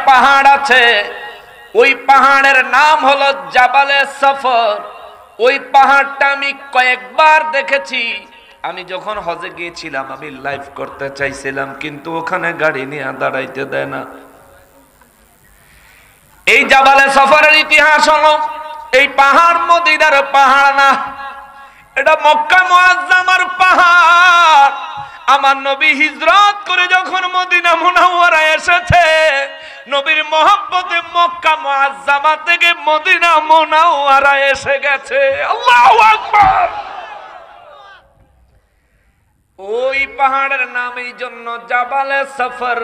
পাহাড় আছে, ওই পাহাড়ের নাম হলো জাবালে সফর। ওই পাহাড়টা আমি কয়েকবার দেখেছি। আমি যখন হজে গিয়েছিলাম আমি লাইভ করতে চাইছিলাম, কিন্তু ওখানে গাড়ি নিয়ে দাঁড়াইতে দেয় না। এই জাবালে সফরের ইতিহাস হলো, এই পাহাড় মদিনার পাহাড় না, এটা মক্কা মুআজ্জামার পাহাড়। আমার নবী হিজরত করে যখন মদিনা মুনাওয়ারায় এসেছে, নবীর মহব্বতে মক্কা মুআজ্জামা থেকে মদিনা মুনাওয়ারায় এসে গেছে। আল্লাহু আকবার। ওই পাহাড়ের নাম এই জন্য জাবালে সফর।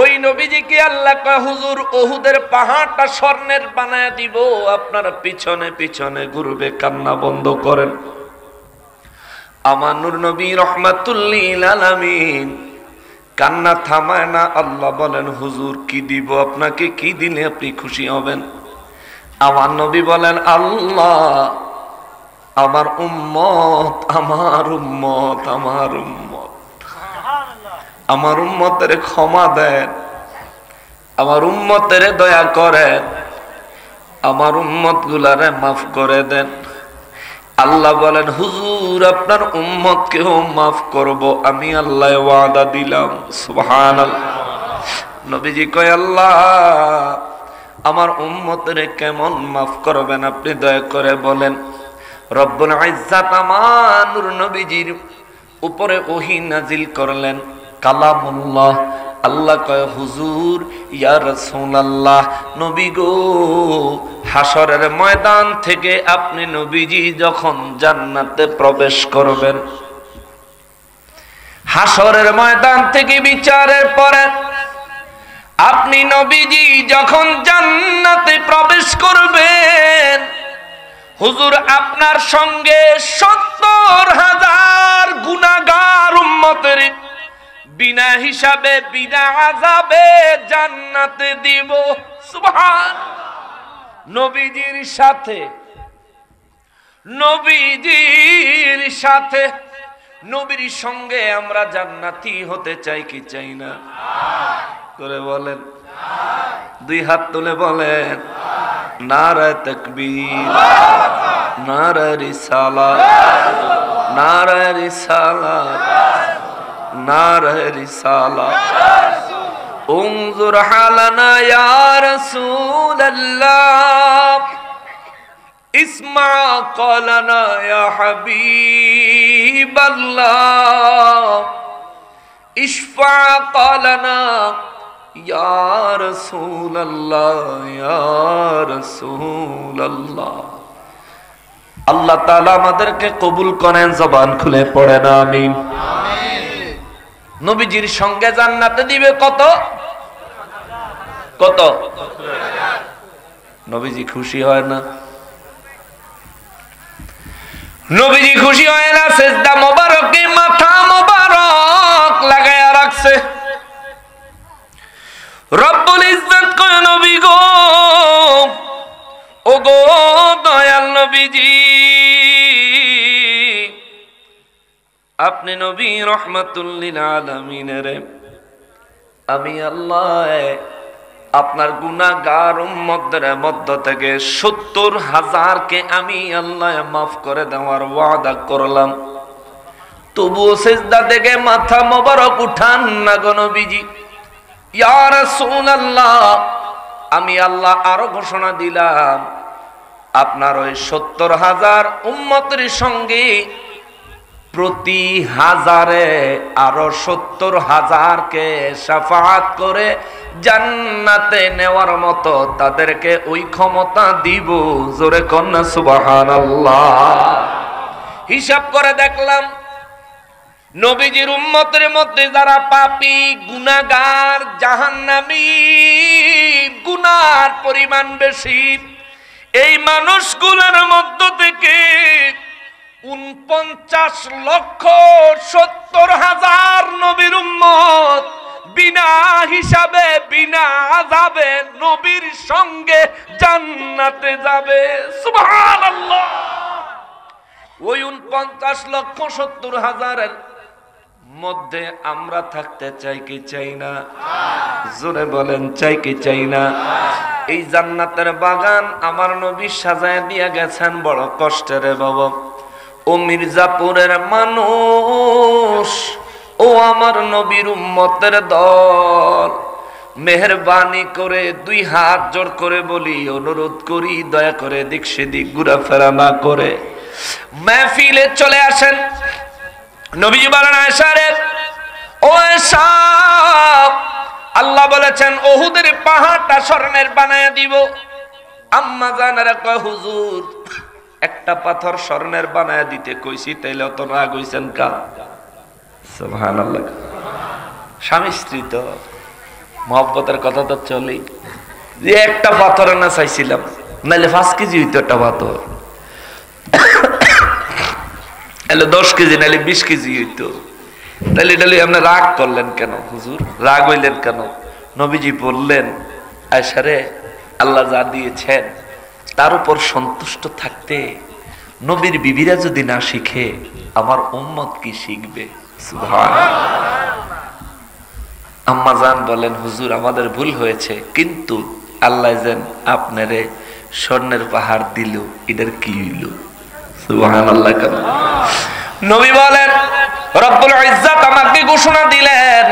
ওই নবীজিকে আল্লাহ কয়, হুজুর উহুদের পাহাড়টা স্বর্ণের বানায় দিব, আপনার পিছনে পিছনে ঘুরবে, কান্না বন্ধ করেন। আমার নূর নবী রাহমাতুল লিল আলামিন কান্না থামায় না। আল্লাহ বলেন, হুজুর কি দিব আপনাকে, কি দিলে আপনি খুশি হবেন? আমার নবী বলেন, আল্লাহ আমার উম্মত, আমার উম্মত, আমার উম্মত, আমার উম্মতের ক্ষমা দেন, আমার উম্মতের দয়া করেন, আমার উম্মত গুলারে মাফ করে দেন। আল্লাহ বলেন, হুজুর আপনার উম্মতকেও মাফ করব আমি, আল্লাহ ওয়াদা দিলাম। সুবহানাল্লাহ। নবীজি কয়, আল্লাহ আমার উম্মতের কেমন মাফ করবেন আপনি দয়া করে বলেন। রব্বুল ইজ্জাত আমার নূর নবীজির উপরে ওহী নাজিল করলেন, কালামুল্লাহ। আল্লাহ কয়, হুজুর ইয়া রাসূলুল্লাহ, নবী গো, হাসরের ময়দান থেকে আপনি নবীজি যখন জান্নাতে প্রবেশ করবেন, হাসরের ময়দান থেকে বিচারের পরে আপনি নবীজি যখন জান্নাতে প্রবেশ করবেন, হুজুর আপনার সঙ্গে ৭০,০০০ গুনাহগার উম্মতের বিনা হিসাবে বিনা আযাবে জান্নাতে দিব। সুবহান। নবীজির সাথে, নবীজির সাথে, নবীর সঙ্গে আমরা জান্নাতি হতে চাই কি চাই না? করে বলেন, দুই হাত তুলে বলেন, নারায়ে তাকবীর, নারায়ে রিসালাত, নারায়ে রিসালাত, নারায়ে রিসালাত। উনজুর হালানা ইয়া রাসূলুল্লাহ, ইসমা ক্বালানা ইয়া হাবিবাল্লাহ, ইশফা ক্বালানা ইয়া রাসূলুল্লাহ, ইয়া রাসূলুল্লাহ। আল্লাহ তাআলা আমাদেরকে কবুল করেন। জবান খুলে পড়েন আমিন। নবীজির সঙ্গে জান্নাতে দিবে কত কত? নবীজি খুশি হয় না? নবীজি খুশি হয় না? সিজদা মোবারকে মাথা মোবারক লাগায়া রাখছে। রব্বুল ইজ্জত কয়, নবী গো, ও গো দয়াল নবীজি, আপনি নবী রাহমাতুল লিল আলামিনের, আমি আল্লাহ আপনার গুনাহগার উম্মতদের মধ্য থেকে ৭০,০০০কে আমি আল্লাহ মাফ করে দেওয়ার ওয়াদা করলাম। তবুও সিজদা থেকে মাথা মোবারক উঠান না গো নবীজি। ইয়া রাসূলুল্লাহ, আমি আল্লাহ আরো ঘোষণা দিলাম, আপনার ওই ৭০,০০০ উম্মতের সঙ্গে প্রতি হাজারে আরো ৭০,০০০কে শাফাআত করে জান্নাতে নেওয়ার মতো তাদেরকে ওই ক্ষমতা দিব। জোরে কন্যা সুবহানাল্লাহ। হিসাব করে দেখলাম, নবীজির উম্মতের মধ্যে যারা পাপী, গুনাহগার, জাহান্নামী, গুনার পরিমাণ বেশি, এই মানুষগুলোর মধ্য থেকে ৪৯,৭০,০০০ নবীর উম্মত বিনা হিসাবে বিনা আযাবে নবীর সঙ্গে জান্নাতে যাবে। সুবহানাল্লাহ। ওই ৪৯,৭০,০০০ মধ্যে আমরা থাকতে চাই কি চাই না? জোরে বলেন চাই কি চাই না? এই জান্নাতের বাগান আমার নবী সাজায় দিয়া গেছেন বড় কষ্টের বাবা। ও মির্জাপুরের মানুষ, ও আমার নবীর উম্মতের দল, মেহেরবানি করে দুই হাত জোর করে বলি, অনুরোধ করি, দয়া করে দিক সেদিক ঘোরাফেরা না করে মাহফিলে চলে আসেন। নবীজি বলেন, আয়েশা রে, ও আয়েশা, আল্লাহ বলেছেন ওহুদের পাহাড়টা স্বর্ণের বানায়া দিব। আম্মা জানেরা কয়, হুজুর একটা পাথর স্বর্ণের বানায়া দিতে কইছি, তাইলে অত রাগ হইছেন কা? সুবহানাল্লাহ। স্বামী স্ত্রী তো মহব্বতের কথা তো চলেই, যে একটা পাথর না চাইছিলাম, নাইলে 5 কেজি হইতো একটা পাথর, নাইলে 10 কেজি, নাইলে 20 কেজি হইতো। তাহলে এটা আপনি রাগ করলেন কেন হুজুর? রাগ হইলেন কেন? নবীজি বললেন, আয়েশা রে, আল্লাহ যা দিয়েছেন তার উপর সন্তুষ্ট থাকতে নবীর বিবিরা যদি না শিখে, আমার উম্মত কি শিখবে? সুবহানাল্লাহ। আম্মা জান বলেন, হুজুর আমাদের ভুল হয়েছে, কিন্তু আল্লাহ যেন আপনারে স্বর্ণের পাহাড় দিল, এটার কি হইল? সুবহানাল্লাহ। নবী বলেন, রব্বুল ইজ্জত আমাকে ঘোষণা দিলেন,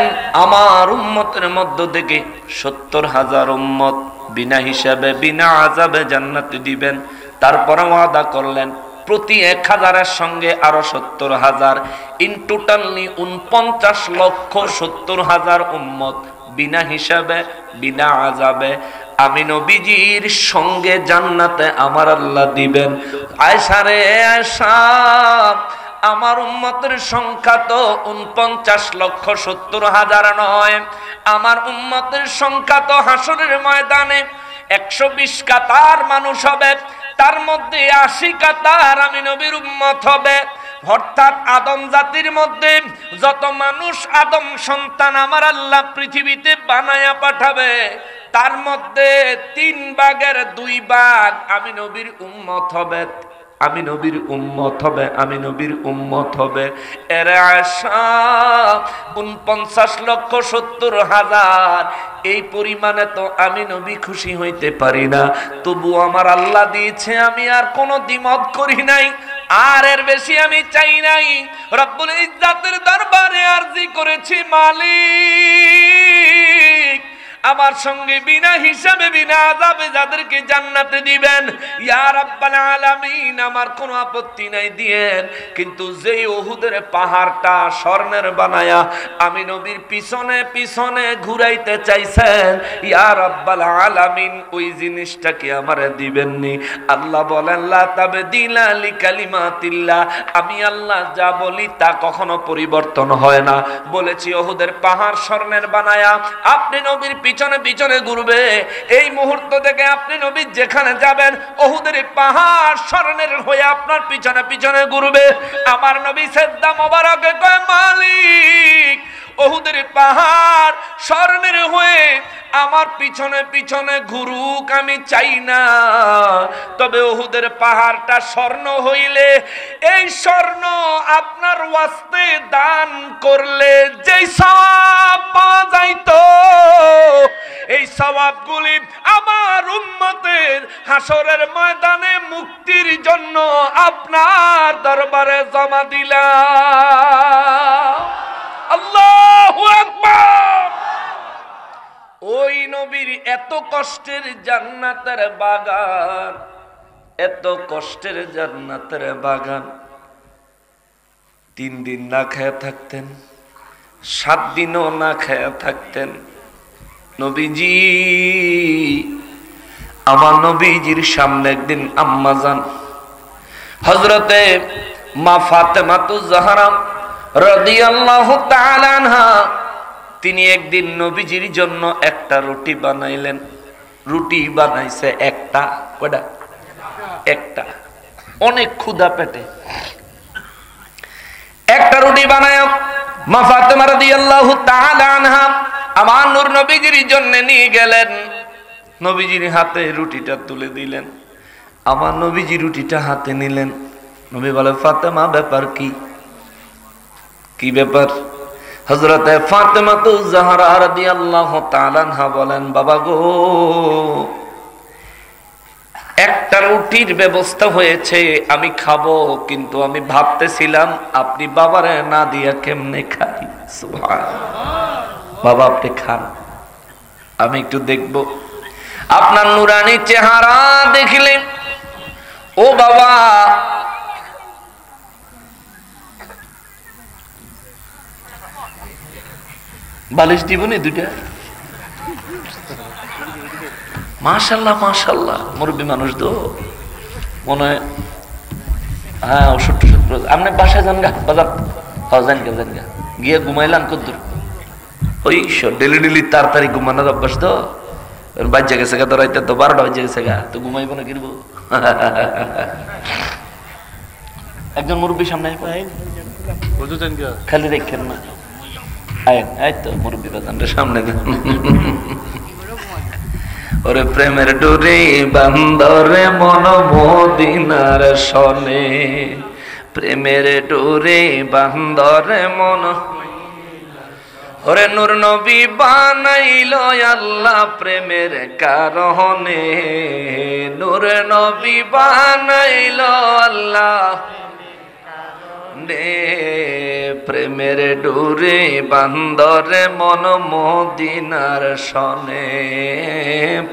আমার উম্মতের মধ্য থেকে 70,000 উম্মত বিনা হিসাবে বিনা আযাবে জান্নাতে দিবেন। তারপরে ওয়াদা করলেন প্রতি 1000-এর সঙ্গে আরো 70,000, ইন টোটালি 49,70,000 উম্মত বিনা হিসাবে বিনা আযাবে আমি নবীজির সঙ্গে জান্নাতে আমার আল্লাহ দিবেন। আয়েশা রে আয়েশা, আমার উম্মতের সংখ্যা তো 49,70,000 নয়, আমার উম্মতের সংখ্যা তো হাসরের ময়দানে 120 কাতার মানুষ হবে, তার মধ্যে 80 কাতার আমি নবীর উম্মত হবে। অর্থাৎ আদম জাতির মধ্যে যত মানুষ আদম সন্তান আমার আল্লাহ পৃথিবীতে বানায়া পাঠাবে, তার মধ্যে 3 ভাগের 2 ভাগ আমি নবীর উম্মত হবে, আমি নবীর উম্মত হবে, আমি নবীর উম্মত হবে। এর আশা 49,70,000, এই পরিমাণে তো আমি নবী খুশি হইতে পারি না, তবু আমার আল্লাহ দিয়েছে, আমি আর কোনো দ্বিমত করি নাই, আর এর বেশি আমি চাই নাই। রব্বুল ইজ্জতের দরবারে আরজি করেছি, মালিক আমার সঙ্গে বিনা হিসাবে বিনা আযাবে যাদেরকে জান্নাতে দিবেন, ইয়া রাব্বাল আলামিন আমার কোনো আপত্তি নাই দিয়েন, কিন্তু যেই উহুদের পাহাড়টা স্বর্ণের বানায়া আমি নবীর পিছনে পিছনে ঘুরাইতে চাইছেন, ইয়া রাব্বাল আলামিন ওই জিনিসটা কি আমারে দিবেননি? আল্লাহ বলেন, লা তাবদিলা লিকালিমাতিল্লাহ, আমি আল্লাহ যা বলি তা কখনো পরিবর্তন হয় না। বলেছি উহুদের পাহাড় স্বর্ণের বানায়া আপনি নবীর পিছনে পিছনে ঘুরবে, এই মুহূর্ত থেকে আপনি নবী যেখানে যাবেন উহুদের পাহাড় স্বর্ণের হয়ে আপনার পিছনে পিছনে ঘুরবে। আমার নবী সেজদা মোবারকে কয়, মালিক উহুদের পাহাড় স্বর্ণের হয়ে আমার পিছনে পিছনে ঘুরুক আমি চাই না, তবে উহুদের পাহাড়টা স্বর্ণ হইলে এই স্বর্ণ আপনার ওয়াস্তে দান করলে যেই সওয়াব পাওয়া যাইতো, এই সওয়াবগুলি আমার উম্মতের হাসরের ময়দানে মুক্তির জন্য আপনার দরবারে জমা দিলাম। আল্লাহু আকবার। ওই নবীর এত কষ্টের জান্নাতের বাগান, এত কষ্টের জান্নাতের বাগান, 3 দিন না খেয়ে থাকতেন, 7 দিনও না খেয়ে থাকতেন নবীজি। আমার নবীজির সামনে একদিন আম্মা জান হযরতে মা ফাতেমাতুজ জাহরা রাদিয়াল্লাহু তাআলা আনহা, তিনি একদিন নবীজির জন্য একটা রুটি বানাইলেন। রুটি বানাইছে একটা, কয়টা? একটা। অনেক ক্ষুধা পেটে একটা রুটি বানায় মা ফাতেমা রাদিয়াল্লাহু তাআলা আনহা আমার নূর নবীজির জন্য নিয়ে গেলেন। নবীজির হাতে রুটিটা তুলে দিলেন, আমার নবীজি রুটিটা হাতে নিলেন। নবী বলে, ফাতেমা ব্যাপার কি? কি ব্যাপার? হযরতে ফাতেমাতুজ জাহরা রাদিয়াল্লাহু তাআলা আনহা বলেন, বাবা গো, একটা রুটির ব্যবস্থা হয়েছে, আমি খাবো, কিন্তু আমি ভাবতেছিলাম আপনি বাবারে না দিয়া কেমনে খাই। সুবহানাল্লাহ। বাবা আপনি খান, আমি একটু দেখব আপনার নুরানি চেহারা দেখলে। ও বাবা, বালিশ দিবনি দুইটা? মাশাআল্লাহ মাশাআল্লাহ, মুরব্বী মানুষ তো মনে হয়। হ্যাঁ, ওষুধ টষুধ আপনি বাসায় যান গা, বাজার যান গা, যান গা, গিয়ে ঘুমাইলাম কদ্দুর। ওই ডেলি ডেলি তাড়াতাড়ি ঘুমানোর অভ্যাস তো, বাচ্চা গেছে গা, তো রাইতে তো 12টা বাজে গেছে গা, তো ঘুমাইব না কিনবো। একজন মুরব্বী সামনে খালি দেখেন না, এই তো মুরব্বী বাজানটা সামনে। ওরে প্রেমের ডোরে বান্দরে মন মদিনার সনে, প্রেমের ডোরে বান্দরে মন। ওরে নূর নবী বানাইলো আল্লাহ প্রেমের কারণে, নূর নবী বানাইলো আল্লাহ প্রেমের ডোরে বান্দরে মন মদিনার সনে,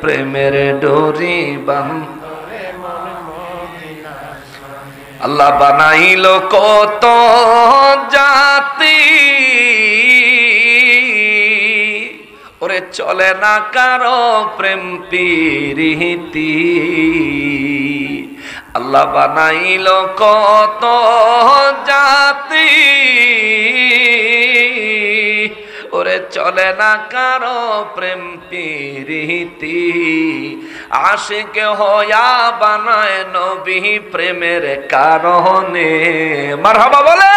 প্রেমের ডোরে বান্দরে মন মদিনার সনে। আল্লাহ বানাইলো কত জাতি, ওরে চলে না কারো প্রেম প্রীতি। আল্লাহ বানাইলো কত জাতি, ওরে চলে না কারো প্রেম প্রীতি। আশিক হইয়া বানায় নবী প্রেমের কারণে। মারহাবা বলে।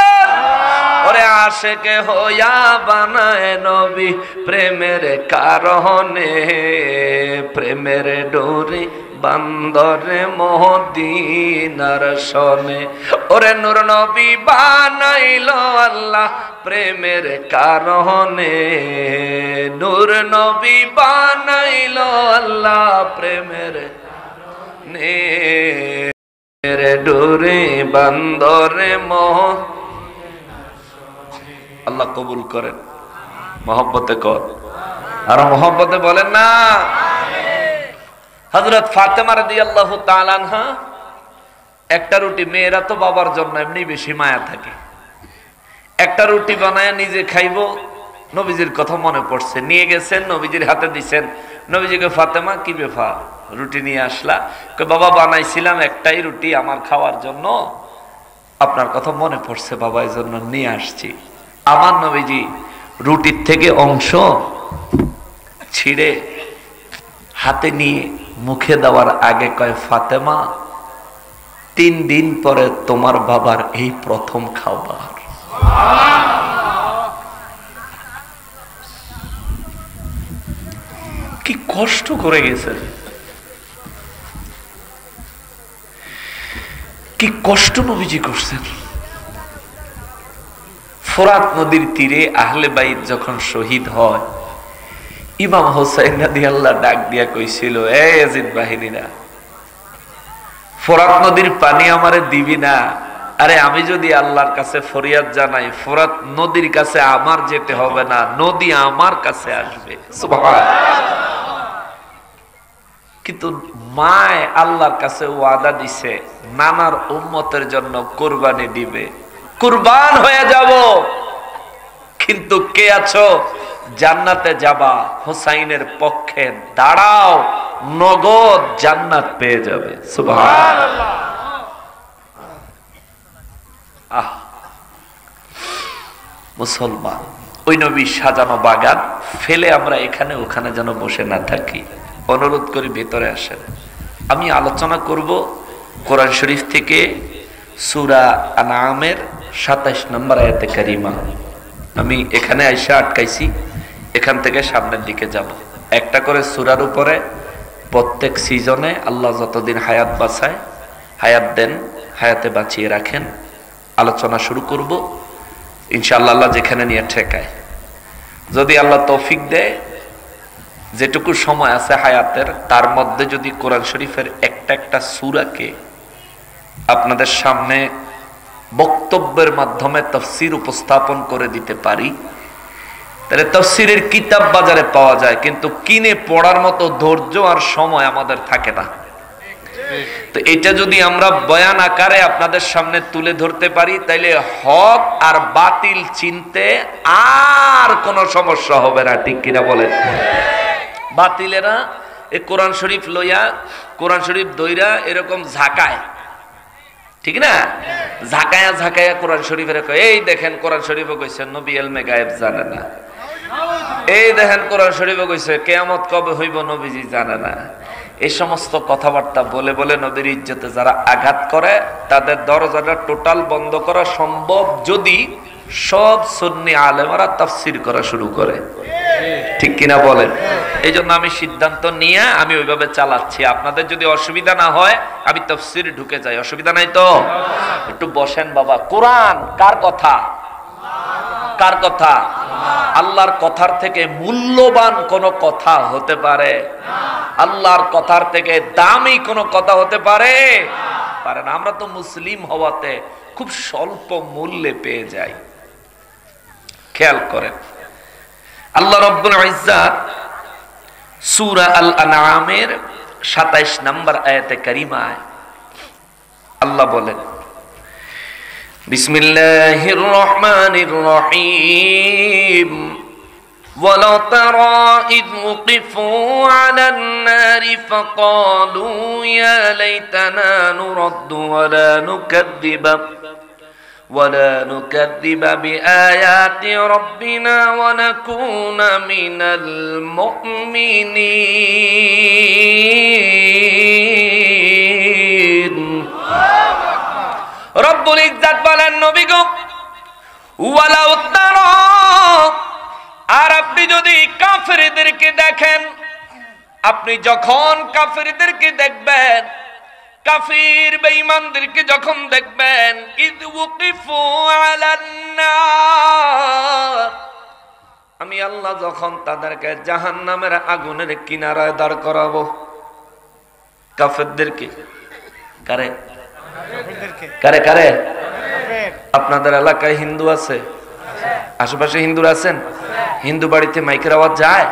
ওরে আশিক হইয়া বানায় নবী প্রেমের কারণে, প্রেমের ডোরে বান্দরে মদিনার সনে। ওরে নূর নবী বানাইলো আল্লাহ প্রেমের কারণে, নূর নবী বানাইলো আল্লাহ প্রেমের কারণে, ডোরে বান্দরে আল্লাহ কবুল করেন। মহব্বতে কর, আর মহব্বতে বলেন না। হযরত ফাতেমা রাদিয়াল্লাহু তাআলা আনহা একটা রুটি, মেয়েরা তো বাবার জন্য এমনি বেশি মায়া থাকে, একটা রুটি বানায় নিজে খাইবো, নবীজির কথা মনে পড়ছে, নিয়ে গেছেন নবীজির হাতে দিছেন। নবীজিকে, ফাতেমা কি ব্যাপার, রুটি নিয়ে আসলা? কই বাবা বানাইছিলাম একটাই রুটি আমার খাওয়ার জন্য, আপনার কথা মনে পড়ছে বাবা, এই জন্য নিয়ে আসছি। আমার নবীজি রুটির থেকে অংশ ছিঁড়ে হাতে নিয়ে মুখে দেওয়ার আগে কয়, ফাতেমা 3 দিন পরে তোমার বাবার এই প্রথম খাবার। কি কষ্ট করে গেছেন, কি কষ্ট নবীজি করছেন। ফোরাত নদীর তীরে আহলে বাইত যখন শহীদ হয়, ইমাম হোসেন রাদিয়াল্লাহু ডাক দিয়া কইছিল, এ ইয়াজিদ বাহিনীরা, ফোরাত নদীর পানি আমারে দিবি না? আরে আমি যদি আল্লাহর কাছে ফরিয়াদ জানাই, ফোরাত নদীর কাছে আমার যেতে হবে না, নদী আমার কাছে আসবে। সুবহানাল্লাহ। কিন্তু মায় আল্লাহর কাছে ওয়াদা দিছে, নানার উম্মতের জন্য কুরবানি দিবে, কুরবান হয়ে যাব। কিন্তু কে আছো জান্নাতে যাবা, হুসাইনের পক্ষে দাঁড়াও, নগদ জান্নাত পেয়ে যাবে। সুবহানাল্লাহ। মুসলমান, ওই নবী সাজানো বাগান ফেলে আমরা এখানে ওখানে যেন বসে না থাকি। অনুরোধ করি ভেতরে আসেন। আমি আলোচনা করব কোরআন শরীফ থেকে সূরা আনআমের 27 নম্বর আয়াতে কারিমা। আমি এখানে আইসা আটকাইছি, এখান থেকে সামনের দিকে যাব। একটা করে সূরার উপরে প্রত্যেক সিজনে আল্লাহ যতদিন হায়াত বাঁচায়, হায়াত দেন, হায়াতে বাঁচিয়ে রাখেন, আলোচনা শুরু করব ইনশাআল্লাহ, আল্লাহ যেখানে নিয়ে ঠেকায়। যদি আল্লাহ তৌফিক দেয়, যেটুকু সময় আছে হায়াতের, তার মধ্যে যদি কোরআন শরীফের একটা একটা সূরাকে আপনাদের সামনে বক্তব্যের মাধ্যমে তাফসীর উপস্থাপন করে দিতে পারি, তাহলে তাফসীরের কিতাব বাজারে পাওয়া যায়, কিন্তু কিনে পড়ার মতো ধৈর্য আর সময় আমাদের থাকে না। তো এটা যদি আমরা বয়ান আকারে আপনাদের সামনে তুলে ধরতে পারি, তাইলে হক আর বাতিল চিনতে আর কোনো সমস্যা হবে না, ঠিক কিনা বলেন? বাতিলেরা এই কোরআন শরীফ লইয়া, কোরআন শরীফ দইরা এরকম ঝাঁকায়, ঠিক না? ঝাঁকায়া ঝাঁকায়া কোরআন শরীফের এই দেখেন কোরআন শরীফে কইছে নবী ইলমে গায়েব জানে না, এই দেখেন কোরআন শরীফে কইছে কিয়ামত কবে হইব নবীজি জানে না। এই সমস্ত কথাবার্তা বলে বলে নবীর ইজ্জতে যারা আঘাত করে, তাদের দরজাটা টোটাল বন্ধ করা সম্ভব যদি সব সুন্নি আলেমরা তাফসীর করা শুরু করে, ঠিক কিনা বলেন? এই জন্য আমি সিদ্ধান্ত নিয়ে আমি ওইভাবে চালাচ্ছি। আপনাদের যদি অসুবিধা না হয় আমি তাফসীরে ঢুকে যাই, অসুবিধা নাই তো? একটু বসেন বাবা। কোরআন কার কথা? কার কথা? আল্লাহর কথার থেকে মূল্যবান কোন কথা হতে পারে? আল্লাহর কথার থেকে দামি কোন কথা হতে পারে? পারে না। আমরা তো মুসলিম হওয়াতে খুব স্বল্প মূল্যে পেয়ে যাই। খেয়াল করেন, আল্লাহ রাব্বুল ইজ্জাত সূরা আল আনআমের ২৭ নম্বর আয়াতে কারিমায় আল্লাহ বলেন, বিসমিল্লাহির রহমানির রহিম, ওয়ালাউ তারা ইয ওয়াকিফু আলান নারি ফাকালু ইয়া লাইতানা নুরাদ্দু ওয়ালা নুকাযযিবা বিআয়াতি রাব্বিনা ওয়া নাকুনা মিনাল মুমিনিন। রব্বুল ইজ্জাত বলেন, নবী গো, ওয়ালাউ তারা, আর আপনি যদি কাফেরদেরকে দেখেন, আপনি যখন কাফেরদেরকে দেখবেন, কাফির বেঈমানদেরকে যখন দেখবেন, ইয ওয়াকিফু আলান নার, আমি আল্লাহ যখন তাদেরকে জাহান্নামের আগুনের কিনারায় দাঁড় করাবো। কাফেরদেরকে, কারে কারে কারে? আপনাদের এলাকায় হিন্দু আছে? আশেপাশে হিন্দুরা আছেন? হিন্দু বাড়িতে মাইকের আওয়াজ যায়?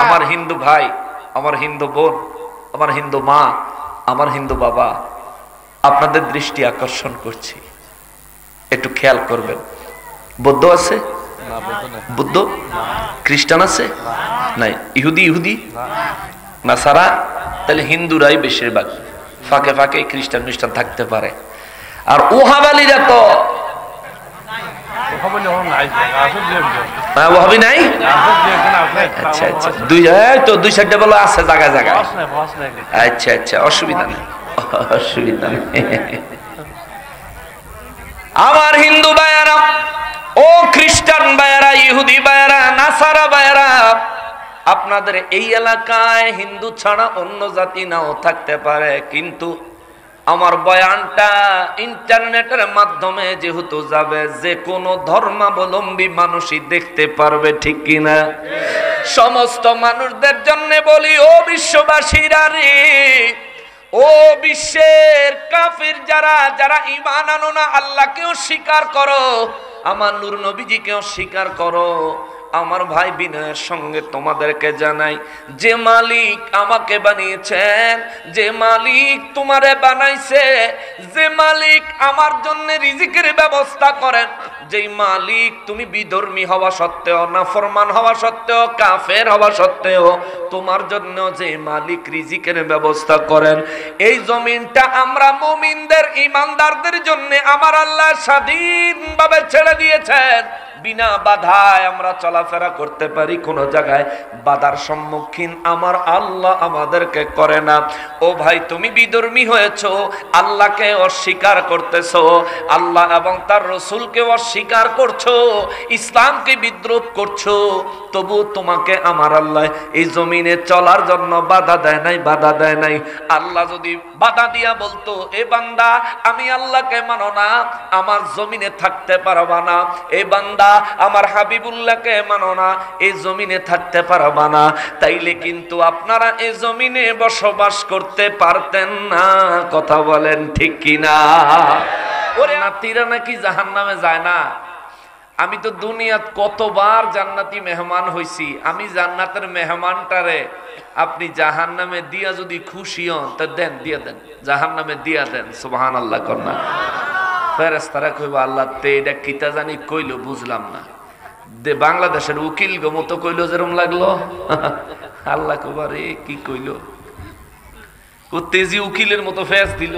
আমার হিন্দু ভাই, আমার হিন্দু বোন, আমার হিন্দু মা, আমার হিন্দু বাবা, আপনাদের দৃষ্টি আকর্ষণ করছি, একটু খেয়াল করবেন। বৌদ্ধ আছে? বুদ্ধ? খ্রিস্টান আছে? নাই। ইহুদি না সারা? তাহলে হিন্দুরাই বেশিরভাগ, ফাঁকে ফাঁকে খ্রিস্টান মিস্টান থাকতে পারে। আর ওহাবালিরা তো ওহাবি নাই? আচ্ছা আচ্ছা, দুই সাইডে বলো আছে জায়গায় জায়গায়। আচ্ছা আচ্ছা, অসুবিধা নেই, অসুবিধা নেই। আমার হিন্দু ভাইয়েরা, ও খ্রিস্টান ভাইয়েরা, ইহুদি ভাইয়েরা, নাসারা ভাইয়েরা, আপনাদের এই এলাকায় হিন্দু ছাড়া অন্য জাতি নাও থাকতে পারে, কিন্তু আমার বয়ানটা ইন্টারনেটের মাধ্যমে যেহেতু যাবে, যে কোনো ধর্মাবলম্বী মানুষই দেখতে পারবে, ঠিক কিনা? সমস্ত মানুষদের জন্য বলি, ও বিশ্ববাসীরা রে, ও বিশ্বের কাফির যারা যারা ঈমান আনো না, আল্লাহকেও স্বীকার করো, আমার নূর নবীজিকেও স্বীকার করো, আমার ভাই বিনয়ের সঙ্গে তোমাদেরকে জানাই, যে মালিক আমাকে বানিয়েছেন, যে মালিক তোমারে বানাইছে, যে মালিক আমার জন্য রিজিকের ব্যবস্থা করেন, যেই মালিক তুমি বিধর্মী হওয়া সত্ত্বেও, নাফরমান হওয়া সত্ত্বেও, কাফের হওয়া সত্ত্বেও তোমার জন্য যে মালিক রিজিকের ব্যবস্থা করেন, এই জমিনটা আমরা মুমিনদের, ঈমানদারদের জন্য আমার আল্লাহ স্বাধীনভাবে ছেড়ে দিয়েছেন। বিনা বাধায় আমরা চলাফেরা করতে পারি, কোনো জায়গায় বাধার সম্মুখীন আমার আল্লাহ আমাদেরকে করে না। ও ভাই, তুমি বিধর্মী হয়েছো, আল্লাহকে অস্বীকার করতেছো, আল্লাহ এবং তার রসুলকে অস্বীকার করছো, ইসলামকে বিদ্রোহ করছো, তবু তোমাকে আমার আল্লাহ এই জমিনে চলার জন্য বাধা দেয় নাই, বাধা দেয় নাই। আল্লাহ যদি বাধা দিয়া বলতো, এ বান্দা আমি আল্লাহকে মানো না, আমার জমিনে থাকতে পারবা না, এ বান্দা আমার হাবিবুল্লাহকে মানো না, এই জমিনে থাকতে পারবা না। তাইলে কিন্তু আপনারা এই জমিনে বসবাস করতে পারতেন না। কথা বলেন ঠিক কিনা? ওরে নাতিরা নাকি জাহান্নামে যায় না। আমি তো দুনিয়াত কতবার জান্নাতি মেহমান হইছি। আমি জান্নাতের মেহমানটারে আপনি জাহান্নামে দিয়া যদি খুশি হন তা দেন, দিয়া দেন, জাহান্নামে দিয়া দেন। সুবহানাল্লাহ কন্যা। ফেরেশতারা কইবা আল্লাহ তে এটা কিতা জানি কইলো বুঝলাম না। বাংলাদেশের উকিল গো মতো কইলো যেরকম লাগলো। আল্লাহ কইবা রে কি কইলো, ও তেজি উকিলের মতো ফেস দিল।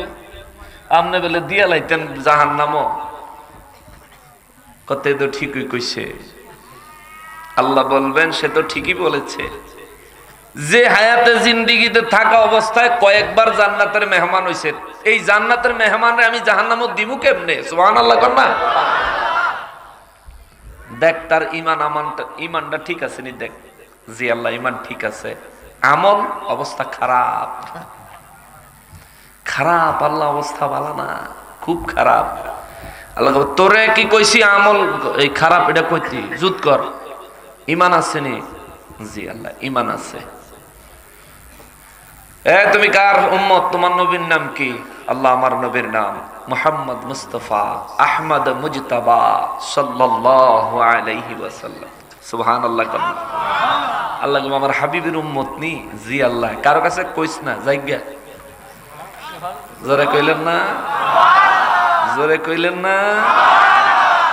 আমনে বলে দিয়া লাইতেন জাহান্নামও। কত তো ঠিকই কইছে। আল্লাহ বলবেন সে তো ঠিকই বলেছে। যে হায়াতে জিন্দেগিতে থাকা অবস্থায় কয়েকবার জান্নাতের মেহমান হইছে, এই জান্নাতের মেহমানরে আমি জাহান্নামও দিমু কেমনে? সুবহানাল্লাহ কন্যা। দেখ তার ইমানটা ঠিক আছে নি, দেখ জি আল্লাহ ইমান ঠিক আছে, আমল অবস্থা খারাপ। খারাপ, আল্লাহ অবস্থা ভালো না, খুব খারাপ। আল্লাহ তোরে কি কইছি আমল এই খারাপ, এটা কইতি জুত কর, ইমান আছে নি? জি আল্লাহ ইমান আছে। তুমি কার উম্মত? তোমার নবীর নাম কি? আল্লাহ আমার নবীর নাম মুহাম্মদ মুস্তাফা আহমদ মুজতাবা সাল্লাল্লাহু আলাইহি ওয়াসাল্লাম। সুবহানাল্লাহ। আল্লাহ আমার হাবিবের উম্মত নি? জি আল্লাহ। কারো কাছে কইস না জায়গা? জোরে কইলেন না? জোরে কইলেন না?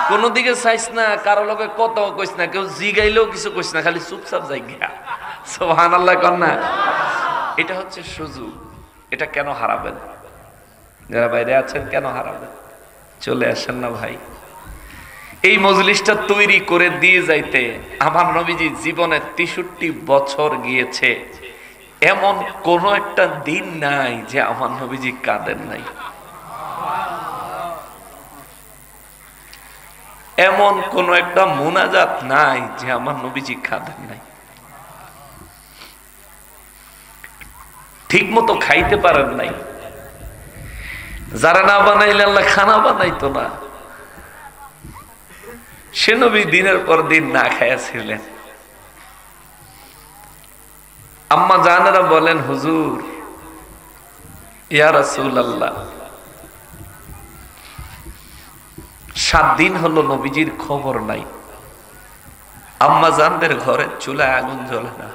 কোন দিকে চাইস না, কারো লগে কত কইস না, কেউ জিগাইলেও কিছু কইস না, খালি চুপচাপ জায়গা। সুবহানাল্লাহ কন্যা। এটা হচ্ছে সুযোগ। এটা কেন হারাবেন? যারা বাইরে আছেন কেন হারাবেন? চলে আসেন না ভাই। এই মজলিসটা তৈরি করে দিয়ে যাইতে আমার নবীজি জীবনে 63 বছর গিয়েছে, এমন কোন একটা দিন নাই যে আমার নবীজি কাঁদেন নাই। এমন কোন একটা মুনাজাত নাই যে আমার নবীজি কাঁদেন নাই। ঠিক মতো খাইতে পারেন নাই। যারা না বানাইলে আল্লাহ খানা বানাইতো না। সে নবী দিনের পর দিন না খাইয়াছিলেন। আম্মা জানেরা বলেন হুজুর ইয়া রাসূলুল্লাহ 7 দিন হলো নবীজির খবর নাই। আম্মা জানদের ঘরে চুলায় আগুন জ্বলে না,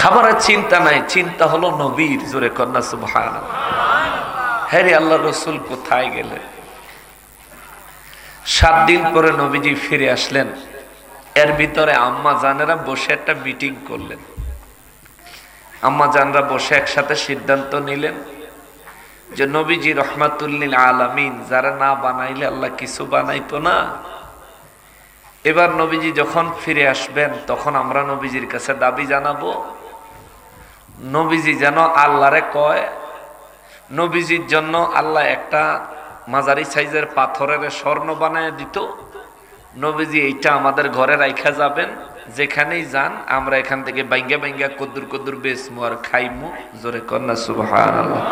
খাবারের চিন্তা নাই, চিন্তা হলো নবীর। জোরে কন্যা সুবহানাল্লাহ। হ্যাঁ রে আল্লাহ রসুল কোথায় গেলেন? 7 দিন পরে নবীজি ফিরে আসলেন। এর ভিতরে আম্মা জানেরা বসে একটা মিটিং করলেন। আম্মা জানরা বসে একসাথে সিদ্ধান্ত নিলেন যে নবীজি রহমাতুল লিল আলামিন, যারা না বানাইলে আল্লাহ কিছু বানাইতো না। এবার নবীজি যখন ফিরে আসবেন তখন আমরা নবীজির কাছে দাবি জানাবো, নবীজি যেন আল্লাহরে কয়, নবীজির জন্য আল্লাহ একটা মাঝারি সাইজের পাথরের স্বর্ণ বানায় দিত, নবীজি এইটা আমাদের ঘরে রাইখা যাবেন, যেখানেই যান আমরা এখান থেকে বাইঙ্গা বাইঙ্গা কদ্দুর কদ্দুর বেচমু আর খাইমু। জোরে কন্যা সুবহানাল্লাহ।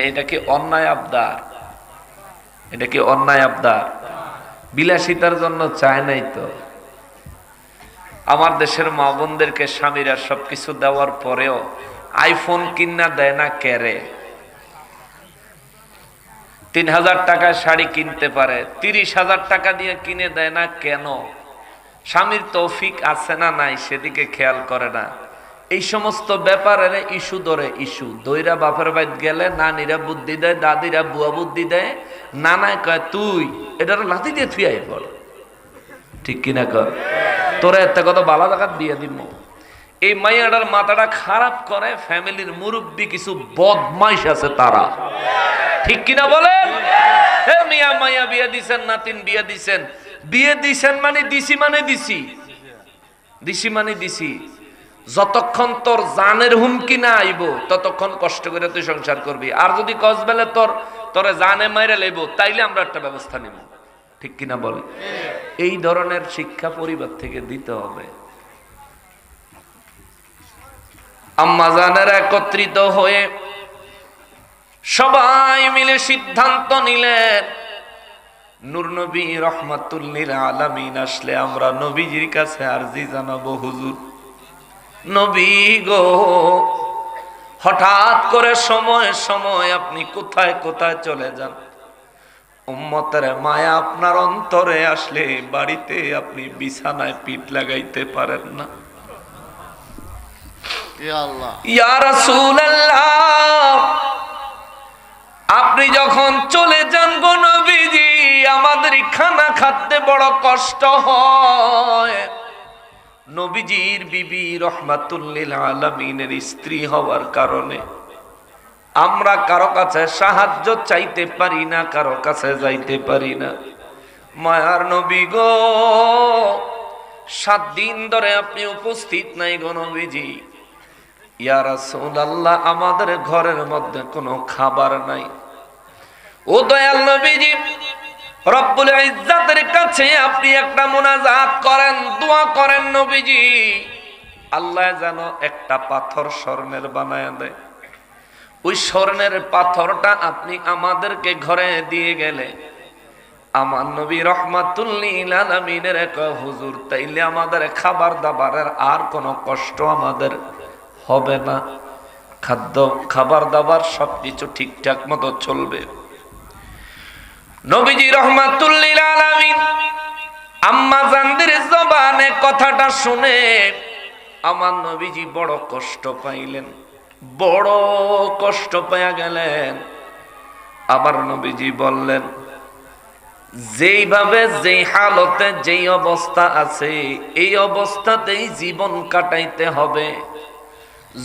এটা কি অন্যায় আবদার? এটা কি অন্যায় আবদার? বিলাসিতার জন্য চায় নাই তো। আমার দেশের মা বোনদেরকে স্বামীরা সবকিছু দেওয়ার পরেও আইফোন কিনা দেয় না কেরে? 3000 টাকায় শাড়ি কিনতে পারে, 30,000 টাকা দিয়ে কিনে দেয় না কেন? স্বামীর তৌফিক আছে না নাই সেদিকে খেয়াল করে না। এই সমস্ত ব্যাপারে ইস্যু ধরে, ইস্যু দইরা বাপের বাইত গেলে নানিরা বুদ্ধি দেয়, দাদিরা বুয়া বুদ্ধি দেয়, নানায় কয় তুই এটার লাথি দিয়ে থুই আই বল। ঠিক কিনা কর? তোরা একটা কথা বালা জায়গাত দিয়ে দিব। এই মাইয়াটার মাথাটা খারাপ করে ফ্যামিলির মুরব্বী কিছু বদমাইশ আছে তারা। ঠিক কিনা বলেন? হে মিয়া মাইয়া বিয়ে দিছেন, নাতিন বিয়ে দিছেন, বিয়ে দিছেন মানে দিছি মানে দিছি, দিছি মানে দিছি। যতক্ষণ তোর জানের হুমকি না আইব ততক্ষণ কষ্ট করে তুই সংসার করবি। আর যদি কসবেলে তোরে জানে মাইরে লইব তাইলে আমরা একটা ব্যবস্থা নিব। ঠিক কিনা বল? এই ধরনের শিক্ষা পরিবার থেকে দিতে হবে। আম্মা জানেরা একত্রিত হয়ে সবাই মিলে সিদ্ধান্ত নিলেন নূর নবী রাহমাতুল লিল আলামিন আসলে আমরা নবীজির কাছে আরজি জানাবো, হুজুর নবী গো, হঠাৎ করে সময় সময় আপনি কোথায় কোথায় চলে যান, উম্মতের মায়া আপনার অন্তরে আসলে বাড়িতে আপনি বিছানায় পিঠ লাগাইতে পারেন না। ইয়া রাসূলুল্লাহ, আপনি যখন চলে যান গো নবীজি, আমাদের খানা খাতে বড় কষ্ট হয়। নবীজির বিবি রাহমাতুল লিল আলামিনের স্ত্রী হওয়ার কারণে আমরা কারো কাছে সাহায্য চাইতে পারি না, কারো কাছে যাইতে পারি না। মায়ার নবী গো, 7 দিন ধরে আপনি উপস্থিত নাই গো নবীজি। ইয়া রাসূলুল্লাহ, আমাদের ঘরের মধ্যে কোনো খাবার নাই। ও দয়াল নবীজি, রব্বুল ইজ্জতের কাছে আপনি একটা মুনাজাত করেন, দোয়া করেন নবীজি, আল্লাহ যেন একটা পাথর স্বর্ণের বানায় দেয়। ওই স্বর্ণের পাথরটা আপনি আমাদেরকে ঘরে দিয়ে গেলে আমার নবী রাহমাতুল লিল আলামিনের কয়, হুজুর তাইলে আমাদের খাবার দাবারের আর কোনো কষ্ট আমাদের হবে না, খাবার দাবার সবকিছু ঠিকঠাক মতো চলবে। নবীজি রাহমাতুল লিল আলামিন আম্মা জানদের জবানে কথাটা শুনে আমার নবীজি বড় কষ্ট পাইলেন, বড় কষ্ট পাইয়া গেলেন। আবার নবীজি বললেন, যেইভাবে যেই হালতে যেই অবস্থা আছে এই অবস্থাতেই জীবন কাটাইতে হবে।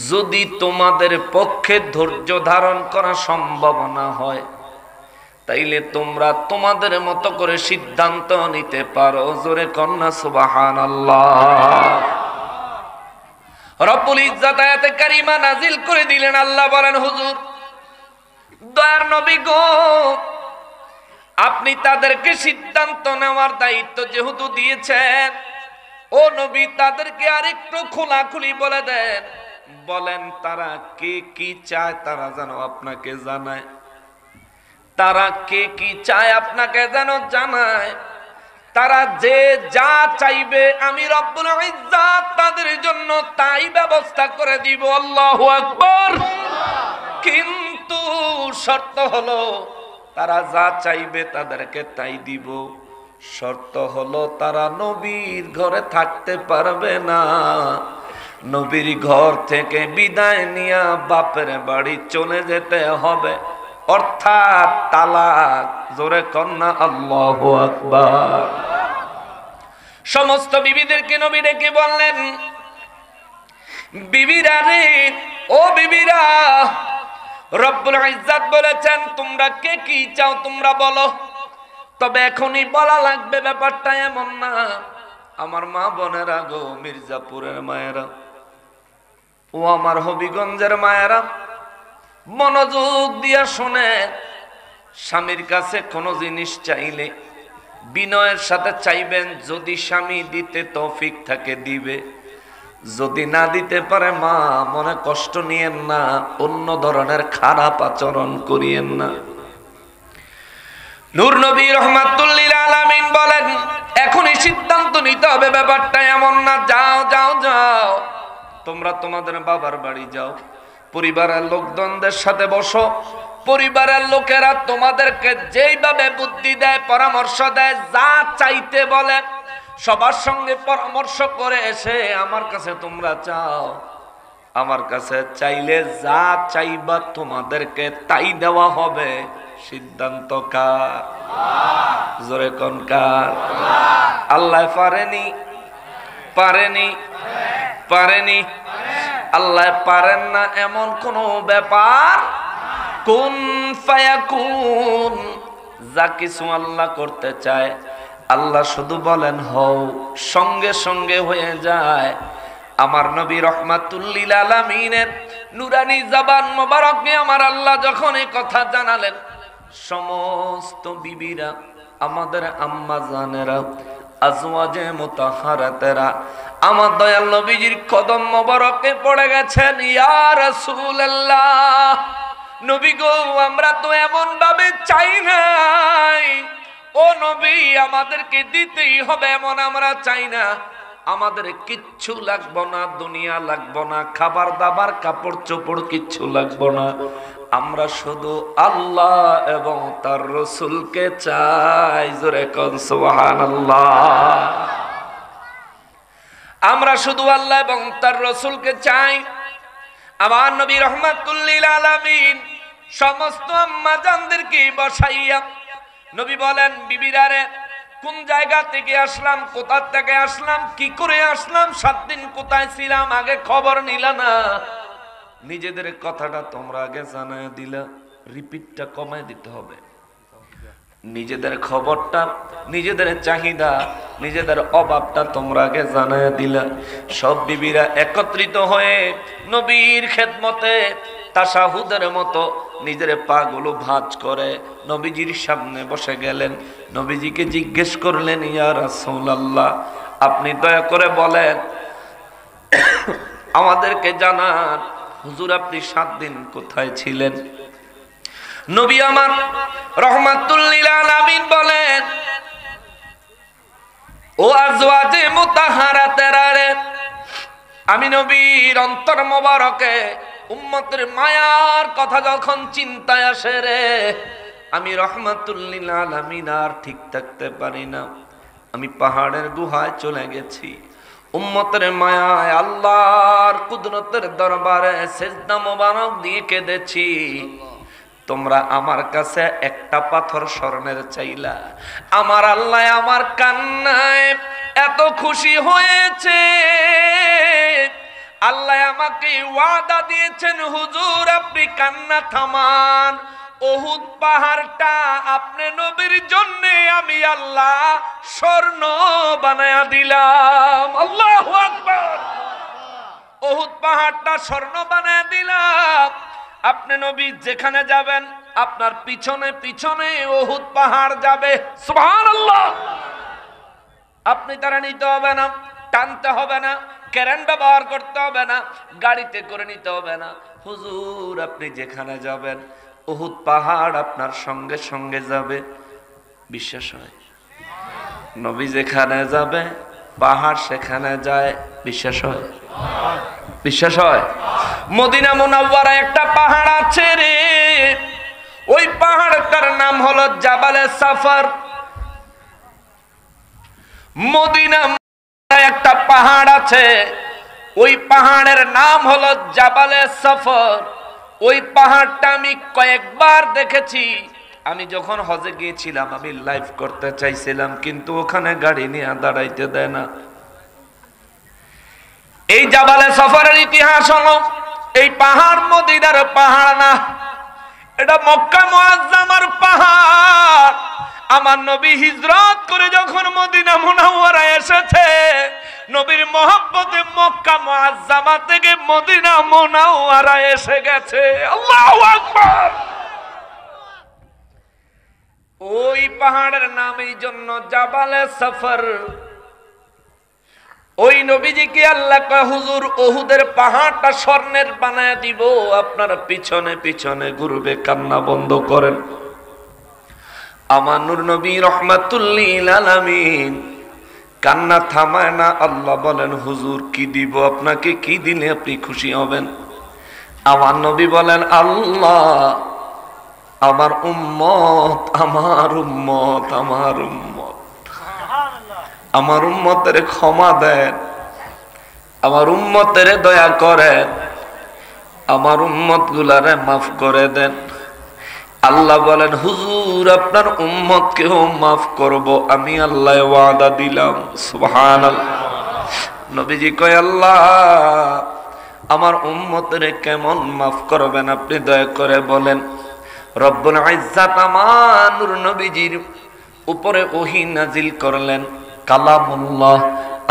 যদি তোমাদের পক্ষে ধৈর্য ধারণ করা সম্ভব না হয়, তাইলে তোমরা তোমাদের মতো করে সিদ্ধান্ত নিতে পারো। জোরে কন্যা সুবহানাল্লাহ। রব্বুল ইজ্জত আয়াতে কারিমা নাজিল করে দিলেন। আল্লাহ বলেন, হুজুর দয়ার নবী গো, আপনি তাদেরকে সিদ্ধান্ত নেওয়ার দায়িত্ব যেহেতু দিয়েছেন, ও নবী তাদেরকে আরেকটু খোলাখুলি বলে দেন, বলেন তারা কে কি চায় তারা যেন আপনাকে জানায়, তারা কে কি চায় আপনাকে যেন জানায়। তারা যে যা চাইবে আমি রব্বুল ইজ্জত তাদের জন্য তাই ব্যবস্থা করে দিব। আল্লাহু আকবার। কিন্তু শর্ত হলো তারা যা চাইবে তাদেরকে তাই দিব। শর্ত হলো তারা নবীর ঘরে থাকতে পারবে না, নবীর ঘর থেকে বিদায় নিয়ে বাপের বাড়ি চলে যেতে হবে, অর্থাৎ তালাক। জোরে কন্যা আল্লাহু আকবার। সমস্ত বিবিদেরকে নবী ডেকে বললেন, বিবিরা রে, ও বিবিরা, রব্বুল ইজ্জত বলেছেন তোমরা কে কি চাও তোমরা বলো। তবে এখনই বলা লাগবে, ব্যাপারটা এমন না। আমার মা বোনেরা গো, মির্জাপুরের মায়েরা, ও আমার হবিগঞ্জের মায়েরা, মনোযোগ দিয়া শুনে, স্বামীর কাছে কোনো জিনিস চাইলে বিনয়ের সাথে চাইবেন। যদি স্বামী দিতে তৌফিক থাকে দিবে, যদি না দিতে পারে মা মনে কষ্ট নিয়েন না, অন্য ধরনের খারাপ আচরণ করিয়েন না। নূর নবী রাহমাতুল লিল আলামিন বলেন, এখনই সিদ্ধান্ত নিতে হবে, ব্যাপারটা এমন না। যাও যাও যাও, তোমরা তোমাদের বাবার বাড়ি যাও, পরিবারের লোকজনদের সাথে বসো। পরিবারের লোকেরা তোমাদেরকে যেইভাবে বুদ্ধি দেয়, পরামর্শ দেয়, যা চাইতে বলে সবার সঙ্গে পরামর্শ করে এসে আমার কাছে তোমরা চাও। আমার কাছে চাইলে যা চাইবা তোমাদেরকে তাই দেওয়া হবে। সিদ্ধান্ত কার? জোরে কোন কার? আল্লাহ পারেনি? পারেনি? পারেনি? আল্লাহ পারেন না এমন কোন ব্যাপার? কুন ফায়াকুন, যা কিছু আল্লাহ করতে চায় আল্লাহ শুধু বলেন হও, সঙ্গে সঙ্গে হয়ে যায়। আমার নবী রাহমাতুল লিল আলামিনের নুরানি জবান মোবারক নিয়ে আমার আল্লাহ যখন এই কথা জানালেন, সমস্ত বিবিরা, আমাদের আম্মা জানেরা, আজওয়াজে মুতাহহারাতেরা আমার দয়াল নবীজির কদম মোবারকে পড়ে গেছেন। ইয়া রাসূলুল্লাহ, নবী গো, আমরা তো এমন ভাবে চাই নাই, ও নবী আমাদেরকে দিতেই হবে এমন আমরা চাই না, আমাদের কিচ্ছু লাগবে না, দুনিয়া লাগবে না, খাবার দাবার কাপড় চোপড় কিচ্ছু লাগবে না, আমরা শুধু আল্লাহ এবং তার রাসূলকে চাই। জোরে কোন সুবহানাল্লাহ। আমরা শুধু আল্লাহ এবং তার রাসূলকে চাই। আমার নবী রাহমাতুল লিল আলামিন সমস্ত আম্মা জানদেরকে বসাইয়া নবী বলেন, বিবিরারে কোন জায়গা থেকে আসলাম, কোথা থেকে আসলাম, কি করে আসলাম, 7 দিন কোথায় ছিলাম, আগে খবর নিলা না? নিজেদের কথাটা তোমরা আগে জানায় দিলা, রিপিটটা কমায় দিতে হবে। নিজেদের খবরটা, নিজেদের চাহিদা, নিজেদের অভাবটা তোমরা আগে জানায় দিলা। সব বিবিরা একত্রিত হয়ে নবীর খেদমতে তাশাহুদের মতো নিজের পা গুলো ভাঁজ করে নবীজির সামনে বসে গেলেন। নবীজিকে জিজ্ঞেস করলেন, ইয়া রাসূলুল্লাহ, আপনি দয়া করে বলেন, আমাদেরকে জানান, হুজুর আপনি 7 দিন কোথায় ছিলেন? নবী আমার রাহমাতুল লিল আলামিন বলেন, ও আজওয়াজে মুতাহারাতেরা রে, আমি নবীর অন্তর মোবারকে উম্মতের মায়ার কথা যখন চিন্তায় আসে রে, আমি রাহমাতুল লিল আলামিন আর ঠিক থাকতে পারি না, আমি পাহাড়ের গুহায় চলে গেছি। উম্মতের মায়ায় আল্লাহর কুদরতের দরবারে সিজদা মোবারক দিয়ে কেঁদেছি। তোমরা আমার কাছে একটা পাথর স্বর্ণের চাইলা, আমার আল্লাহ আমার কান্নায় এত খুশি হয়েছে। আল্লাহ আমাকে ওয়াদা দিয়েছেন, হুজুর আপনি কান্না থামান, উহুদ পাহাড়টা আপনি নবীর জন্য আমি আল্লাহ স্বর্ণ বানায়া দিলাম। আল্লাহু আকবার। উহুদ পাহাড়টা স্বর্ণ বানায়া দিলাম। আপনি নবী যেখানে যাবেন আপনার পিছনে পিছনে উহুদ পাহাড় যাবে। সুবহানাল্লাহ। আপনি তারা নিতে হবে না, টানতে হবে না, কেরেন ব্যবহার করতে হবে না, গাড়িতে করে নিতে হবে না। হুজুর আপনি যেখানে যাবেন উহুদ পাহাড় আপনার সঙ্গে সঙ্গে যাবে। বিশ্বাস হয়? নবী যেখানে যাবে পাহাড় সেখানে যায়। বিশ্বাস হয়? বিশ্বাস হয়? মদিনা মুনাওয়ারায় একটা পাহাড় আছে রে, ওই পাহাড়টার নাম হলো জাবালে সাফর। মদিনা একটা পাহাড় আছে, ওই পাহাড়ের নাম হলো জাবালে সাফর। ওই পাহাড়টা আমি কয়েকবার দেখেছি। আমি যখন হজে গিয়েছিলাম আমি লাইভ করতে চাইছিলাম, কিন্তু ওখানে গাড়ি নিয়ে দাঁড়াইতে দেয় না। এই জাবালে সফরের ইতিহাস হলো, এই পাহাড় মদিনার পাহাড় না, এটা মক্কা মুআজ্জামার পাহাড়। আমার নবী হিজরত করে যখন মদিনা মুনাওয়ারায় এসেছে, নবীর মহব্বতে মক্কা মুআজ্জামা থেকে মদিনা মুনাওয়ারায় এসে গেছে। আল্লাহু আকবার। ওই পাহাড়ের নাম এই জন্য জাবালে সফর। ওই নবীজিকে আল্লাহ কয়, হুজুর উহুদের পাহাড়টা স্বর্ণের বানায় দিব, আপনার পিছনে পিছনে ঘুরবে, কান্না বন্ধ করেন। আমার নূর নবী রাহমাতুল লিল আলামিন কান্না থামায় না। আল্লাহ বলেন, হুজুর কি দিব আপনাকে, কি দিলে আপনি খুশি হবেন? আমার নবী বলেন, আল্লাহ আমার উম্মত, আমার উম্মত, আমার উম্মত, আমার উম্মতের ক্ষমা দেন, আমার উম্মতের দয়া করেন, আমার উম্মত গুলারে মাফ করে দেন। আল্লাহ বলেন, হুজুর আপনার উম্মতকেও মাফ করব, আমি আল্লাহ ওয়াদা দিলাম। সুবহানাল্লাহ। নবীজি কয়, আল্লাহ আমার উম্মতের কেমন মাফ করবেন আপনি দয়া করে বলেন। রব্বুল ইজ্জাত আমার নূর নবীজির উপরে ওহী নাজিল করলেন, কালামুল্লাহ।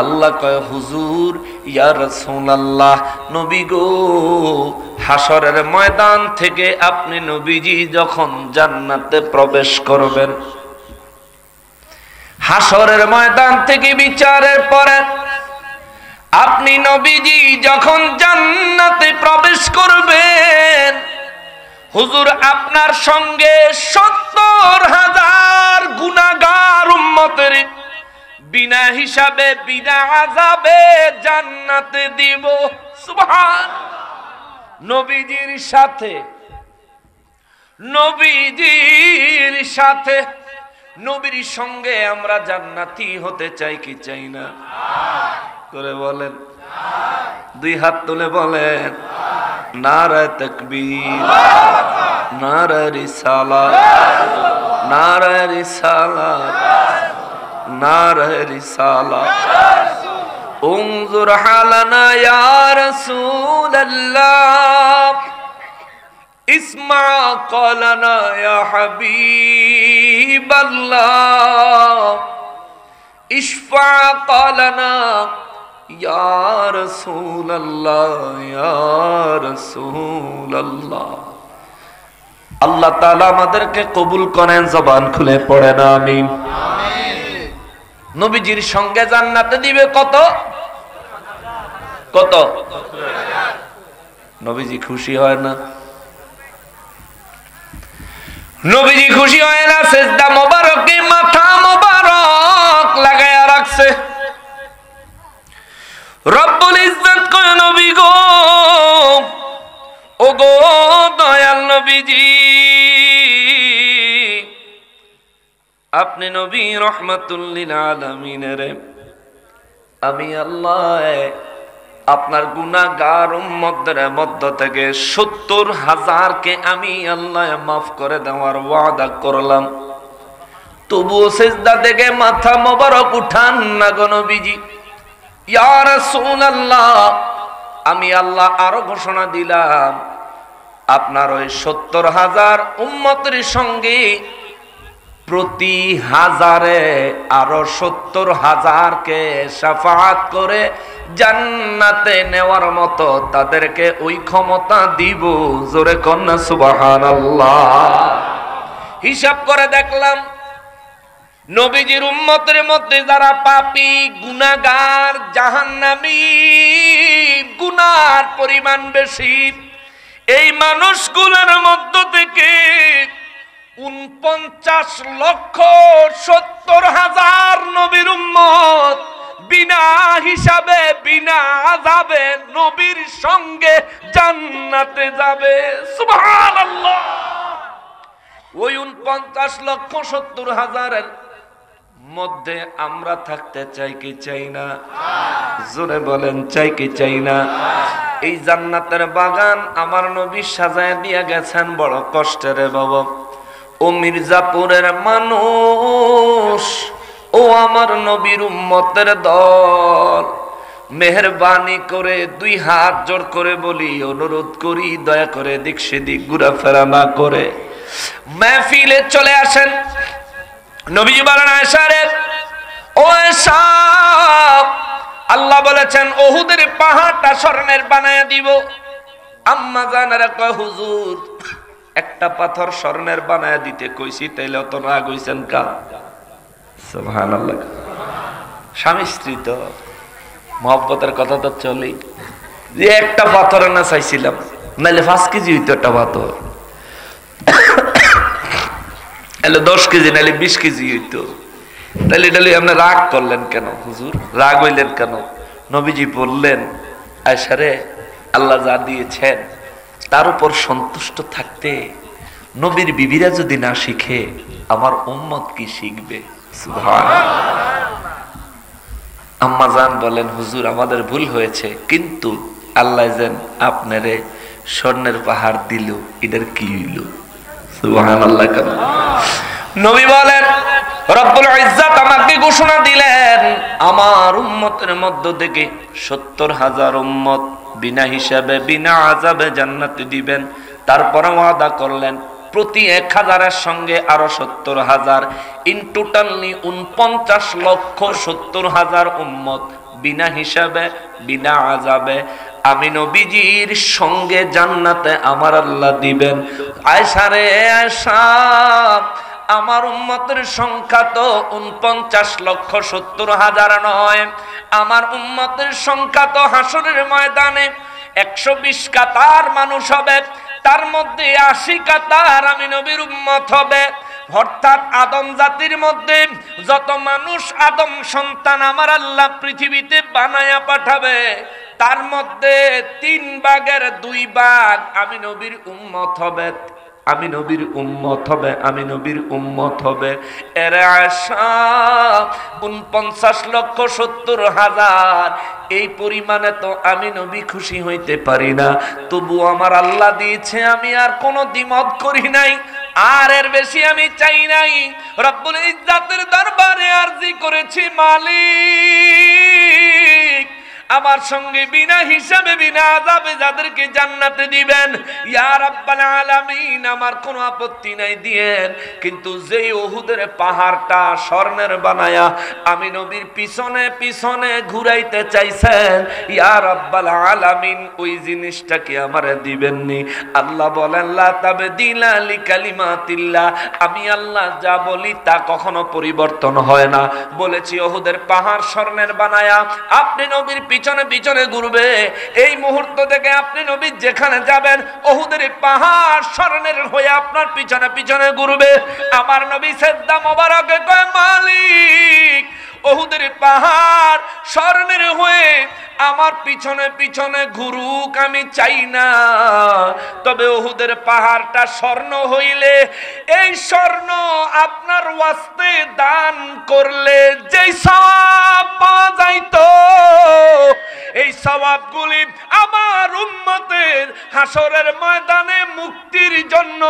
আল্লাহ কয়, হুজুর ইয়া রাসূলুল্লাহ, নবী গো, হাসরের ময়দান থেকে আপনি নবীজি যখন জান্নাতে প্রবেশ করবেন, হাসরের ময়দান থেকে বিচারের পরে আপনি নবীজি যখন জান্নাতে প্রবেশ করবেন, হুজুর আপনার সঙ্গে 70,000 গুনাহগার উম্মতের বিনা হিসাবে বিনা আযাবে জান্নাতে দিব। সুবহান। নবীজির সাথে নবীর সঙ্গে আমরা জান্নাতি হতে চাই কি চাই না? করে বলেন, দুই হাত তুলে বলেন নারায়ে তাকবীর, নারায়ে রিসালাত, নারায়ে রিসালাত, নারায়ে রিসালাত। উনজুর হালানা ইয়া রাসূলুল্লাহ, ইসমা ক্বালানা ইয়া হাবিবাল্লাহ, ইশফা ক্বালানা ইয়া রাসূলুল্লাহ, ইয়া রাসূলুল্লাহ। আল্লাহ তাআলা আমাদেরকে কবুল করেন। জবান খুলে পড়েন আমিন। নবীজির সঙ্গে জান্নাতে দিবে কত কত? নবীজি খুশি হয় না? নবীজি খুশি হয় না? সিজদা মোবারকে মাথা মোবারক লাগায়া রাখছে। রব্বুল ইজ্জত কয়, নবী গো, ও গো দয়াল নবীজি, আপনি নবী রহমাতুল লিল আলামিনের, আমি আল্লাহ আপনার গুনাহগার উম্মতদের মধ্য থেকে ৭০,০০০কে আমি আল্লাহ মাফ করে দেওয়ার ওয়াদা করলাম। তবুও সিজদা থেকে মাথা মোবারক উঠান না গো নবীজি। ইয়া রাসূলুল্লাহ, আমি আল্লাহ আরো ঘোষণা দিলাম, আপনার ওই ৭০,০০০ উম্মতের সঙ্গে প্রতি হাজারে আরো ৭০,০০০কে শাফাআত করে জান্নাতে নেওয়ার মতো তাদেরকে ওই ক্ষমতা দিব। জোরে কন্যা সুবহানাল্লাহ। হিসাব করে দেখলাম, নবীজির উম্মতের মধ্যে যারা পাপী, গুনাহগার, জাহান্নামী, গুনার পরিমাণ বেশি, এই মানুষগুলোর মধ্য থেকে ৪৯,৭০,০০০ নবীর উম্মত বিনা হিসাবে বিনা আযাবে নবীর সঙ্গে জান্নাতে যাবে। সুবহানাল্লাহ। ওই ৪৯,৭০,০০০ মধ্যে আমরা থাকতে চাই কি চাই না? জোরে বলেন, চাই কি চাই না? এই জান্নাতের বাগান আমার নবী সাজায় দিয়ে গেছেন বড় কষ্টের বাবা। ও মির্জাপুরের মানুষ, ও আমার নবীর উম্মতের দল, মেহেরবানি করে ২ হাত জোর করে বলি, অনুরোধ করি, দয়া করে দিক সেদিক ঘোরাফেরা না করে মাহফিলে চলে আসেন। নবীজি বলেন, আয়েশা রে, ও আয়েশা, আল্লাহ বলেছেন উহুদের পাহাড়টা স্বর্ণের বানায়া দিব। আম্মা জানেরা কয়, হুজুর একটা পাথর স্বর্ণের বানায়া দিতে কইছি, তাইলে অত রাগ হইছেন কা? সুবহানাল্লাহ। স্বামী স্ত্রী তো মহব্বতের কথা তো চলেই, যে একটা পাথর না চাইছিলাম, নাইলে ৫ কেজি হইতো একটা পাথর, এলে ১০ কেজি, নাইলে ২০ কেজি হইতো। তাহলে এটা আপনি রাগ করলেন কেন হুজুর? রাগ হইলেন কেন? নবীজি বললেন, আয়েশা রে, আল্লাহ যা দিয়েছেন তার উপর সন্তুষ্ট থাকতে নবীর বিবিরা যদি না শিখে, আমার উম্মত কি শিখবে? সুবহানাল্লাহ। আম্মা জান বলেন, হুজুর আমাদের ভুল হয়েছে, কিন্তু আল্লাহ যেন আপনারে স্বর্ণের পাহাড় দিল, এটার কি হইল? সুবহানাল্লাহ। নবী বলেন, রব্বুল ইজ্জত আমাকে ঘোষণা দিলেন, আমার উম্মতের মধ্য থেকে ৭০,০০০ উম্মত বিনা হিসাবে বিনা আযাবে জান্নাতে দিবেন। তারপরে ওয়াদা করলেন প্রতি ১,০০০-এর সঙ্গে আরো ৭০,০০০, ইন টোটালি ৪৯,৭০,০০০ উম্মত বিনা হিসাবে বিনা আযাবে আমি নবীজির সঙ্গে জান্নাতে আমার আল্লাহ দিবেন। আয়েশা রে আয়েশা, আমার উম্মতের সংখ্যা তো ৪৯,৭০,০০০ নয়, আমার উম্মতের সংখ্যা তো হাসরের ময়দানে ১২০ কাতার মানুষ হবে, তার মধ্যে ৮০ কাতার আমি নবীর উম্মত হবে। অর্থাৎ আদম জাতির মধ্যে যত মানুষ আদম সন্তান আমার আল্লাহ পৃথিবীতে বানায়া পাঠাবে, তার মধ্যে 3 ভাগের 2 ভাগ আমি নবীর উম্মত হবে, আমি নবীর উম্মত হবে, আমি নবীর উম্মত হবে। এর আশা 49,70,000 এই পরিমাণে তো আমি নবী খুশি হইতে পারি না, তবু আমার আল্লাহ দিয়েছে, আমি আর কোনো দ্বিমত করি নাই, আর এর বেশি আমি চাই নাই। রব্বুল ইজ্জাতের দরবারে আরজি করেছি, মালিক আমার সঙ্গে বিনা হিসাবে বিনা আযাবে যাদেরকে জান্নাতে দিবেন, ইয়া রাব্বাল আলামিন আমার কোনো আপত্তি নাই দিয়েন, কিন্তু যেই উহুদের পাহাড়টা স্বর্ণের বানায়া আমি নবীর পিছনে পিছনে ঘুরাইতে চাইছেন, ইয়া রাব্বাল আলামিন ওই জিনিসটা কি আমারে দিবেননি? আল্লাহ বলেন, লা তাবদীলা লিকালিমাতিল্লাহ, আমি আল্লাহ যা বলি তা কখনো পরিবর্তন হয় না। বলেছি উহুদের পাহাড় স্বর্ণের বানায়া আপনি নবীর পিছনে পিছনে ঘুরবে, এই মুহূর্ত থেকে আপনি নবী যেখানে যাবেন উহুদের পাহাড় স্বর্ণের হয়ে আপনার পিছনে পিছনে ঘুরবে। আমার নবী সেজদা মোবারকে কয়, মালিক উহুদের পাহাড় স্বর্ণের হয়ে আমার পিছনে পিছনে ঘুরুক আমি চাই না, তবে উহুদের পাহাড়টা স্বর্ণ হইলে এই স্বর্ণ আপনার ওয়াস্তে দান করলে যেই সওয়াব পাওয়া যাইতো, এই সওয়াবগুলি আমার উম্মতের হাসরের ময়দানে মুক্তির জন্য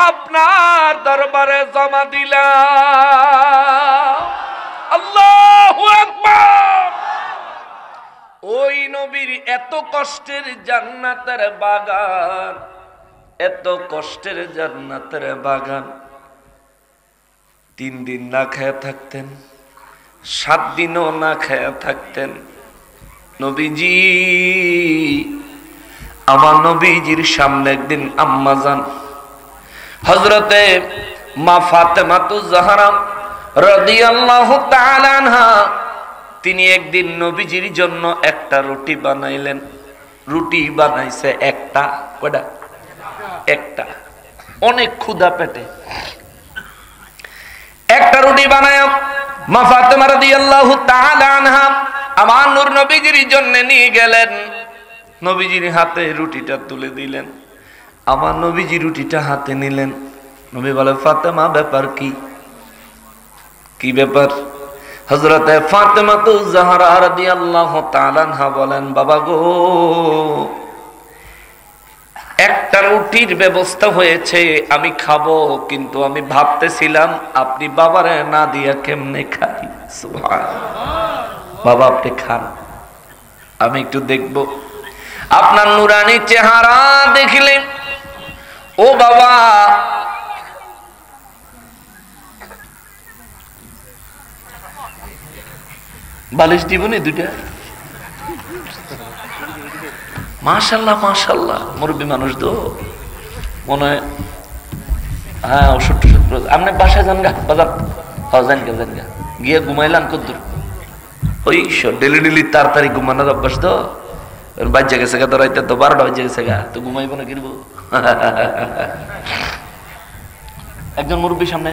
আপনার দরবারে জমা দিলাম। আল্লাহু আকবার। ওই নবীর এত কষ্টের জান্নাতের বাগান, এত কষ্টের জান্নাতের বাগান, 3 দিন না খেয়ে থাকতেন, 7 দিনও না খেয়ে থাকতেন। নবীজি, আমার নবীজির সামনে একদিন আম্মাজান হযরতে মা ফাতেমাতুজ জাহরা রাদিয়াল্লাহু তাআলা আনহা, তিনি একদিন নবীজির জন্য একটা রুটি বানাইলেন। রুটি বানাইছে একটা, কয়টা? একটা। অনেক ক্ষুধা পেটে একটা রুটি বানায় মা ফাতেমা রাদিয়াল্লাহু তাআলা আনহা আমার নূর নবীজির জন্য নিয়ে গেলেন। নবীজির হাতে রুটিটা তুলে দিলেন, আমার নবীজি রুটিটা হাতে নিলেন। নবী বলে, ফাতেমা ব্যাপার কি? কি ব্যাপার? হযরতে ফাতেমাতুজ জাহরা রাদিয়াল্লাহু তাআলা আনহা বলেন, বাবা গো, একটা রুটির ব্যবস্থা হয়েছে, আমি খাবো, কিন্তু আমি ভাবতেছিলাম আপনি বাবারে না দিয়া কেমনে খাই। সুবহানাল্লাহ। বাবা আপনি খান, আমি একটু দেখব আপনার নুরানি চেহারা দেখলে। ও বাবা, বালিশ দিবনি 2টা? মাশাআল্লাহ মাশাআল্লাহ, মুরব্বী মানুষ তো মনে হয়। হ্যাঁ, ওষুধ টষুধ আপনি বাসায় যান গা, বাজার যান গা, গিয়ে ঘুমাইলাম কদ্দুর। ওই ডেলি ডেলি তাড়াতাড়ি ঘুমানোর অভ্যাস তো, বাচ্চা গেছে গা, ধরাইতে তো 12টা বাজে গেছে গা, তো ঘুমাইব না কিনবো। একজন মুরব্বী সামনে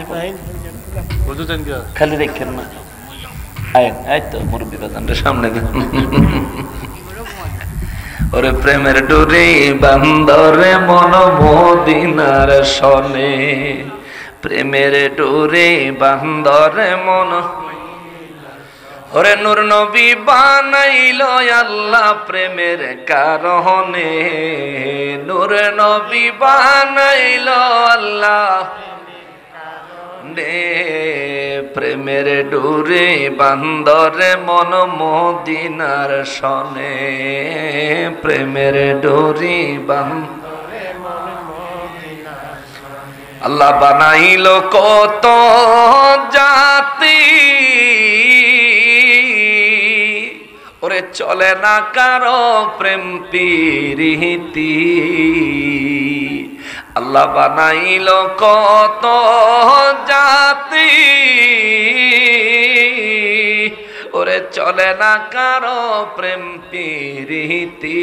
খালি দেখেন না, এই তো মুরব্বী বাজানটা সামনে। ওরে প্রেমের ডোরে বান্দরে মন মদিনার সনে, প্রেমের ডোরে বান্দরে মন। ওরে নূর নবী বানাইল আল্লাহ প্রেমের কারণে, নূর নবী বানাইল আল্লাহ প্রেমের ডোরে বান্দরে মন মদিনার সনে, প্রেমের ডোরে বান্দরে মন মদিনার সনে। আল্লাহ বানাইল কত জাতি, ওরে চলে না কারো প্রেম প্রীতি। আল্লাহ বানাইল কত জাতি, ওরে চলে না কারো প্রেম প্রীতি।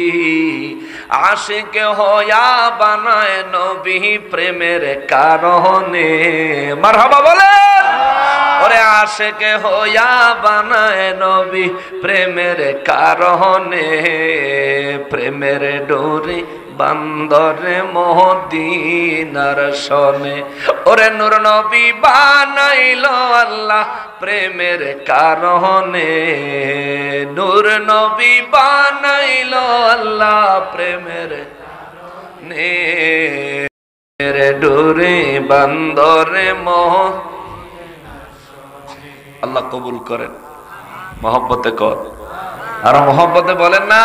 আশিক হইয়া বানায় নবী প্রেমের কারণে। মারহাবা বলেন। ওরে আশিক হইয়া বানায় নবী প্রেমের কারণে, প্রেমের ডোরে বান্দরে মদিনার শনে। ওরে নূর নবী বানাইলো আল্লাহ প্রেমের কারণে, নূর নবী বানাইলো আল্লাহ প্রেমের কারণে, রে ডোরে বান্দরে আল্লাহ কবুল করেন। মহব্বতে কর, আর মহব্বতে বলেন না।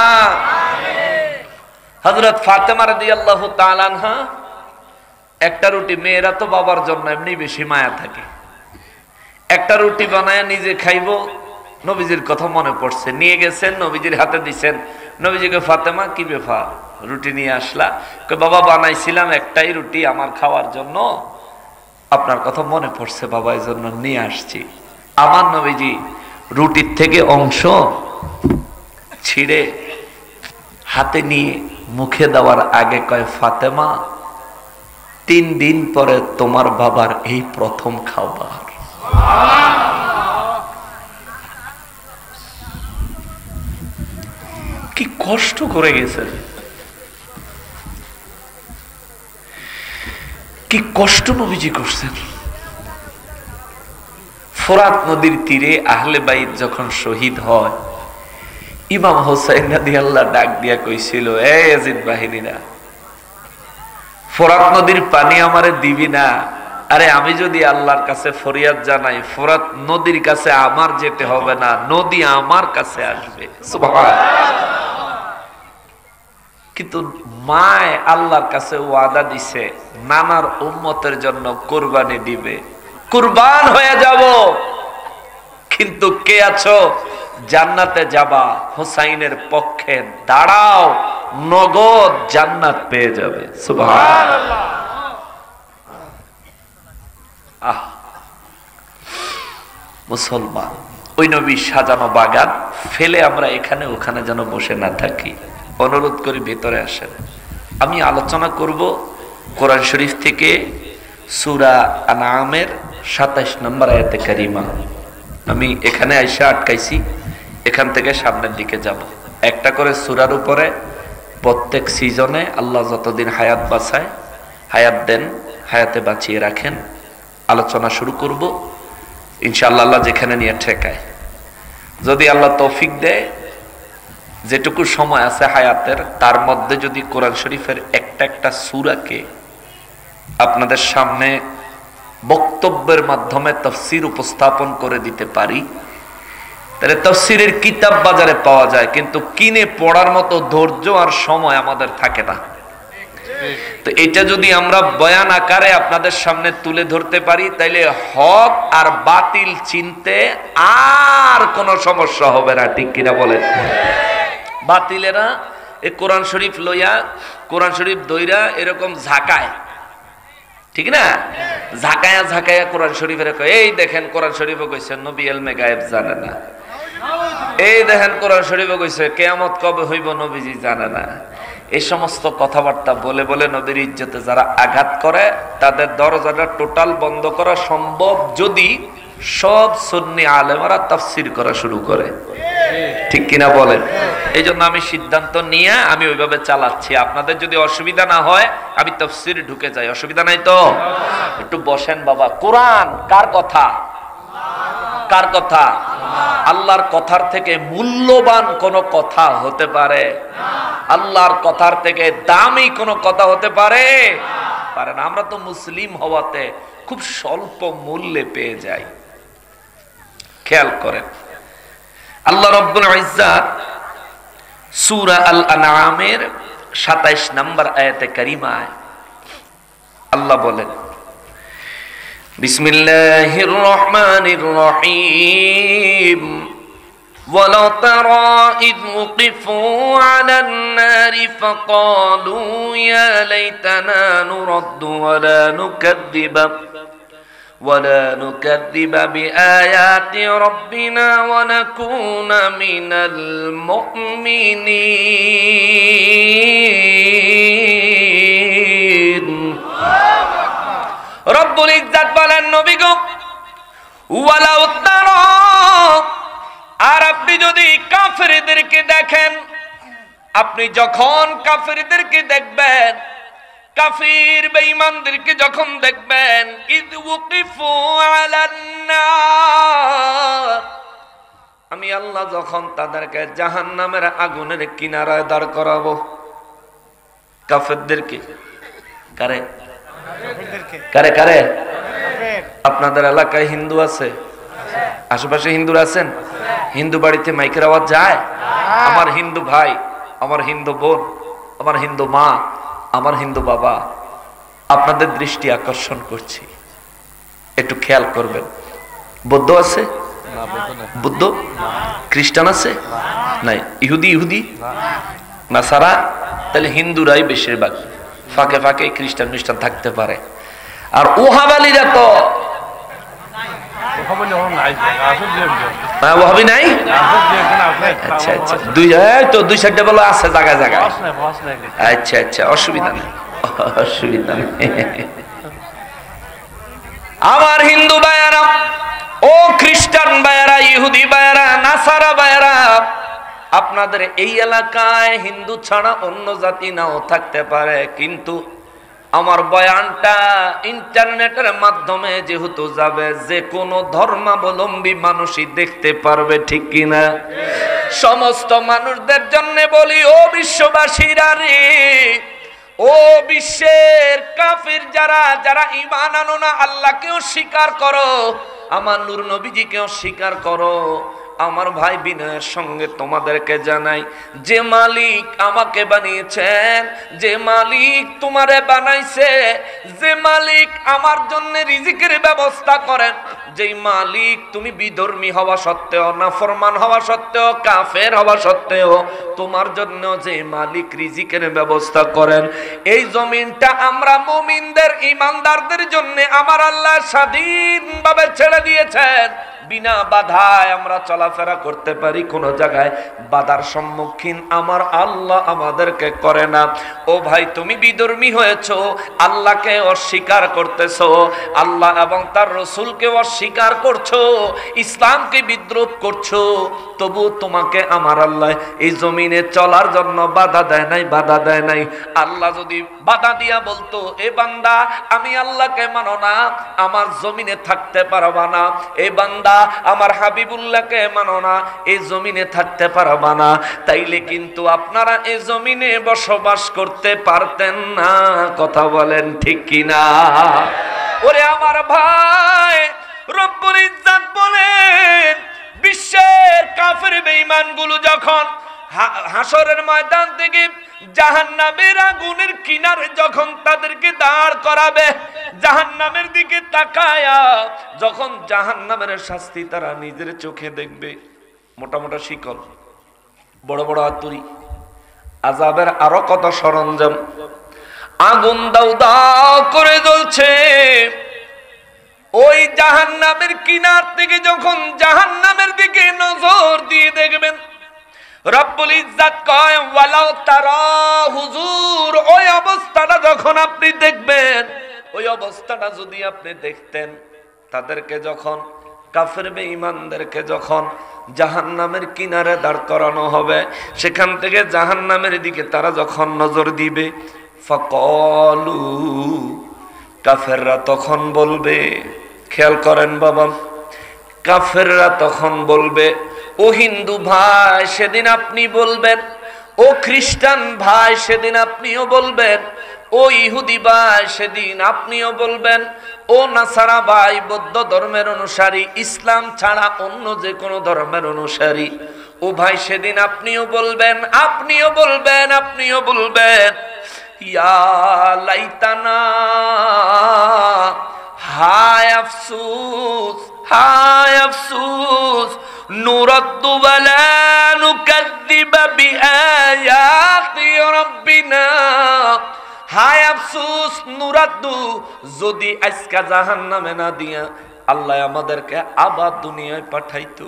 হযরত ফাতেমা রাদিয়াল্লাহু তাআলা আনহা একটা রুটি, মেয়েরা তো বাবার জন্য এমনি বেশি মায়া থাকে, একটা রুটি বানায় নিজে খাইবো, নবীজির কথা মনে পড়ছে, নিয়ে গেছেন নবীজির হাতে দিছেন। নবীজিকে ফাতেমা কি ব্যাপার রুটি নিয়ে আসলা? কই বাবা বানাইছিলাম একটাই রুটি আমার খাওয়ার জন্য, আপনার কথা মনে পড়ছে বাবা এই জন্য নিয়ে আসছি। আমার নবীজি রুটির থেকে অংশ ছিঁড়ে হাতে নিয়ে মুখে দেওয়ার আগে কয়, ফাতেমা 3 দিন পরে তোমার বাবার এই প্রথম খাবার। কি কষ্ট করে গেছেন, কি কষ্ট নবীজি করছেন। ফোরাত নদীর তীরে আহলে বাইত যখন শহীদ হয়, ইমাম হোসেন রাদিয়াল্লাহু ডাক দিয়া কইছিল, এ ইয়াজিদ বাহিনীরা, ফোরাত নদীর পানি আমারে দিবি না? আরে আমি যদি আল্লাহর কাছে ফরিয়াদ জানাই, ফোরাত নদীর কাছে আমার যেতে হবে না, নদী আমার কাছে আসবে। সুবহানাল্লাহ। কিন্তু মায় আল্লাহর কাছে ওয়াদা দিছে নানার উম্মতের জন্য কুরবানি দিবে, কুরবান হয়ে যাব। কিন্তু কে আছো জান্নাতে যাবা, হুসাইনের পক্ষে দাঁড়াও, নগদ জান্নাত পেয়ে যাবে। সুবহানাল্লাহ। মুসলমান, ওই নবী সাজানো বাগান ফেলে আমরা এখানে ওখানে যেন বসে না থাকি। অনুরোধ করি ভেতরে আসেন। আমি আলোচনা করব কোরআন শরীফ থেকে সূরা আনআমের 27 নম্বর আয়াতে কারিমা। আমি এখানে আইসা আটকাইছি, এখান থেকে সামনের দিকে যাব। একটা করে সূরার উপরে প্রত্যেক সিজনে আল্লাহ যতদিন হায়াত বাঁচায়, হায়াত দেন, হায়াতে বাঁচিয়ে রাখেন, আলোচনা শুরু করব ইনশাআল্লাহ। আল্লাহ যেখানে নিয়ে ঠেকায়, যদি আল্লাহ তৌফিক দেয়, যেটুকু সময় আছে হায়াতের তার মধ্যে যদি কোরআন শরীফের একটা একটা সূরাকে আপনাদের সামনে বক্তব্যের মাধ্যমে তাফসীর উপস্থাপন করে দিতে পারি, তাহলে তাফসীরের কিতাব বাজারে পাওয়া যায়, কিন্তু কিনে পড়ার মতো ধৈর্য আর সময় আমাদের থাকে না। তো এটা যদি আমরা বয়ান আকারে আপনাদের সামনে তুলে ধরতে পারি, তাইলে হক আর বাতিল চিনতে আর কোনো সমস্যা হবে না। ঠিক কিনা বলেন? বাতিলেরা এই কোরআন শরীফ লইয়া, কোরআন শরীফ দইরা এরকম ঝাঁকায়, ঠিক না? ঝাঁকায়া ঝাঁকায়া কোরআন শরীফের এই দেখেন কোরআন শরীফে কইছে নবী ইলমে গায়েব জানে না, এই দেখেন কোরআন শরীফে কইছে কিয়ামত কবে হইব নবীজি জানে না। এই সমস্ত কথাবার্তা বলে বলে নবীর ইজ্জতে যারা আঘাত করে, তাদের দরজাটা টোটাল বন্ধ করা সম্ভব যদি সব সুন্নি আলেমরা তাফসীর করা শুরু করে। ঠিক কিনা বলেন? এই জন্য আমি সিদ্ধান্ত নিয়ে আমি ওইভাবে চালাচ্ছি। আপনাদের যদি অসুবিধা না হয় আমি তাফসীর ঢুকে যাই, অসুবিধা নাই তো? একটু বসেন বাবা। কোরআন কার কথা? কার কথা? আল্লাহর কথার থেকে মূল্যবান কোন কথা হতে পারে? আল্লাহর কথার থেকে দামি কোন কথা হতে পারে? পারে না। আমরা তো মুসলিম হওয়াতে খুব স্বল্প মূল্যে পেয়ে যাই। খেয়াল করেন, আল্লাহ রাব্বুল ইজ্জাত সূরা আল আনআমের 27 নম্বর আয়াতে কারিমায় আল্লাহ বলেন, বিসমিল্লাহির রহমানির রহিম, ওয়ালাউ তারা ইয উকিফু আলান নারি ফাকালু ইয়া লাইতানা নুরাদ্দু ولا نكذب بآيات ربنا ونكون من المؤمنين রব্বুল ইজ্জত বলেন নবী গো ওয়ালাউ তারা, আর আপনি যদি কাফেরদেরকে দেখেন, আপনি যখন কাফেরদেরকে দেখবেন, কাফির বেঈমানদেরকে যখন দেখবেন, ইদ ওয়াকিফু আলান নার, আমি আল্লাহ যখন তাদেরকে জাহান্নামের আগুনের কিনারায় দাঁড় করাবো। কাফেরদেরকে, কারে কারে কারে? আপনাদের এলাকায় হিন্দু আছে? আশেপাশে হিন্দুরা আছেন? হিন্দু বাড়িতে মাইকের আওয়াজ যায়? আমার হিন্দু ভাই, আমার হিন্দু বোন, আমার হিন্দু মা, আমার হিন্দু বাবা, আপনাদের দৃষ্টি আকর্ষণ করছি, একটু খেয়াল করবেন। বৌদ্ধ আছে? বুদ্ধ? খ্রিস্টান আছে? নাই। ইহুদি? ইহুদি না সারা? তাহলে হিন্দুরাই বেশিরভাগ, ফাঁকে ফাঁকে খ্রিস্টান মিস্টান থাকতে পারে। আর ওহাবালিরা তো ওহাবি নাই। আচ্ছা আচ্ছা, দুই সাইডে বলো আছে জায়গায় জায়গায়। আচ্ছা আচ্ছা, অসুবিধা নেই, অসুবিধা নেই। আমার হিন্দু ভাইয়ারা, ও খ্রিস্টান ভাইয়ারা, ইহুদি ভাইয়ারা, নাসারা ভাইয়ারা, আপনাদের এই এলাকায় হিন্দু ছাড়া অন্য জাতি নাও থাকতে পারে, কিন্তু আমার বয়ানটা ইন্টারনেটের মাধ্যমে যেহেতু যাবে, যে কোনো ধর্মাবলম্বী মানুষই দেখতে পারবে, ঠিক কিনা? সমস্ত মানুষদের জন্য বলি, ও বিশ্ববাসীরা রে, ও বিশ্বের কাফির যারা যারা ঈমান আনো না, আল্লাহকেও স্বীকার করো, আমার নূর নবীজিকেও স্বীকার করো, আমার ভাই বিনয়ের সঙ্গে তোমাদেরকে জানাই, যে মালিক আমাকে বানিয়েছেন, যে মালিক তোমারে বানাইছে, যে মালিক আমার জন্য রিজিকের ব্যবস্থা করেন, যেই মালিক তুমি বিধর্মী হওয়া সত্ত্বেও, নাফরমান হওয়া সত্ত্বেও, কাফের হওয়া সত্ত্বেও তোমার জন্য যে মালিক রিজিকের ব্যবস্থা করেন, এই জমিনটা আমরা মুমিনদের, ঈমানদারদের জন্য আমার আল্লাহ স্বাধীনভাবে ছেড়ে দিয়েছেন। বিনা বাধায় আমরা চলাফেরা করতে পারি, কোন জায়গায় বাধার সম্মুখীন আমার আল্লাহ আমাদেরকে করে না। ও ভাই, তুমি বিধর্মী হয়েছো, আল্লাহকে অস্বীকার করতেছো, আল্লাহ এবং তার রসুলকে অস্বীকার করছো, ইসলামকে বিদ্রোহ করছো, তবু তোমাকে আমার আল্লাহ এই জমিনে চলার জন্য বাধা দেয় নাই, বাধা দেয় নাই। আল্লাহ যদি বাধা দিয়া বলতো, এ বান্দা আমি আল্লাহকে মানো না, আমার জমিনে থাকতে পারবা না, এ বান্দা আমার হাবিবুল্লাহকে মানো না, এই জমিনে থাকতে পারবা না, তাইলে কিন্তু আপনারা এই জমিনে বসবাস করতে পারতেন না। কথা বলেন ঠিক কিনা? ওরে আমার ভাই, রব্বুল ইজ্জত বলেন, বিশ্বের কাফের বেঈমানগুলো যখন হাসরের ময়দান থেকে জাহান্নামের আগুনের কিনারে যখন তাদেরকে দাঁড় করাবে, জাহান্নামের দিকে তাকায়া যখন জাহান্নামের শাস্তি তারা নিজের চোখে দেখবে, মোটা মোটা শিকল, বড় বড় হাতুড়ি, আযাবের আরো কত সরঞ্জাম, আগুন দাউ দাউ করে জ্বলছে, ওই জাহান্নামের কিনার থেকে যখন জাহান্নামের দিকে নজর দিয়ে দেখবেন, রব্বুল ইজ্জত কয়, ওয়ালাউ তারা, হুজুর ওই অবস্থাটা যখন আপনি দেখবেন, ওই অবস্থাটা যদি আপনি দেখতেন, তাদেরকে যখন, কাফের বেঈমানদেরকে যখন জাহান্নামের কিনারে দাঁড় করানো হবে, সেখান থেকে জাহান্নামের দিকে তারা যখন নজর দিবে, ফাকালু, কাফেররা তখন বলবে, খেয়াল করেন বাবা, কাফেররা তখন বলবে, ও হিন্দু ভাই সেদিন আপনি বলবেন, ও খ্রিস্টান ভাই সেদিন আপনিও বলবেন, ও ইহুদি ভাই সেদিন আপনিও বলবেন, ও নাসারা ভাই, বৌদ্ধ ধর্মের অনুসারী, ইসলাম ছাড়া অন্য যে কোনো ধর্মের অনুসারী, ও ভাই সেদিন আপনিও বলবেন, আপনিও বলবেন, আপনিও বলবেন, ইয়া লাইতানা, হায় আফসোস, হায় আফসোস, নুরাদ্দু ওয়ালা নুকাযযিবু বিআয়াতি রাব্বিনা, হায় আফসোস, নুরাদ্দু, যদি আজকে জাহান্নামে না দিয়া আল্লাহ আমাদেরকে আবার দুনিয়ায় পাঠাইতো,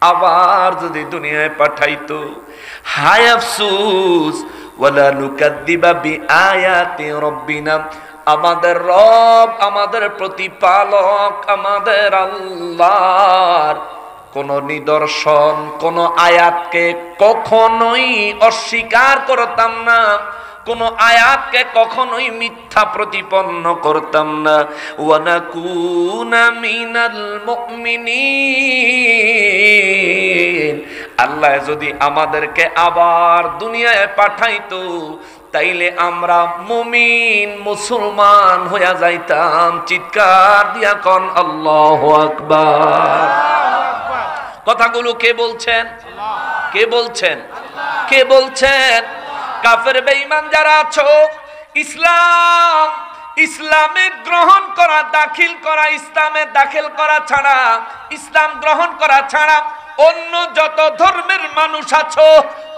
আবার যদি দুনিয়ায় পাঠাইতো, হায় আফসোস, ওয়ালা নুকাযযিবু বিআয়াতি রাব্বিনা, আমাদের রব, আমাদের প্রতিপালক, আমাদের আল্লাহর কোন নিদর্শন, কোন আয়াতকে কখনোই অস্বীকার করতাম না, কোন আয়াতকে কখনোই মিথ্যা প্রতিপন্ন করতাম না। ওয়া নাকুনা মিনাল মুমিনিন, আল্লাহ যদি আমাদেরকে আবার দুনিয়ায় পাঠাইতো তাইলে আমরা মুমিন মুসলমান হইয়া যাইতাম। চিৎকার দিয়া কোন আল্লাহু আকবার। কথাগুলো কে বলছেন? কে বলছেন? কে বলছেন? কাফের বেঈমান যারা আছো, ইসলামে গ্রহণ করা, দাখিল করা, ইসলামে দাখিল করা ছাড়া, ইসলাম গ্রহণ করা ছাড়া অন্য যত ধর্মের মানুষ আছো,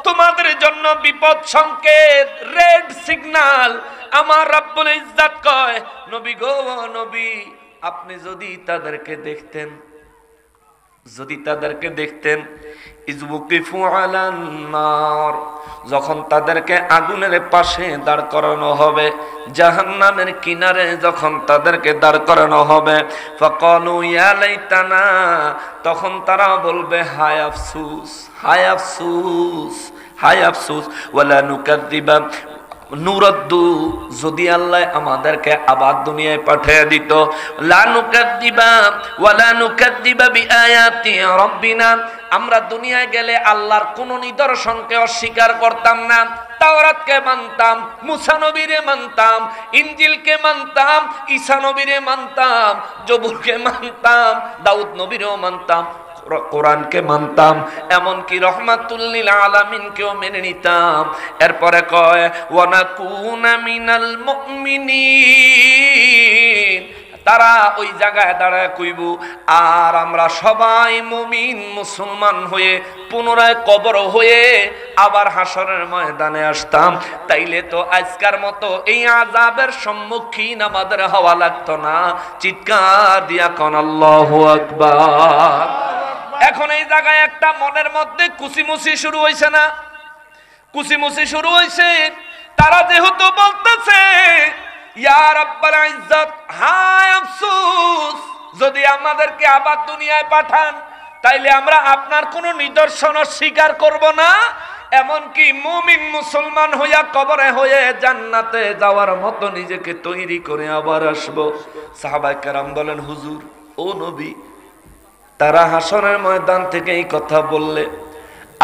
তোমাদের জন্য বিপদ সংকেত, রেড সিগন্যাল। আমার রব্বুল ইজ্জত কয়, নবী গো নবী, আপনি যদি তাদেরকে দেখতেন, ইজবুকিফু আলান নার, যখন তাদেরকে আগুনের পাশে দাঁড় করানো হবে, জাহান্নামের কিনারে যখন তাদেরকে দাঁড় করানো হবে, ফাকালু ইয়া লাইতানা, তখন তারা বলবে হায় আফসোস, হায় আফসোস, হায় আফসোস, ওয়ালা নুকাদ্দিবা নুরাদ্দু, যদি আল্লাহ আমাদেরকে আবার দুনিয়ায় পাঠিয়ে দিত, লা নুকাদ্দিবা ওয়ালা নুকাদ্দিবা বিআয়াতি রাব্বিনা, আমরা দুনিয়ায় গেলে আল্লাহর কোন নিদর্শনকে অস্বীকার করতাম না। তাওরাতকে মানতাম, মুসা নবীরে মানতাম, ইনজিলকে মানতাম, ঈসা নবীরে মানতাম, জবুরকে মানতাম, দাউদ নবীরেও মানতাম, কোরআনকে মানতাম, এমনকি রহমাতুল লিল আলামিনকেও মেনে নিতাম। এরপরে কয় ওয়া নাকুনা মিনাল মুমিনিন, তারা ওই জায়গায় দাঁড়ায় কইব, আর আমরা সবাই মুমিন মুসলমান হয়ে পুনরায় কবর হয়ে আবার হাসরের ময়দানে আসতাম। তাইলে তো আজকের মতো এই আযাবের সম্মুখীন আমাদের হওয়া লাগতো না। চিৎকার দিয়া কোন আল্লাহু আকবার। এখন এই জায়গায় একটা মনের মধ্যে কুচিমুচি শুরু হয়েছে না? কুচিমুচি শুরু হয়েছে। তারা যেহেতু বলতেছে ইয়া রাব্বাল ইজ্জত, হায় আফসোস, যদি আমাদেরকে আবার দুনিয়ায় পাঠান তাইলে আমরা আপনার কোনো নিদর্শন স্বীকার করব না, এমনকি মুমিন মুসলমান হইয়া কবরে হয়ে জান্নাতে যাওয়ার মতো নিজেকে তৈরি করে আবার আসবো। সাহাবায়ে কেরাম বলেন, হুজুর, ও নবী, তারা হাসরের ময়দান থেকে এই কথা বললে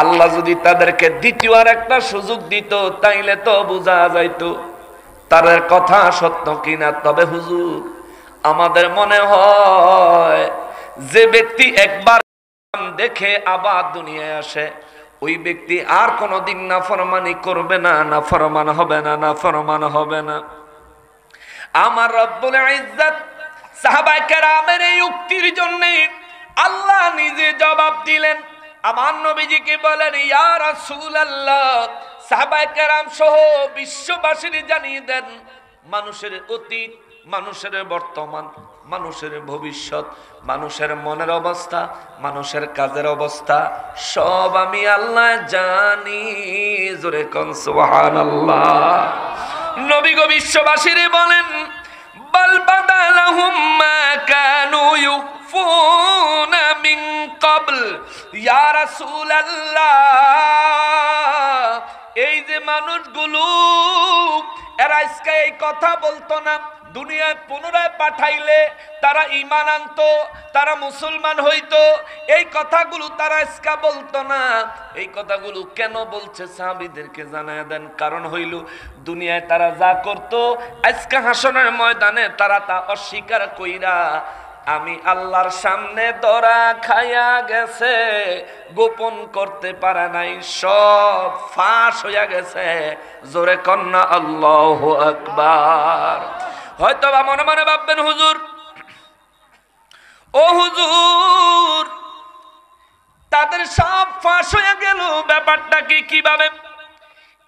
আল্লাহ যদি তাদেরকে দ্বিতীয় আর একটা সুযোগ দিত তাইলে তো বোঝা যাইতো তাদের কথা সত্য কিনা। তবে হুজুর, আমাদের মনে হয় যে ব্যক্তি একবার দেখে আবার দুনিয়ায় আসে, ওই ব্যক্তি আর কোনোদিন নাফরমানি করবে না, নাফরমান হবে না, নাফরমান হবে না। আমার রব্বুল ইজ্জত সাহাবায়ে কেরামের এই উক্তির জন্য আল্লাহ নিজে জবাব দিলেন। আমার নবীজিকে বলেন, ইয়া রাসূলুল্লাহ, সাহাবায়ে কেরাম সহ বিশ্ববাসীর জানিয়ে দেন, মানুষের অতীত, মানুষের বর্তমান, মানুষের ভবিষ্যৎ, মানুষের মনের অবস্থা, মানুষের কাজের অবস্থা সব আমি আল্লাহ জানি। জোরে কোন সুবহানাল্লাহ। নবী গো বিশ্ববাসীরে বলেন, বাল বাদালাহুম মা কানু ইউফুনা মিন ক্বাবল, ইয়া রাসূলুল্লাহ, এই যে মানুষগুলো এরা আজকে এই কথা বলতো না, দুনিয়ায় পুনরায় পাঠাইলে তারা ঈমান আনতো, তারা মুসলমান হইতো, এই কথাগুলো তারা আজকে বলতো না। এই কথাগুলো কেন বলছে সাহাবীদেরকে জানায় দেন। কারণ হইল, দুনিয়ায় তারা যা করতো আজকে হাসরের ময়দানে তারা তা অস্বীকার কইরা আমি আল্লাহর সামনে ধরা খাইয়া গেছে, গোপন করতে পারে নাই, সব ফাঁস হইয়া গেছে। জোরে কন্যা আল্লাহু আকবার। হয়তো বা মনে মনে ভাববেন, হুজুর, ও হুজুর, তাদের সব ফাঁস হয়ে গেল, ব্যাপারটা কি, কিভাবে?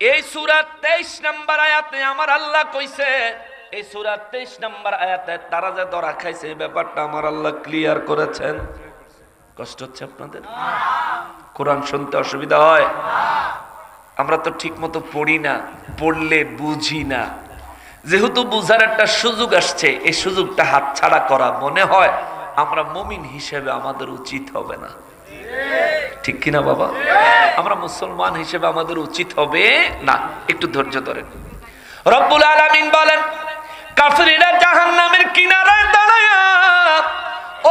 এই সূরা 23 নম্বর আয়াতে আমার আল্লাহ কইছে, এই সূরা 23 নম্বর আয়াতে তারা যে ধরা খাইছে এই ব্যাপারটা আমার আল্লাহ ক্লিয়ার করেছেন। কষ্ট হচ্ছে আপনাদের? কোরআন শুনতে অসুবিধা হয়? আমরা তো ঠিক মতো পড়ি না, পড়লে বুঝি না। যেহেতু বুঝার একটা সুযোগ আসছে, এই সুযোগটা হাতছাড়া করা মনে হয় আমরা মুমিন হিসেবে আমাদের উচিত হবে না। ঠিক কিনা বাবা? আমরা মুসলমান হিসেবে আমাদের উচিত হবে না। একটু ধৈর্য ধরেন। রব্বুল আলামিন বলেন, কাফিররা জাহান্নামের কিনারায় দাঁড়ায়া,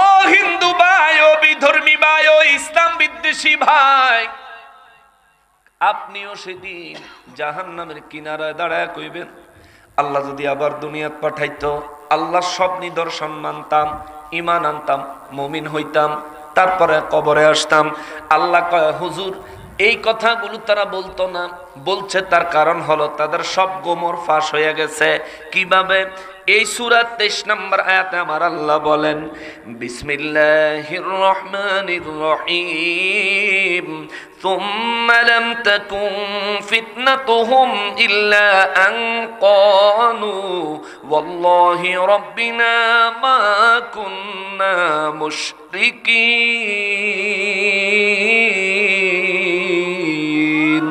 ও হিন্দু ভাই, ও বিধর্মী ভাই, ও ইসলাম বিদ্বেষী ভাই, আপনিও সেদিন জাহান্নামের কিনারায় দাঁড়ায় কইবেন, আল্লাহ যদি আবার দুনিয়াত পাঠাইতো, আল্লাহ সব নিদর্শন মানতাম, ঈমান আনতাম, মুমিন হইতাম, তারপরে কবরে আসতাম। আল্লাহ কয়, হুজুর এই কথাগুলো তারা বলতো না, বলছে তার কারণ হলো তাদের সব গোমর ফাঁস হয়ে গেছে। কিভাবে? এই সূরা 23 নম্বর আয়াতে আমার আল্লাহ বলেন, বিসমিল্লাহির রহমানির রহিম, সুম্মা লাম তাকুন ফিতনাতুহুম ইল্লা আন ক্বালু ওয়াল্লাহি রাব্বিনা মা কুন্না মুশরিকিন।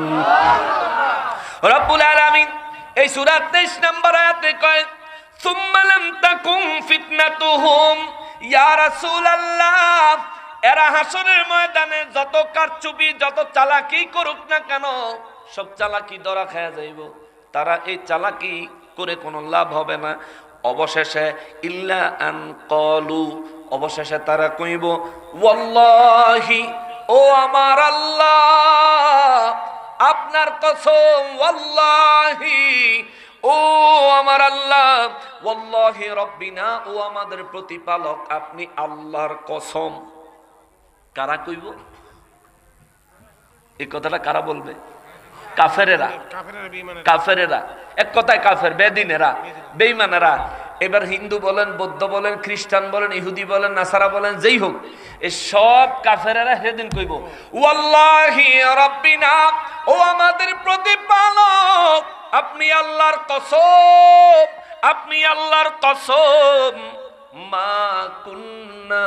রব্বুল আলামিন এই সূরা 23 নম্বর আয়াতে কয়, সুম্মা লাম তাকুন ফিতনাতুহুম, ইয়া রাসূলুল্লাহ, এরা হাসরের ময়দানে যত কারচুপি, যত চালাকি করুক না কেন, সব চালাকি ধরা খায়া যাইব। তারা এই চালাকি করে কোনো লাভ হবে না। অবশেষে ইল্লা আন ক্বালু, অবশেষে তারা কইব, ওয়াল্লাহি, ও আমার আল্লাহ, আপনার কসম, ওয়াল্লাহি, ও আমার আল্লাহ, ওয়াল্লাহি রাব্বিনা, ও আমাদের প্রতিপালক, আপনি আল্লাহর কসম। কারা কইব এই কথাটা? কারা বলবে? কাফেরেরা। কাফেরেরা, এক কথায় কাফের, বেদিনেরা, বেঈমানেরা। এবার হিন্দু বলেন, বৌদ্ধ বলেন, খ্রিস্টান বলেন, ইহুদি বলেন, নাসারা বলেন, যেই হোক, এই সব কাফেরেরা সেদিন কইব, ওয়াল্লাহি রাব্বিনা, ও আমাদের প্রতিপালক, আপনি আল্লাহর কসম, আপনি আল্লাহর কসম, মা কুন্না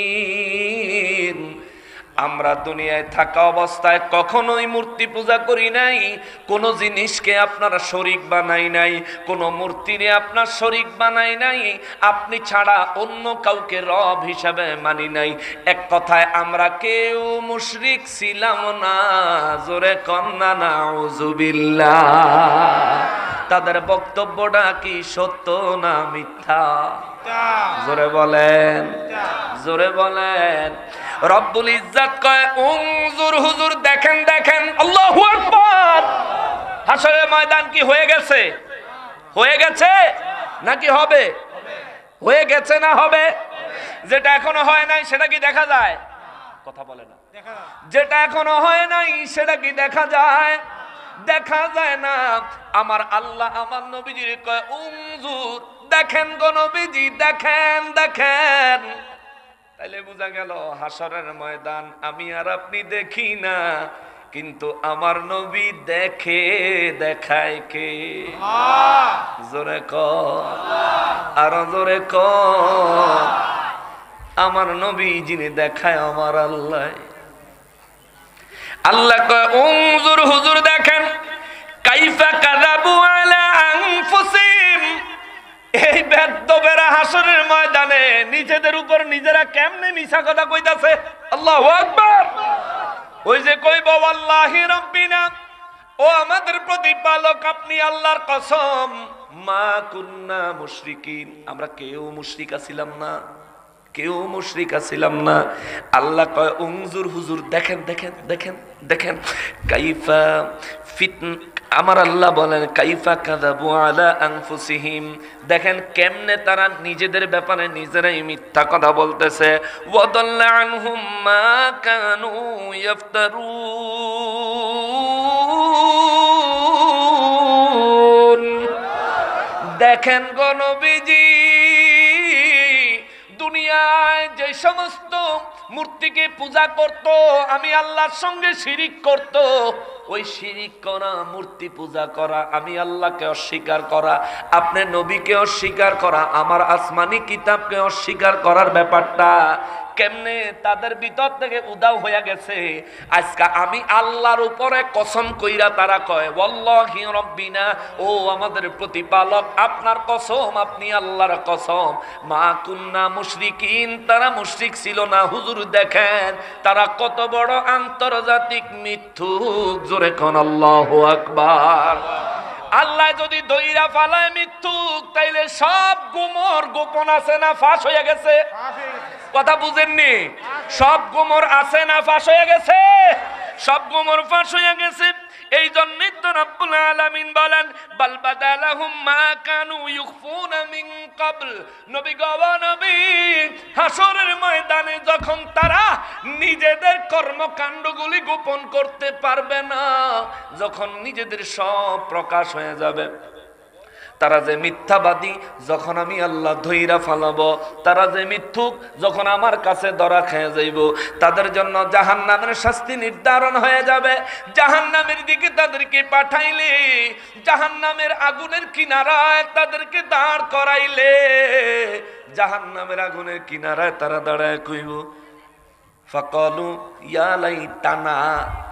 মুশরিকিন, আমরা দুনিয়ায় থাকা অবস্থায় কখনোই মূর্তি পূজা করি নাই, কোন জিনিসকে আপনারা শরীক বানাই নাই, কোন মূর্তিরে আপনার শরীক বানাই নাই, আপনি ছাড়া অন্য কাউকে রব হিসাবে মানি নাই। এক কথায় আমরা কেউ মুশরিক ছিলাম না। জোরে কন্না নাউজুবিল্লাহ। তাদের বক্তব্যটা কি সত্য না মিথ্যা? জোরে বলেন, জোরে বলেন। রব্বুল ইজ্জত কয়, উনজুর, হুজুর দেখেন, দেখেন, আল্লাহু আকবার। হাসরের ময়দান কি হয়ে গেছে? হয়ে গেছে নাকি হবে? হয়ে গেছে না হবে? যেটা এখনো হয় নাই সেটা কি দেখা যায়? কথা বলে না। যেটা এখনো হয় নাই সেটা কি দেখা যায়? দেখা যায় না। আমার আল্লাহ আমার নবীজির কয়, উনজুর, দেখেন গো নবীজি, দেখেন, দেখেন। তাইলে বোঝা গেল হাসরের ময়দান আমি আর আপনি দেখি না, কিন্তু আমার নবী দেখে। দেখায় কে? জোরে কর, আরো জোরে কর। আমার নবী যিনি দেখায় আমার আল্লাহ। আল্লাহ কয়, উনজুর, হুজুর দেখেন, কাইফা কাযাবু আলা আনফুসিহিম, এই বেদ্যবেরা হাসরের ময়দানে নিজেদের উপর নিজেরা কেমনে মিছা কথা কইতাছে। আল্লাহু আকবার। ওই যে কইব, ওয়াল্লাহি রাব্বিনা, ও আমাদের প্রতিপালক, আপনি আল্লাহর কসম, মা কুন্না মুশরিকিন, আমরা কেউ মুশরিক ছিলাম না, কেউ মুশরিক ছিলাম না। আল্লাহ কয়, উনজুর, হুজুর দেখেন, দেখেন, দেখেন, দেখেন, কাইফা আমার আল্লাহ বলেন, কাইফা কাযাবু আলা আনফুসিহিম, দেখেন কেমনে তারা নিজেদের ব্যাপারে নিজেরাই মিথ্যা কথা বলতেছে। ওয়াদাল্লা আনহুম মা কানু ইফতারুন। দেখেন গো নবীজি, দুনিয়ায় যে সমস্ত মূর্তিকে পূজা করত, আমি আল্লাহর সঙ্গে শিরিক করত, ওই শিরিক করা, মূর্তি পূজা করা, আমি আল্লাহকে অস্বীকার করা, আপনি নবীকে অস্বীকার করা, আমার আসমানি কিতাবকে অস্বীকার করার ব্যাপারটা কেমনে তাদের ভিতর থেকে উদাও হয়ে গেছে। আজকে আমি আল্লাহর উপরে কসম কইরা তারা কয় ওয়াল্লাহি রাব্বিনা, ও আমাদের প্রতিপালক আপনার কসম, আপনি আল্লাহর কসম, মা কুন্না মুশরিকিন, তারা মুশরিক ছিল না। হুজুর দেখেন তারা কত বড় আন্তর্জাতিক মিথ্যুক। জোরে কোন আল্লাহু আকবার। আল্লাহ যদি দইরা ফালায় মিথ্যুক, তাইলে সব গুমর গোপন আছে না ফাঁস হয়ে গেছে? কথা বুঝেননি? সব গুমর আছে না ফাঁস হয়ে গেছে? সব গুমর ফাঁস হয়ে গেছে। এই জন্যই তো রব্বুল আলামিন বলেন বাল বাদালাহুম মা কানু ইউখফুনা মিন ক্বাবল। নবী গো নবী, হাসরের ময়দানে যখন তারা নিজেদের কর্মকাণ্ডগুলি গোপন করতে পারবে না, যখন নিজেদের সব প্রকাশ হয়ে যাবে, তারা যে মিথ্যাবাদী যখন আমি আল্লাহ ধইরা ফালাবো, তারা যে মিথ্যুক যখন আমার কাছে ধরা খেয়ে যাইব, তাদের জন্য জাহান্নামের শাস্তি নির্ধারণ হয়ে যাবে। জাহান্নামের দিকে তাদেরকে পাঠাইলে, জাহান্নামের আগুনের কিনারায় তাদেরকে দাঁড় করাইলে, জাহান্নামের আগুনের কিনারায় তারা দাঁড়ায় কইব ফাকালু ইয়া লাইতানা,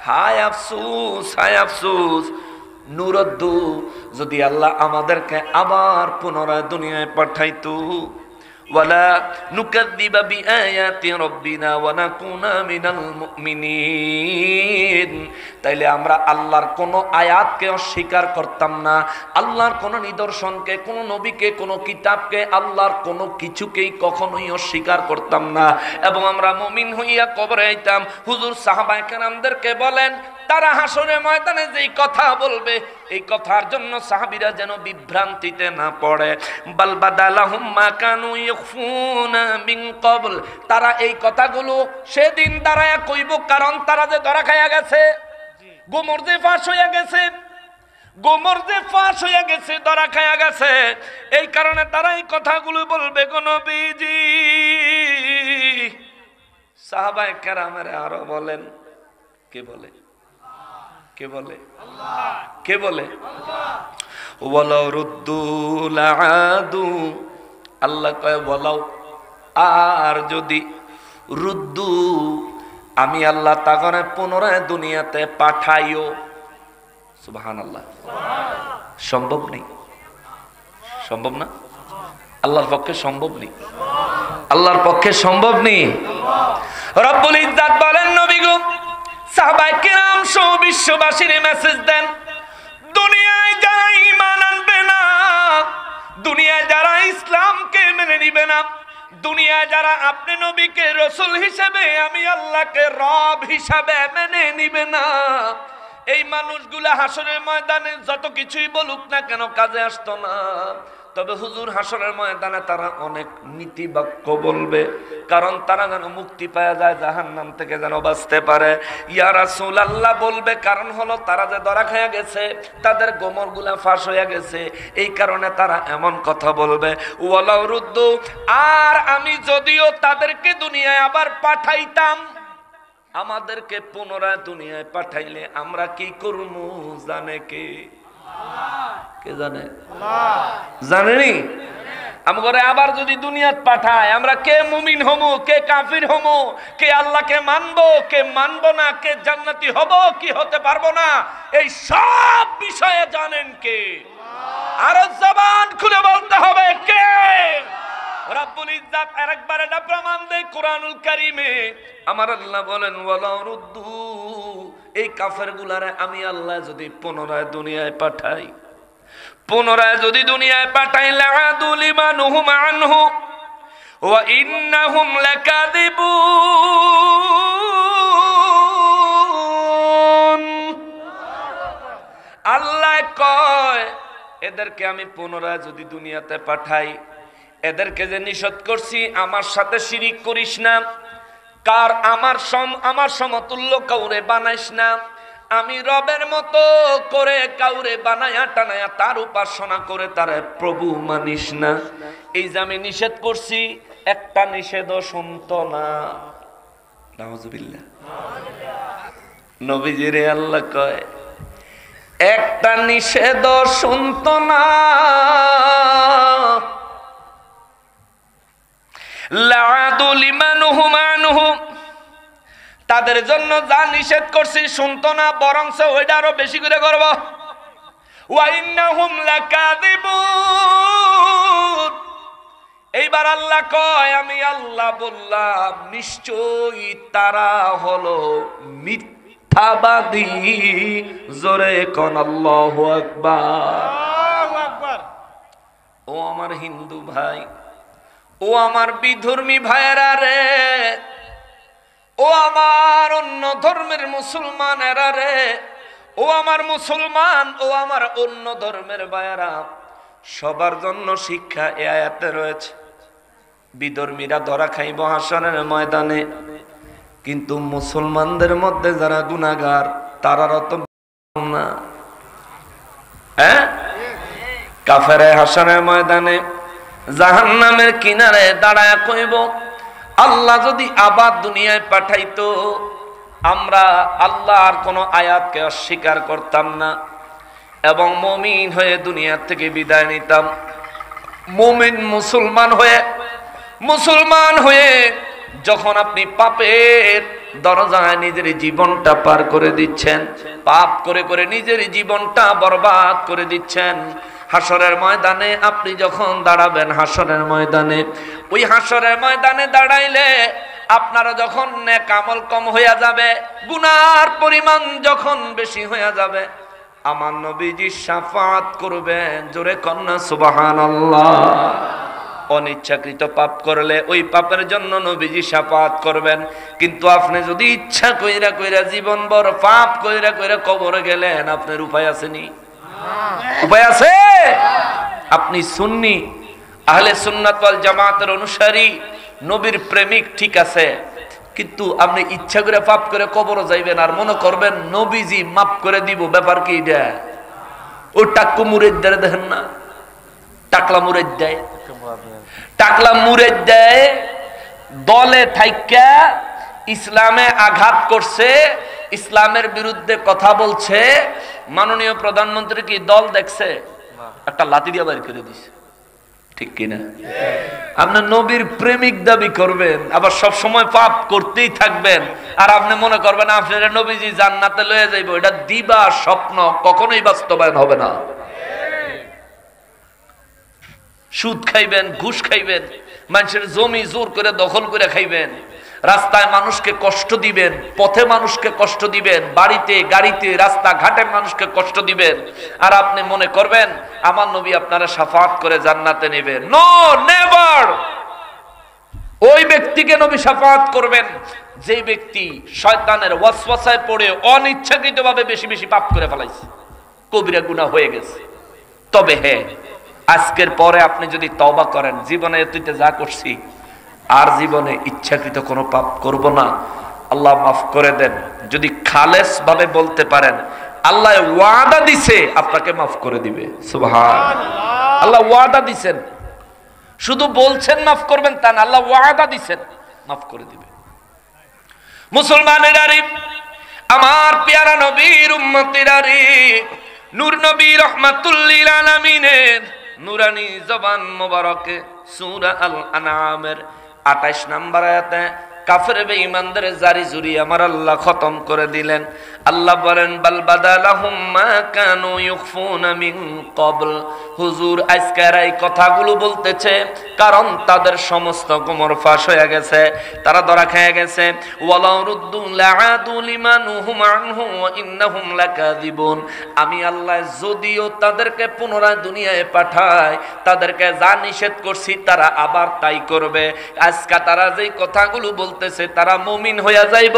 হায় আফসোস, হায় আফসোস, নুরদ্দু, যদি আল্লাহ আমাদেরকে আবার পুনরায় দুনিয়ায় পাঠাইতো, ওয়ালা নুকাযযিবা বিআয়াতি রাব্বিনা ওয়া নাকুনা মিনাল মুমিনিন, তাইলে আমরা আল্লাহর কোন আয়াতকে অস্বীকার করতাম না, আল্লাহর কোন নিদর্শনকে, কোন নবীকে, কোন কিতাবকে, আল্লাহর কোন কিছুকেই কখনোই অস্বীকার করতাম না, এবং আমরা মুমিন হইয়া কবরে আইতাম। হুজুর সাহাবায়ে কেরামদেরকে বলেন তারা হাসরের ময়দানে যেই কথা বলবে, এই কথার জন্য সাহাবীরা যেন বিভ্রান্তিতে না পড়ে। বাল বাদালাহুম মা কানু ইউখফুনা মিন ক্বাবল, তারা এই কথাগুলো সেদিন দাঁড়ায়া কইব, কারণ তারা যে ধরা খাইয়া গেছে, গোমর যে ফাঁস হইয়া গেছে, গোমর যে ফাঁস হইয়া গেছে, ধরা খাইয়া গেছে, এই কারণে তারা এই কথাগুলো বলবে। গো নবীজি, সাহাবায়ে কেরামের আরো বলেন, কে বলে? কে বলে? কে বলে? ওয়ালাউ রুদ্দু লাআদু, আল্লাহ কয় ওয়ালাউ, আর যদি রুদ্দু, আমি আল্লাহ তাগরে পুনরায় দুনিয়াতে পাঠাইও। সুবহানাল্লাহ। সম্ভব নেই, সম্ভব না, আল্লাহর পক্ষে সম্ভব নেই, আল্লাহর পক্ষে সম্ভব নেই। রব্বুল ইজ্জাত বলেন নবী গো, সাহাবায়ে কেরাম সহ বিশ্ববাসীর মেসেজ দেন, দুনিয়ায় যারা ঈমান আনবে না, দুনিয়ায় যারা ইসলামকে মেনে নিবে না, দুনিয়ায় যারা আপনি নবীকে রাসূল হিসেবে, আমি আল্লাহকে রব হিসাবে মেনে নিবে না, এই মানুষগুলা হাসরের ময়দানে যত কিছুই বলুক না কেন কাজে আসতো না। তবে হুজুর হাসরের ময়দানে তারা অনেক নীতি বাক্য বলবে, কারণ তারা যেন মুক্তি পাওয়া যায়, জাহান্নাম থেকে যেন বাঁচতে পারে। ইয়া রাসূলুল্লাহ বলবে, কারণ হলো তারা যে ধরা খেয়ে গেছে, তাদের গোমরগুলা ফাঁস হয়ে গেছে, এই কারণে তারা এমন কথা বলবে। ওয়ালাউ রুদ্দু, আর আমি যদিও তাদেরকে দুনিয়ায় আবার পাঠাইতাম, আমাদেরকে পুনরায় দুনিয়ায় পাঠাইলে আমরা কি করবো জানে কে? কে জানে? জানেনি? আমগরে আবার যদি দুনিয়াত পাঠায়, আমরা কে মুমিন হমু, কে কাফির হমু, কে আল্লাহকে মানবো, কে মানবো না, কে জান্নাতি হব কি হতে পারবো না, এই সব বিষয়ে জানেন কে? আর জবান খুলে বলতে হবে কে? রব্বুল ইজ্জাত আরেকবার এটা প্রমাণ দেয় কুরআনুল কারীমে। আমার আল্লাহ বলেন ওয়ালাউ রুদ্দু, এই কাফেরগুলারে আমি আল্লাহ যদি পুনরায় দুনিয়ায় পাঠাই, পুনরায় যদি দুনিয়ায় পাঠাই, লাআদু লিমা নুহুম আনহু ওয়া ইন্নাহুম লাকাযিবুন। আল্লাহ কয় এদেরকে আমি পুনরায় যদি দুনিয়াতে পাঠাই, এদেরকে যে নিষেধ করছি আমার সাথে শিরিক করিস না, কার আমার সমতুল্য কাউরে বানাইস না, আমি রবের মতো করে কাউরে বানায়া টানায়া তার উপাসনা করে তারে প্রভু মানিস না, এই যে আমি নিষেধ করছি, একটা নিষেধও শুনতো না। নাউজুবিল্লাহ। নবীজিরে আল্লাহ কয় একটা নিষেধও শুনতো না। লাআদু লিমানহুম আনহু, তাদের জন্য যা নিষেধ করছি শুনতো না, বরংস ওইটা আরো বেশি করে করব। ওয়া ইন্নাহুম লাকাযিবুন, এইবার আল্লাহ কয় আমি আল্লাহ বললাম নিশ্চয়ই তারা হলো মিথ্যাবাদী। জোরে কোন আল্লাহু আকবার। আল্লাহু আকবার। ও আমার হিন্দু ভাই, ও আমার বিধর্মী ভাইয়েরা রে, ও আমার অন্য ধর্মের মুসলমানেরা রে, ও আমার মুসলমান, ও আমার অন্য ধর্মের ভাইয়েরা, সবার জন্য শিক্ষা এই আয়াতে রয়েছে। বিধর্মীরা ধরা খাইব হাসরের ময়দানে, কিন্তু মুসলমানদের মধ্যে যারা গুনাহগার তারাও তো না। হ্যাঁ, কাফেরে হাসরের ময়দানে জাহান্নামের কিনারে দাঁড়ায় কইব, আল্লাহ যদি আবার দুনিয়ায় পাঠাইতো, আমরা আল্লাহর কোন আয়াতকে অস্বীকার করতাম না এবং মুমিন হয়ে দুনিয়া থেকে বিদায় নিতাম। মুমিন মুসলমান হয়ে যখন আপনি পাপের দরজায় নিজের জীবনটা পার করে দিচ্ছেন, পাপ করে করে নিজের জীবনটা বরবাদ করে দিচ্ছেন, হাসরের ময়দানে আপনি যখন দাঁড়াবেন, হাসরের ময়দানে, ওই হাসরের ময়দানে দাঁড়াইলে আপনারা যখন নেক আমল কম হইয়া যাবে, গুনার পরিমাণ যখন বেশি হইয়া যাবে, আমার নবীজি শাফাত করবেন। জোরে কন্যা সুবহানাল্লাহ। অনিচ্ছাকৃত পাপ করলে ওই পাপের জন্য নবীজি শাফাত করবেন। কিন্তু আপনি যদি ইচ্ছা কইরা কইরা জীবনভর পাপ কইরা কইরা কবরে গেলেন, আপনার উপায় আসেনি? উপায় আছে? আপনি সুন্নি, আহলে সুন্নাত ওয়াল জামাতের অনুসারী, নবীর প্রেমিক, ঠিক আছে, কিন্তু আপনি ইচ্ছা করে পাপ করে কবরে যাইবেন আর মনে করবেন নবীজি মাফ করে দিব। ব্যাপার কি এটা? ও টাক্কু মুরেদ দেয়, দেখেন না, টাকলা মুরেদ দেয়, টাকলা মুরেদ দেয়, দলে থাইকা ইসলামে আঘাত করছে, ইসলামের বিরুদ্ধে কথা বলছে। মাননীয় প্রধানমন্ত্রী কি দল দেখছে? একটা লাঠি দিয়ে বাইর করে দিছে, ঠিক কিনা? আপনি নবীর প্রেমিক দাবি করবেন, আবার সব সময় পাপ করতেই থাকবেন, আর আপনি মনে করবেন আপনারা নবীজি জান্নাতে লয়ে যাইব। এটা দিবা স্বপ্ন, কখনোই বাস্তবায়ন হবে না। সুদ খাইবেন, ঘুষ খাইবেন, মানুষের জমি জোর করে দখল করে খাইবেন, রাস্তায় মানুষকে কষ্ট দিবেন, পথে মানুষকে কষ্ট দিবেন, বাড়িতে গাড়িতে রাস্তা ঘাটে মানুষকে কষ্ট দিবেন, আর আপনি মনে করবেন আমার নবী আপনারা শাফাত করে জান্নাতে নেবেন। No, never. ওই ব্যক্তিকে নবী শাফাত করবেন যে ব্যক্তি শয়তানের ওয়াসওয়াসায় পড়ে অনিচ্ছাকৃতভাবে বেশি বেশি পাপ করে ফেলাইছে, কবিরা গুনাহ হয়ে গেছে। তবে হ্যাঁ, আজকের পরে আপনি যদি তওবা করেন, জীবনে এতটা যা করছি আর জীবনে ইচ্ছাকৃত কোনো পাপ করব না, আল্লাহ মাফ করে দেন, যদি খালেস ভাবে বলতে পারেন, আল্লাহ ওয়াদা দিছে আপনাকে মাফ করে দিবে। সুবহানাল্লাহ। আল্লাহ ওয়াদা দিছেন, শুধু বলছেন মাফ করবেন তা না, আল্লাহ ওয়াদা দিছেন মাফ করে দিবে। মুসলমানেরা রে, আমার পেয়ারা নবীর উম্মতেরা রে, নূর নবী রাহমাতুল লিল আলামিনের নুরানি জবান মোবারকে সূরা আল আনআমের 28 নম্বর আয়াতে কাফের বেঈমানদের জারি জুরি আমার আল্লাহ খতম করে দিলেন। আল্লাহ বলেন, বাল বাদালাহুম মা কানু ইউখফুনা মিন ক্বাবল। হুজুর আজকের এই কথাগুলো বলতেছে কারণ তাদের সমস্ত গোমর ফাঁস হয়ে গেছে, তারা ধরা খেয়ে গেছে। ওয়ালাউ রুদ্দু লাআদু লিমানুহুম আনহু ওয়া ইন্নাহুম লাকাযিবুন। আমি আল্লাহ যদিও তাদেরকে পুনরায় দুনিয়ায় পাঠাই, তাদেরকে যা নিষেধ করছি তারা আবার তাই করবে। আজকে তারা যেই কথাগুলো বলতেছে তারা মুমিন হইয়া যাইব,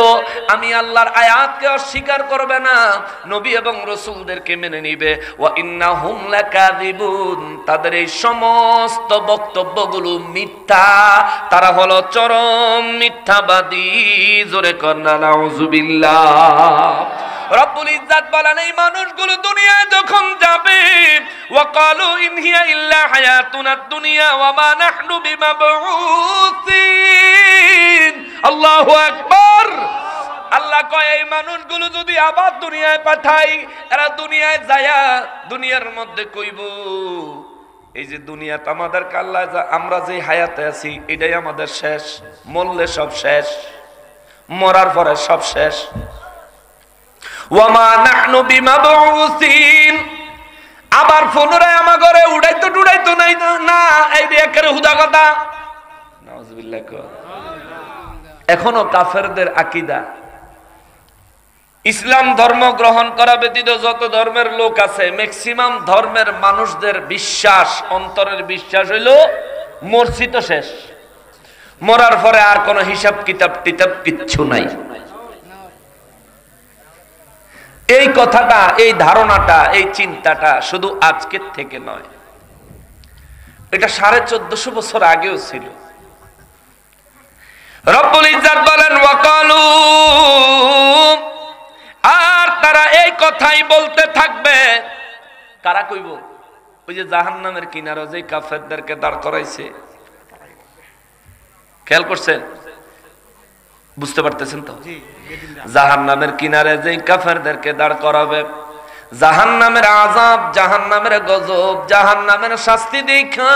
আমি আল্লাহর আয়াতকে অস্বীকার করবে না, নবী এবং রাসূলদেরকে মেনে নিবে। ওয়া ইন্নাহুম লাকাযিবুন, তাদের এই সমস্ত বক্তব্যগুলো মিথ্যা, তারা হলো চরম মিথ্যাবাদী। জোরে কন্না নাউযুবিল্লাহ। রব্বুল ইজ্জত বলেন, এই মানুষগুলো দুনিয়ায় যখন যাবে, ওয়াকালু ইন হিয়া ইল্লা হায়াতুনাদ দুনিয়া ওয়া মা নাহনু বিমাবউসিন। আল্লাহু আকবার। আল্লাহ কয়, এই মানুষগুলো যদি আবার দুনিয়ায় পাঠাই, এরা দুনিয়ায় যায়া দুনিয়ার মধ্যে কইব এই যে দুনিয়াতে আমাদের আল্লাহ আমরা যে হায়াতে আছি এটাই আমাদের শেষ, মরলে সব শেষ, মরার পরে সব শেষ। ওয়ামা নাহনু বিমাবউসিন, আবার পুনরায় আমার ঘরে উড়াইতো নাই না, এই একেবারে হুদা কথা। নাউজুবিল্লাহ। এখনো কাফেরদের আকীদা, ইসলাম ধর্ম গ্রহণ করা ব্যতীত যত ধর্মের লোক আছে ম্যাক্সিমাম ধর্মের মানুষদের বিশ্বাস, অন্তরের বিশ্বাস হইল মরছি তো শেষ, মরার পরে আর কোন হিসাব কিতাব কিচ্ছু নাই। এই কথাটা, এই ধারণাটা, এই চিন্তাটা শুধু আজকের থেকে নয়, এটা 1450 বছর আগেও ছিল। রব্বুল ইজ্জত বলেন ওয়াকালু, আর তারা এই কথাই বলতে থাকবে। কারা কইব? ওই যে জাহান্নামের কিনারে যে কাফেরদেরকে দাঁড় করাইছে, খেয়াল করছেন? বুঝতে পারতেছেন তো? জাহান্নামের কিনারে যে কাফেরদেরকে দাঁড় করাবে, জাহান্নামের আযাব, জাহান্নামের গজব, জাহান্নামের শাস্তি দেখা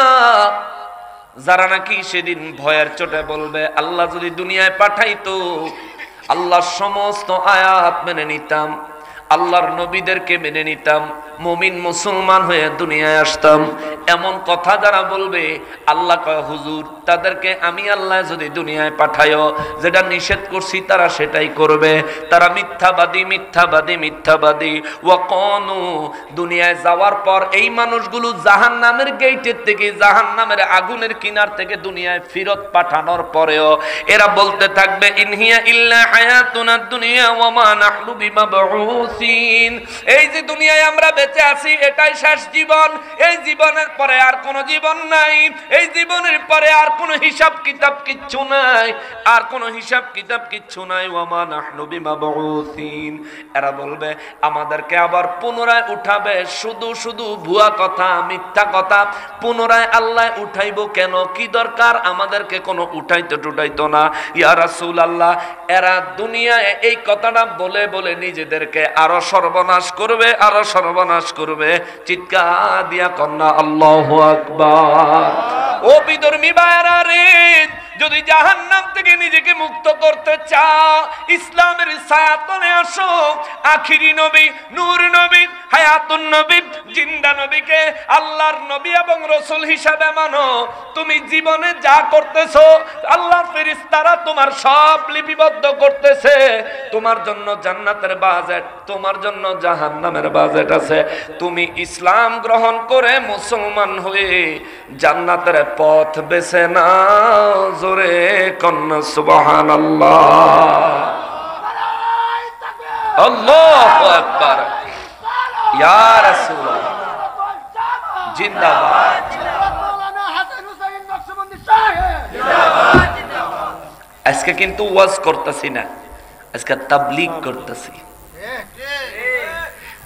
যারা নাকি সেদিন ভয়ের চোটে বলবে আল্লাহ যদি দুনিয়ায় পাঠাইতো, আল্লাহর সমস্ত আয়াত মেনে নিতাম, আল্লাহর নবীদেরকে মেনে নিতাম, মুমিন মুসলমান হয়ে দুনিয়ায় আসতাম, এমন কথা যারা বলবে, আল্লাহ কয় হুজুর তাদেরকে আমি আল্লাহ যদি দুনিয়ায় পাঠায়ও যেটা নিষেধ করছি তারা সেটাই করবে। তারা মিথ্যাবাদী। ওয়াকানু, দুনিয়ায় যাওয়ার পর এই মানুষগুলো জাহান্নামের গেটের থেকে, জাহান্নামের আগুনের কিনার থেকে দুনিয়ায় ফিরত পাঠানোর পরেও এরা বলতে থাকবে ইনহিয়া ইল্লা হায়াতুনাদ দুনিয়া ওয়া মা নাহনু বিমাবউসিন, এই যে দুনিয়ায় আমরা বেঁচে আছি এটাই শেষ জীবন, এই জীবনের পরে আর কোনো জীবন নাই, এই জীবনের পরে আর কোনো হিসাব কিতাব কিচ্ছু নাই, আর কোনো হিসাব কিতাব কিচ্ছু নাই। ওয়া মা নাহনু বিমাবউসিন, এরা বলবে আমাদেরকে আবার পুনরায় উঠাবে। শুধু ভুয়া কথা, মিথ্যা কথা। পুনরায় আল্লাহ উঠাইবো কেন? কি দরকার? আমাদেরকে কোনো উঠাইতো না। ইয়া রাসূলুল্লাহ, এরা দুনিয়ায় এই কথাটা বলে বলে নিজেদেরকে আরো সর্বনাশ করবে। চিৎকার দিয়া কন্যা আল্লাহু আকবার। ও বিধর্মী ভাইরা রে, যদি জাহান্নাম থেকে নিজেকে মুক্ত করতে চাও, ইসলামের ছায়াতলে আসো। আখিরি নবী, নূর নবী, হায়াতুন নবী, জিন্দা নবীকে আল্লাহর নবী এবং রাসূল হিসাবে মানো। তুমি জীবনে যা করতেছো আল্লাহর ফেরেশতারা তোমার সব লিপিবদ্ধ করতেছে। তোমার জন্য জান্নাতের বাজেট, তোমার জন্য জাহান্নামের বাজেট আছে। তুমি ইসলাম গ্রহণ করে মুসলমান হয়ে জান্নাতের পথ বেছে নাও। জোরে কন্না সুবহানাল্লাহ, আল্লাহু আকবার, ইয়া রাসূলুল্লাহ জিন্দাবাদ। আজকে কিন্তু ওয়াজ করতেছি না, আজকে তাবলীগ করতেছি।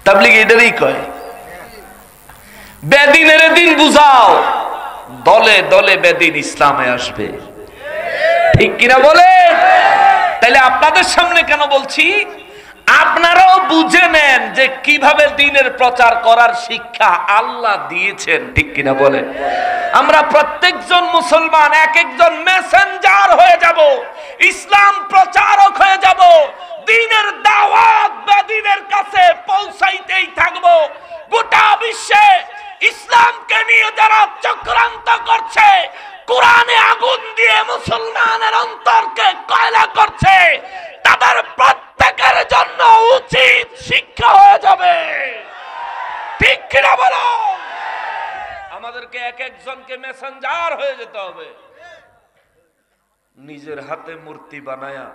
তাবলীগ এটারই কয়, বেদিনের দিন বুঝাও, দলে দলে বেদিন ইসলামে আসবে। ঠিক কিনা বলে? তাইলে আপনাদের সামনে কেন বলছি, আপনারাও বুঝে নেন যে কিভাবে দ্বীনের প্রচার করার শিক্ষা আল্লাহ দিয়েছেন। ঠিক কিনা বলে? আমরা প্রত্যেকজন মুসলমান এক একজন মেসেঞ্জার হয়ে যাব, ইসলাম প্রচারক হয়ে যাব, দ্বীনের দাওয়াত বেদিনের কাছে পৌঁছাইতেই থাকবো। গোটা বিশ্বে ইসলামকে নিয়ে যারা চক্রান্ত করছে, কোরআনে আগুন দিয়ে মুসলমানের অন্তরকে কয়লা করছে, তাদের প্রত্যেকের জন্য উচিত শিক্ষা হয়ে যাবে। ঠিক কিনা বলো? আমাদেরকে এক একজনকে মেসেঞ্জার হয়ে যেতে হবে। নিজের হাতে মূর্তি বানায়া,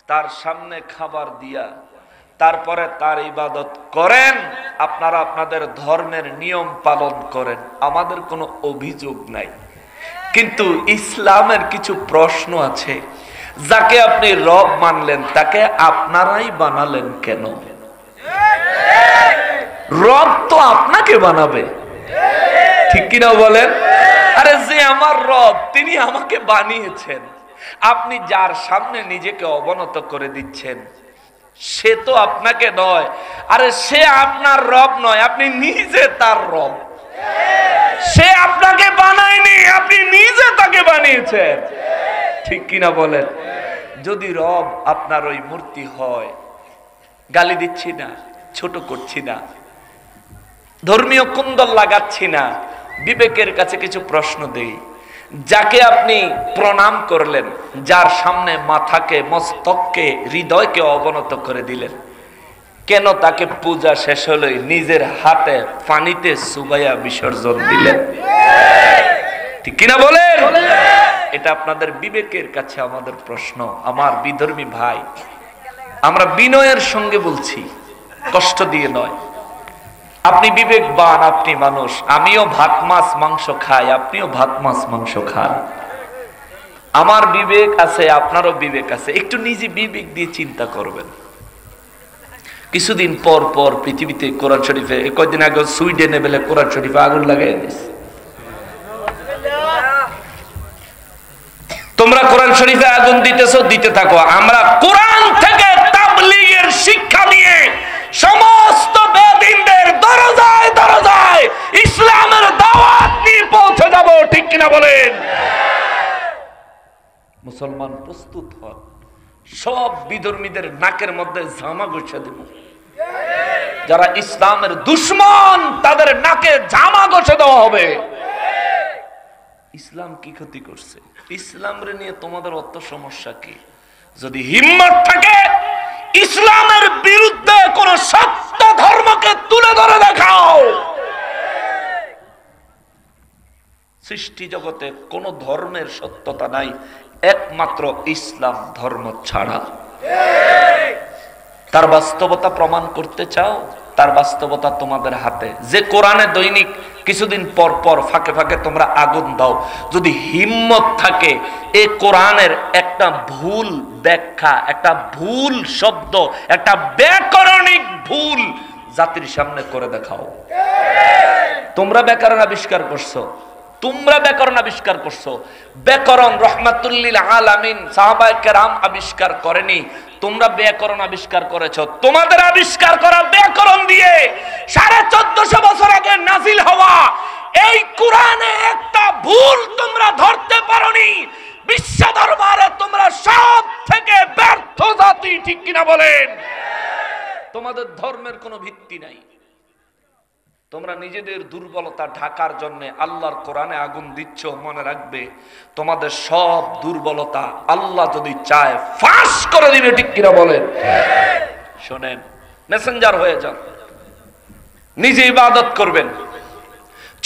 তার সামনে খাবার দিয়া, তারপরে তার ইবাদত করেন। আপনারা আপনাদের ধর্মের নিয়ম পালন করেন, আমাদের কোনো অভিযোগ নাই। কিন্তু ইসলামের কিছু প্রশ্ন আছে। যাকে আপনি রব মানলেন তাকে আপনারাই বানালেন কেন? রব তো আপনাকে বানাবে। ঠিক কিনা বলেন? আরে যে আমার রব, তিনি আমাকে বানিয়েছেন। আপনি যার সামনে নিজেকে অবনত করে দিচ্ছেন সে তো আপনাকে নয়, আরে সে আপনার রব নয়, আপনি নিজে তার রব। সে আপনাকে বানায়নি, আপনি নিজে তাকে বানিয়েছেন। ঠিক কিনা বলেন? যদি রব আপনার ওই মূর্তি হয়, গালি দিচ্ছি না, ছোট করছি না, ধর্মীয় কুন্দল লাগাচ্ছি না, বিবেকের কাছে কিছু প্রশ্ন দেই। যাকে আপনি প্রণাম করলেন, যার সামনে মাথাকে, মস্তককে, হৃদয়কে অবনত করে দিলেন, কেন তাকে পূজা শেষ হলে নিজের হাতে পানিতে চুবাইয়া বিসর্জন দিলেন? ঠিক কিনা বলেন? এটা আপনাদের বিবেকের কাছে আমাদের প্রশ্ন। আমার বিধর্মী ভাই, আমরা বিনয়ের সঙ্গে বলছি, কষ্ট দিয়ে নয়। আপনি বিবেকবান, আপনি মানুষ। আমিও ভাত মাছ মাংস খাই, আপনিও ভাত মাছ মাংস খান। আমার বিবেক আছে, আপনারও বিবেক আছে। একটু নিজে বিবেক দিয়ে চিন্তা করবেন। কিছুদিন পর পর পৃথিবীতে কোরআন শরীফে, কয়েকদিন আগে সুইডেনে বেলে কোরআন শরীফে আগুন লাগাই দিস। তোমরা কোরআন শরীফে আগুন দিতেছো, দিতে থাকো। আমরা কোরআন থেকে তাবলীগের শিক্ষা নিয়ে সমস্ত বেদিনদের দরজায় দরজায় ইসলামের দাওয়াত নিয়ে পৌঁছে যাব। ঠিক কিনা বলেন? মুসলমান প্রস্তুত হন। সব বিধর্মীদের নাকের মধ্যে জামা ঘষে দেব। যারা ইসলামের দুশ্মন, তাদের নাকে জামা ঘষে দেওয়া হবে। ইসলাম কি ক্ষতি করছে? ইসলামরে নিয়ে তোমাদের অত সমস্যা কি? যদি হিম্মত থাকে ইসলামের বিরুদ্ধে কোন সত্য ধর্মকে তুলে ধরে দেখাও। সৃষ্টি জগতে কোন ধর্মের সত্যতা নাই, একমাত্র ইসলাম ধর্ম ছাড়া। তার বাস্তবতা প্রমাণ করতে চাও? তার বাস্তবতা তোমাদের হাতে। যে কোরআনে দৈনিক কিছুদিন পর পর ফাঁকে ফাঁকে তোমরা আগুন দাও, যদি হিম্মত থাকে এই কোরআনের একটা ভুল ব্যাখ্যা, একটা ভুল শব্দ, একটা ব্যাকরণিক ভুল জাতির সামনে করে দেখাও। তোমরা ব্যাকরণ আবিষ্কার করছো, তোমরা ব্যাকরণ আবিষ্কার করছো। ব্যাকরণ রহমাতুল্লিল আলামিন সাহাবায়ে কেরাম আবিষ্কার করেনি, তোমরা ব্যাকরণ আবিষ্কার করেছো। তোমাদের আবিষ্কার করা ব্যাকরণ দিয়ে 1450 বছর আগে নাজিল হওয়া এই কোরআনে একটা ভুল তোমরা ধরতে পারোনি। বিশ্ব দরবারে তোমরা সব থেকে ব্যর্থ জাতি। ঠিক কিনা বলেন? তোমাদের ধর্মের কোনো ভিত্তি নাই। তোমরা নিজেদের দুর্বলতা ঢাকার জন্য আল্লাহর কোরআনে আগুন দিচ্ছ। মনে রাখবে, তোমাদের সব দুর্বলতা আল্লাহ যদি চায় ফাঁস করে দিবে। ঠিক কিনা বলেন? শোনেন, মেসেঞ্জার হয়ে যান, নিজে ইবাদত করবেন,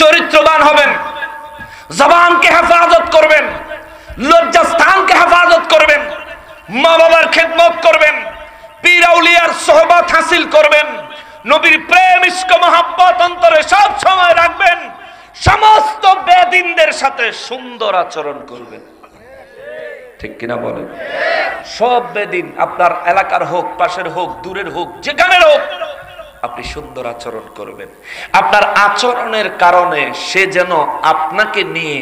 চরিত্রবান হবেন, জবানকে হেফাজত করবেন, লজ্জাস্থানকে হেফাজত করবেন, মা বাবার খেদমত করবেন, পীর আউলিয়ার সোহবত হাসিল করবেন, নবীর প্রেম ইশক মহব্বত অন্তরে সব সময় রাখবেন, সমস্ত বেদিনদের সাথে সুন্দর আচরণ করবেন। ঠিক কিনা বলেন? সব বেদিন, আপনার এলাকার হোক, পাশের হোক, দূরের হোক, যেখানের হোক, আপনি সুন্দর আচরণ করবেন। আপনার আচরণের কারণে সে যেন আপনাকে নিয়ে,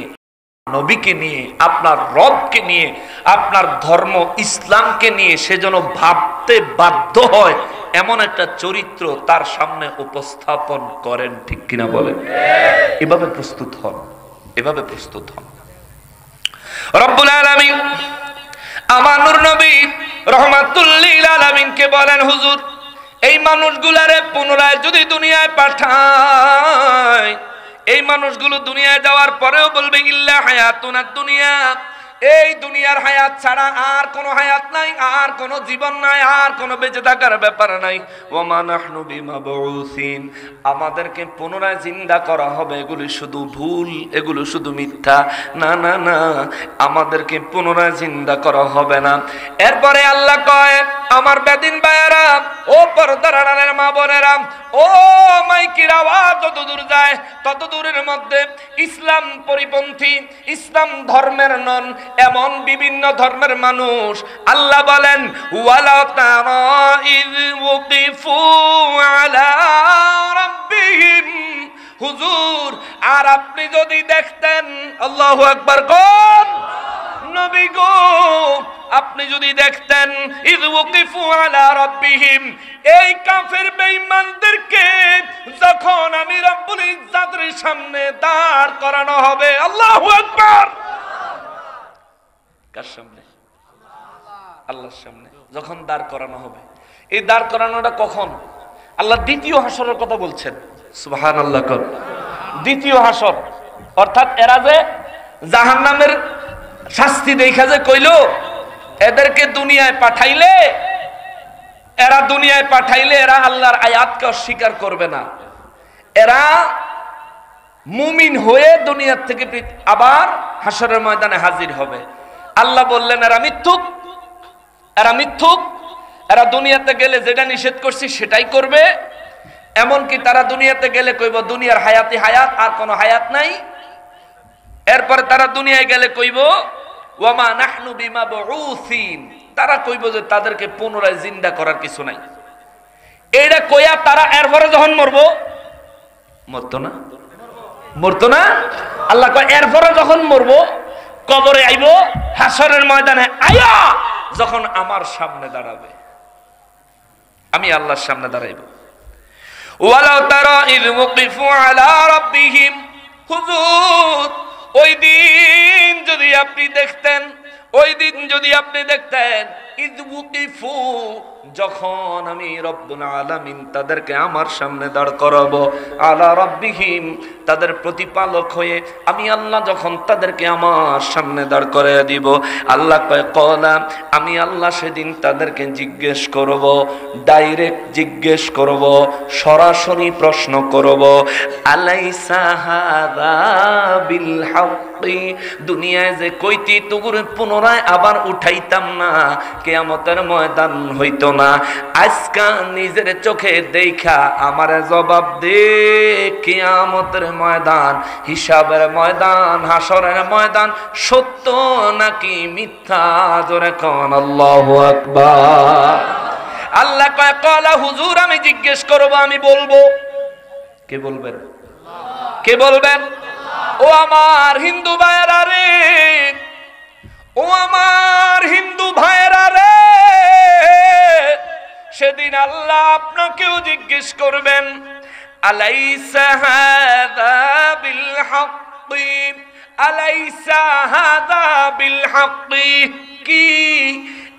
নবীকে নিয়ে, আপনার রবকে নিয়ে, আপনার ধর্ম ইসলামকে নিয়ে সে যেন ভাবতে বাধ্য হয়, এমন একটা চরিত্র তার সামনে উপস্থাপন করেন। ঠিক কিনা বলেন? এভাবে প্রস্তুত হন, এভাবে প্রস্তুত হন। রব্বুল আলামিন আমার নূর নবী রাহমাতুল লিল আলামিনকে বলেন, হুজুর এই মানুষগুলারে পুনরায় যদি দুনিয়ায় পাঠায়, এই মানুষগুলো দুনিয়ায় যাওয়ার পরেও বলবে ইল্লা হায়াতুনা দুনিয়া, এই দুনিয়ার হায়াত ছাড়া আর কোনো হায়াত নাই, আর কোনো জীবন নাই, আর কোনো বেঁচে থাকার ব্যাপার নাই। ওয়া মা নাহনু বিমাবউসিন, আমাদেরকে পুনরায় জিন্দা করা হবে, এগুলো শুধু ভুল, এগুলো শুধু মিথ্যা। না না না, আমাদেরকে পুনরায় জিন্দা করা হবে না। এরপরে আল্লাহ কয়, আমার বেদিন ভাইয়েরা, ও পর্দার আড়ালের মা বোনেরা, ও মাইকের আওয়াজ যত দূর যায় তত দূরের মধ্যে ইসলাম পরিপন্থী, ইসলাম ধর্মের নন এমন বিভিন্ন ধর্মের মানুষ, আল্লাহ বলেন ওয়ালা তারা ইয ওয়াকিফু আলা রাব্বিহিম, হুজুর আর আপনি যদি দেখতেন, আল্লাহু আকবার কোন নবী গো, আপনি যদি দেখতেন ইয ওয়াকিফু আলা রাব্বিহিম, এই কাফের বেঈমানদেরকে যখন আমি রব্বুল ইজ্জাতের সামনে দাঁড় করানো হবে, আল্লাহু আকবার। কার সামনে? আল্লাহর সামনে যখন দাঁড় করানো হবে। এই দাঁড় করানোটা কখন? আল্লাহ দ্বিতীয় হাসরের কথা বলছেন, সুবহানাল্লাহ। দ্বিতীয় হাসর অর্থাৎ এরা যে জাহান্নামের শাস্তি দেখা যে কইলো, এদেরকে দুনিয়ায় পাঠাইলে, এরা আল্লাহর আয়াতকে অস্বীকার করবে না। এরা মুমিন হয়ে দুনিয়ার থেকে আবার হাসরের ময়দানে হাজির হবে। আল্লাহ বললেন এরা মিথ্যুক, এরা দুনিয়াতে গেলে যেটা নিষেধ করছি সেটাই করবে। এমনকি তারা দুনিয়াতে গেলে কইব দুনিয়ার হায়াতি হায়াত, আর কোনো হায়াত নাই। এরপরে তারা দুনিয়ায় গেলে কইব ওয়ামা নাহনু বিমাবউসিন, তারা কইব যে তাদেরকে পুনরায় জিন্দা করার কিছু নাই। এইটা কইয়া তারা এরপরে যখন মরবো, মরতো না। আল্লাহ কয় এরপরে যখন মরবো, কবরে আইব, হাসরের ময়দানে আয়া যখন আমার সামনে দাঁড়াবে, আমি আল্লাহর সামনে দাঁড়াইব। ওয়ালাউ তারা ইয মুকিফু আলা রাব্বিহিম, হুজুর ওই দিন যদি আপনি দেখতেন, ইয মুকিফু, যখন আমি রব্বুল আলামিন তাদেরকে আমার সামনে দাঁড় করাবো, আলা রাব্বিহিম, তাদের প্রতিপালক হয়ে আমি আল্লাহ যখন তাদেরকে আমার সামনে দাঁড় করাইয়া দিব, আল্লাহ কয় কলা, আমি আল্লাহ সেদিন তাদেরকে জিজ্ঞেস করব, ডাইরেক্ট জিজ্ঞেস করব, সরাসরি প্রশ্ন করব, আলাইসা হাযা বিল হাক্কি, দুনিয়ায় যে কইতি তুগুর পুনরায় আবার উঠাইতাম না, কিয়ামতের ময়দান হইতো না, আজকা নিজের চোখে দেখা আমারে জবাব দে, কিয়ামতের ময়দান, হিসাবের ময়দান, হাসরের ময়দান সত্য নাকি মিথ্যা? জোরে কোন আল্লাহু আকবার। আল্লাহ কয় কলা, হুজুর আমি জিজ্ঞেস করব, আমি বলবো। কে বলবেন? কে বলবেন? ও আমার হিন্দু ভাইয়েরা রে, ও আমার হিন্দু ভাইয়েরা রে, সেদিন আল্লাহ আপনাকেও জিজ্ঞেস করবেন, আলাইসা হাযা বিল হাক্কি, আলাইসা হাযা বিল হাক্কি, কি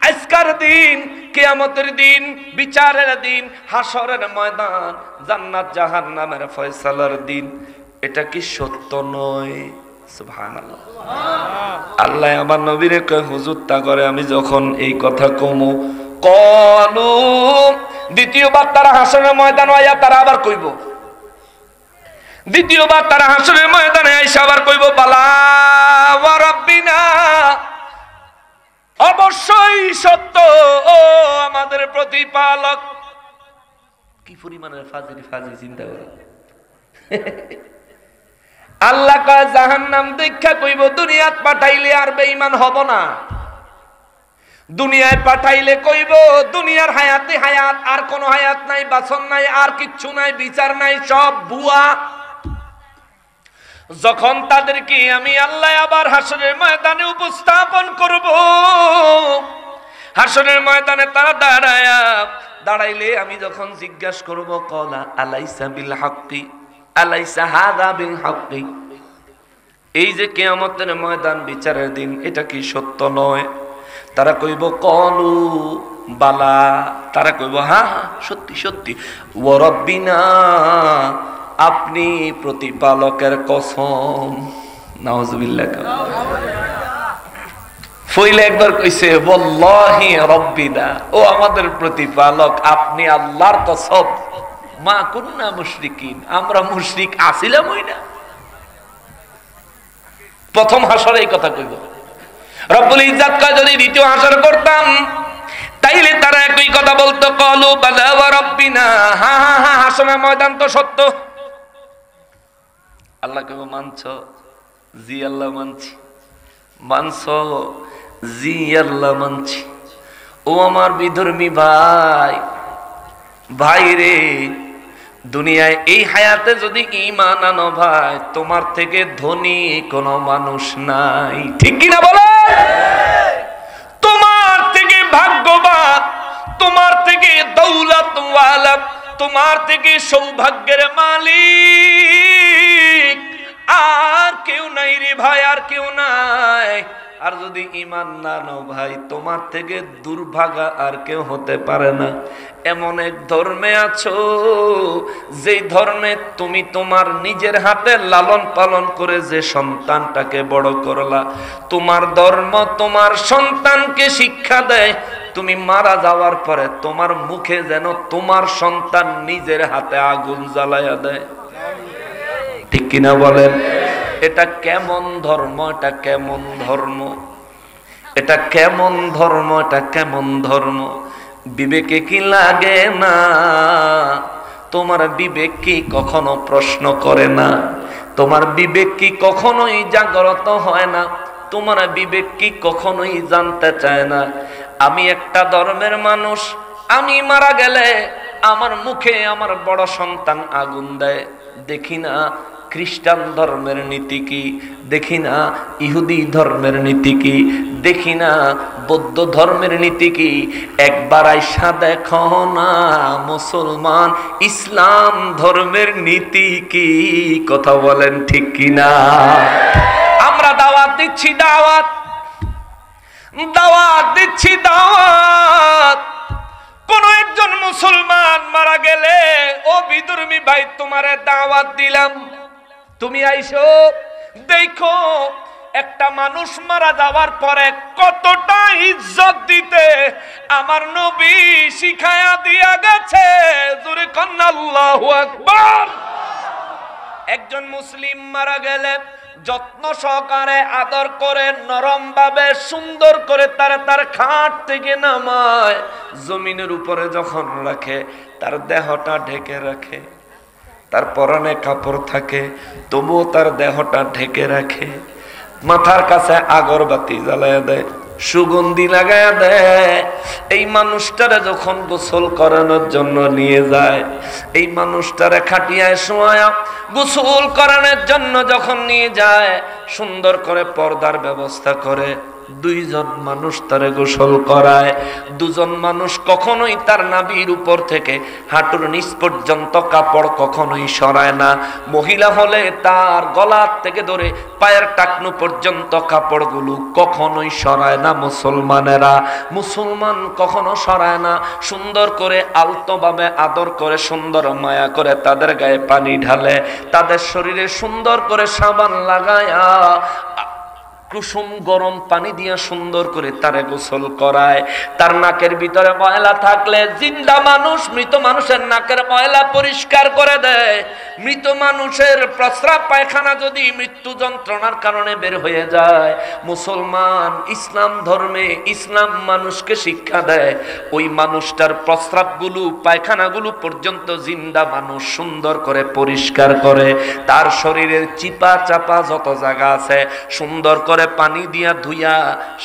আজকের দিন, কিয়ামতের দিন, বিচারের দিন, হাসরের ময়দান, জান্নাত জাহান্নামের ফয়সালার দিন, এটা কি সত্য নয়? সুবহানাল্লাহ। আল্লাহ আমার নবীরে কয় হুজুর তা করে আমি যখন এই কথা কমু, কলু, দ্বিতীয়বার তারা হাসরের ময়দানে আইয়া তারা আবার কইব, দ্বিতীয়বার তারা হাসরের ময়দানে আইসা আবার কইব, বালা ওয়া রাব্বিনা, অবশ্যই সত্য ও আমাদের প্রতিপালক। কি পরিমাণের ফাজিল চিন্তা করে। আল্লাহ কয় জাহান্নাম দেখা কইব, দুনিয়াত পাঠাইলে আর বেঈমান হব না, দুনিয়ায় পাঠাইলে কইব দুনিয়ার হায়াতে হায়াত, আর কোনো হায়াত নাই, বাসন নাই, আর কিচ্ছু নাই, বিচার নাই, সব ভুয়া। যখন তাদেরকে আমি আল্লাহ আবার হাসরের ময়দানে উপস্থাপন করব, হাসরের ময়দানে তারা দাঁড়াইলে আমি যখন জিজ্ঞাসা করব, কলা আলাইসা বিল হাক্কি, আলাইসা হাযা বিল হাক্কি, এই যে কিয়ামতের ময়দান, বিচারের দিন, এটা কি সত্য নয়? তারা কইব কলু বালা, তারা কইব হ্যাঁ সত্যি সত্যি, ওয়া রাব্বিনা, আপনি প্রতিপালকের কসম। নাউজুবিল্লাহ। ফইলে একবার কইছে ওয়াল্লাহি রাব্বিনা, ও আমাদের প্রতিপালক, আপনি আল্লাহর কসম, মা কুন্না মুশরিকিন, আমরা মুশরিক আছিলামই না। প্রথম হাসরে এই কথা কইব। রব্বুল ইজ্জাত কয় যদি দ্বিতীয় হাসর করতাম তাইলে তারা একই কথা বলতো, কলু বালা ওয়া রাব্বিনা, হ্যাঁ হ্যাঁ হ্যাঁ হাসরের ময়দান তো সত্য। আল্লাহ কইব মানছো? জি আল্লাহ মানছি। মানছো? জি আল্লাহ মানছি। ও আমার বিধর্মী ভাই রে, দুনিয়ায় এই হায়াতে যদি ঈমান আনো ভাই, তোমার থেকে ধনী কোনো মানুষ নাই, ঠিক কি না বলে? তোমার থেকে ভাগ্যবান, তোমার থেকে দৌলতওয়ালা, তোমার থেকে সৌভাগ্যের মালিক আর কেউ নাই রে ভাই, আর কেউ নাই। আর যদি ঈমান না নাও ভাই, তোমার থেকে দুর্ভাগা আর কেউ হতে পারে না। এমন এক ধর্মে আছো যেই ধর্মে তুমি তোমার নিজের হাতে লালন পালন করে যে সন্তানটাকে বড় করলা, তোমার ধর্ম তোমার সন্তানকে শিক্ষা দেয় তুমি মারা যাওয়ার পরে তোমার মুখে যেন তোমার সন্তান নিজের হাতে আগুন জ্বালায়া দেয়। ঠিক কিনা বলেন? এটা কেমন ধর্ম? এটা কেমন ধর্ম? এটা কেমন ধর্ম? এটা কেমন ধর্ম? বিবেকে কি লাগে না? তোমার বিবেক কি কখনো প্রশ্ন করে না? তোমার বিবেক কি কখনোই জাগ্রত হয় না? তোমার বিবেক কি কখনোই জানতে চায় না আমি একটা ধর্মের মানুষ, আমি মারা গেলে আমার মুখে আমার বড় সন্তান আগুন দেয়? দেখি না খ্রিস্টান ধর্মের নীতি কি, দেখি না ইহুদি ধর্মের নীতি কি, দেখি না বৌদ্ধ ধর্মের নীতি কি। একবার আইসা দেখো না মুসলমান ইসলাম ধর্মের নীতি কি। কথা বলেন ঠিক কিনা? আমরা দাওয়াত দিচ্ছি, দাওয়াত দিচ্ছি, দাওয়াত। কোন একজন মুসলমান মারা গেলে ও বিধর্মী ভাই তোমারে দাওয়াত দিলাম, তুমি আইসো দেখো একটা মানুষ মারা যাওয়ার পরে কতটা ইজ্জত দিতে আমার নবী শিখায়া দিয়া গেছে। জোরে কন্না আল্লাহু আকবার। একজন মুসলিম মারা গেলে যত্ন সহকারে আদর করে নরম ভাবে সুন্দর করে তার খাট থেকে নামায়, জমিনের উপরে যখন রাখে তার দেহটা ঢেকে রাখে, তার পরনে কাপড় থাকে তবুও তার দেহটা ঢেকে রাখে, মাথার কাছে আগরবাতি জ্বালায়া দেয়, সুগন্ধি লাগায়া দেয়। এই মানুষটারে যখন গোসল করানোর জন্য নিয়ে যায়, এই মানুষটারে খাটিয়ায় শোয়া গোসল করানোর জন্য যখন নিয়ে যায়, সুন্দর করে পর্দার ব্যবস্থা করে দুইজন মানুষ তারে গোসল করায়। দুজন মানুষ কখনোই তার নাভির উপর থেকে হাঁটুর নিচ পর্যন্ত কাপড় কখনোই সরায় না। মহিলা হলে তার গলার থেকে ধরে পায়ের টাকনু পর্যন্ত কাপড়গুলো কখনোই সরায় না মুসলমানেরা। মুসলমান কখনো সরায় না, সুন্দর করে আলতোভাবে আদর করে সুন্দর মায়া করে তাদের গায়ে পানি ঢালে, তাদের শরীরে সুন্দর করে সাবান লাগায়া কুসুম গরম পানি দিয়ে সুন্দর করে তারে গোসল করায়। তার নাকের ভিতরে ময়লা থাকলে জিন্দা মানুষ মৃত মানুষের নাকের ময়লা পরিষ্কার করে দেয়। মৃত মানুষের প্রস্রাব পায়খানা যদি মৃত্যু যন্ত্রণার কারণে বের হয়ে যায়, মুসলমান ইসলাম ধর্মে ইসলাম মানুষকে শিক্ষা দেয় ওই মানুষটার প্রস্রাবগুলো পায়খানাগুলো পর্যন্ত জিন্দা মানুষ সুন্দর করে পরিষ্কার করে। তার শরীরের চিপা চাপা যত জায়গা আছে সুন্দর করে পানি দিয়া ধুইয়া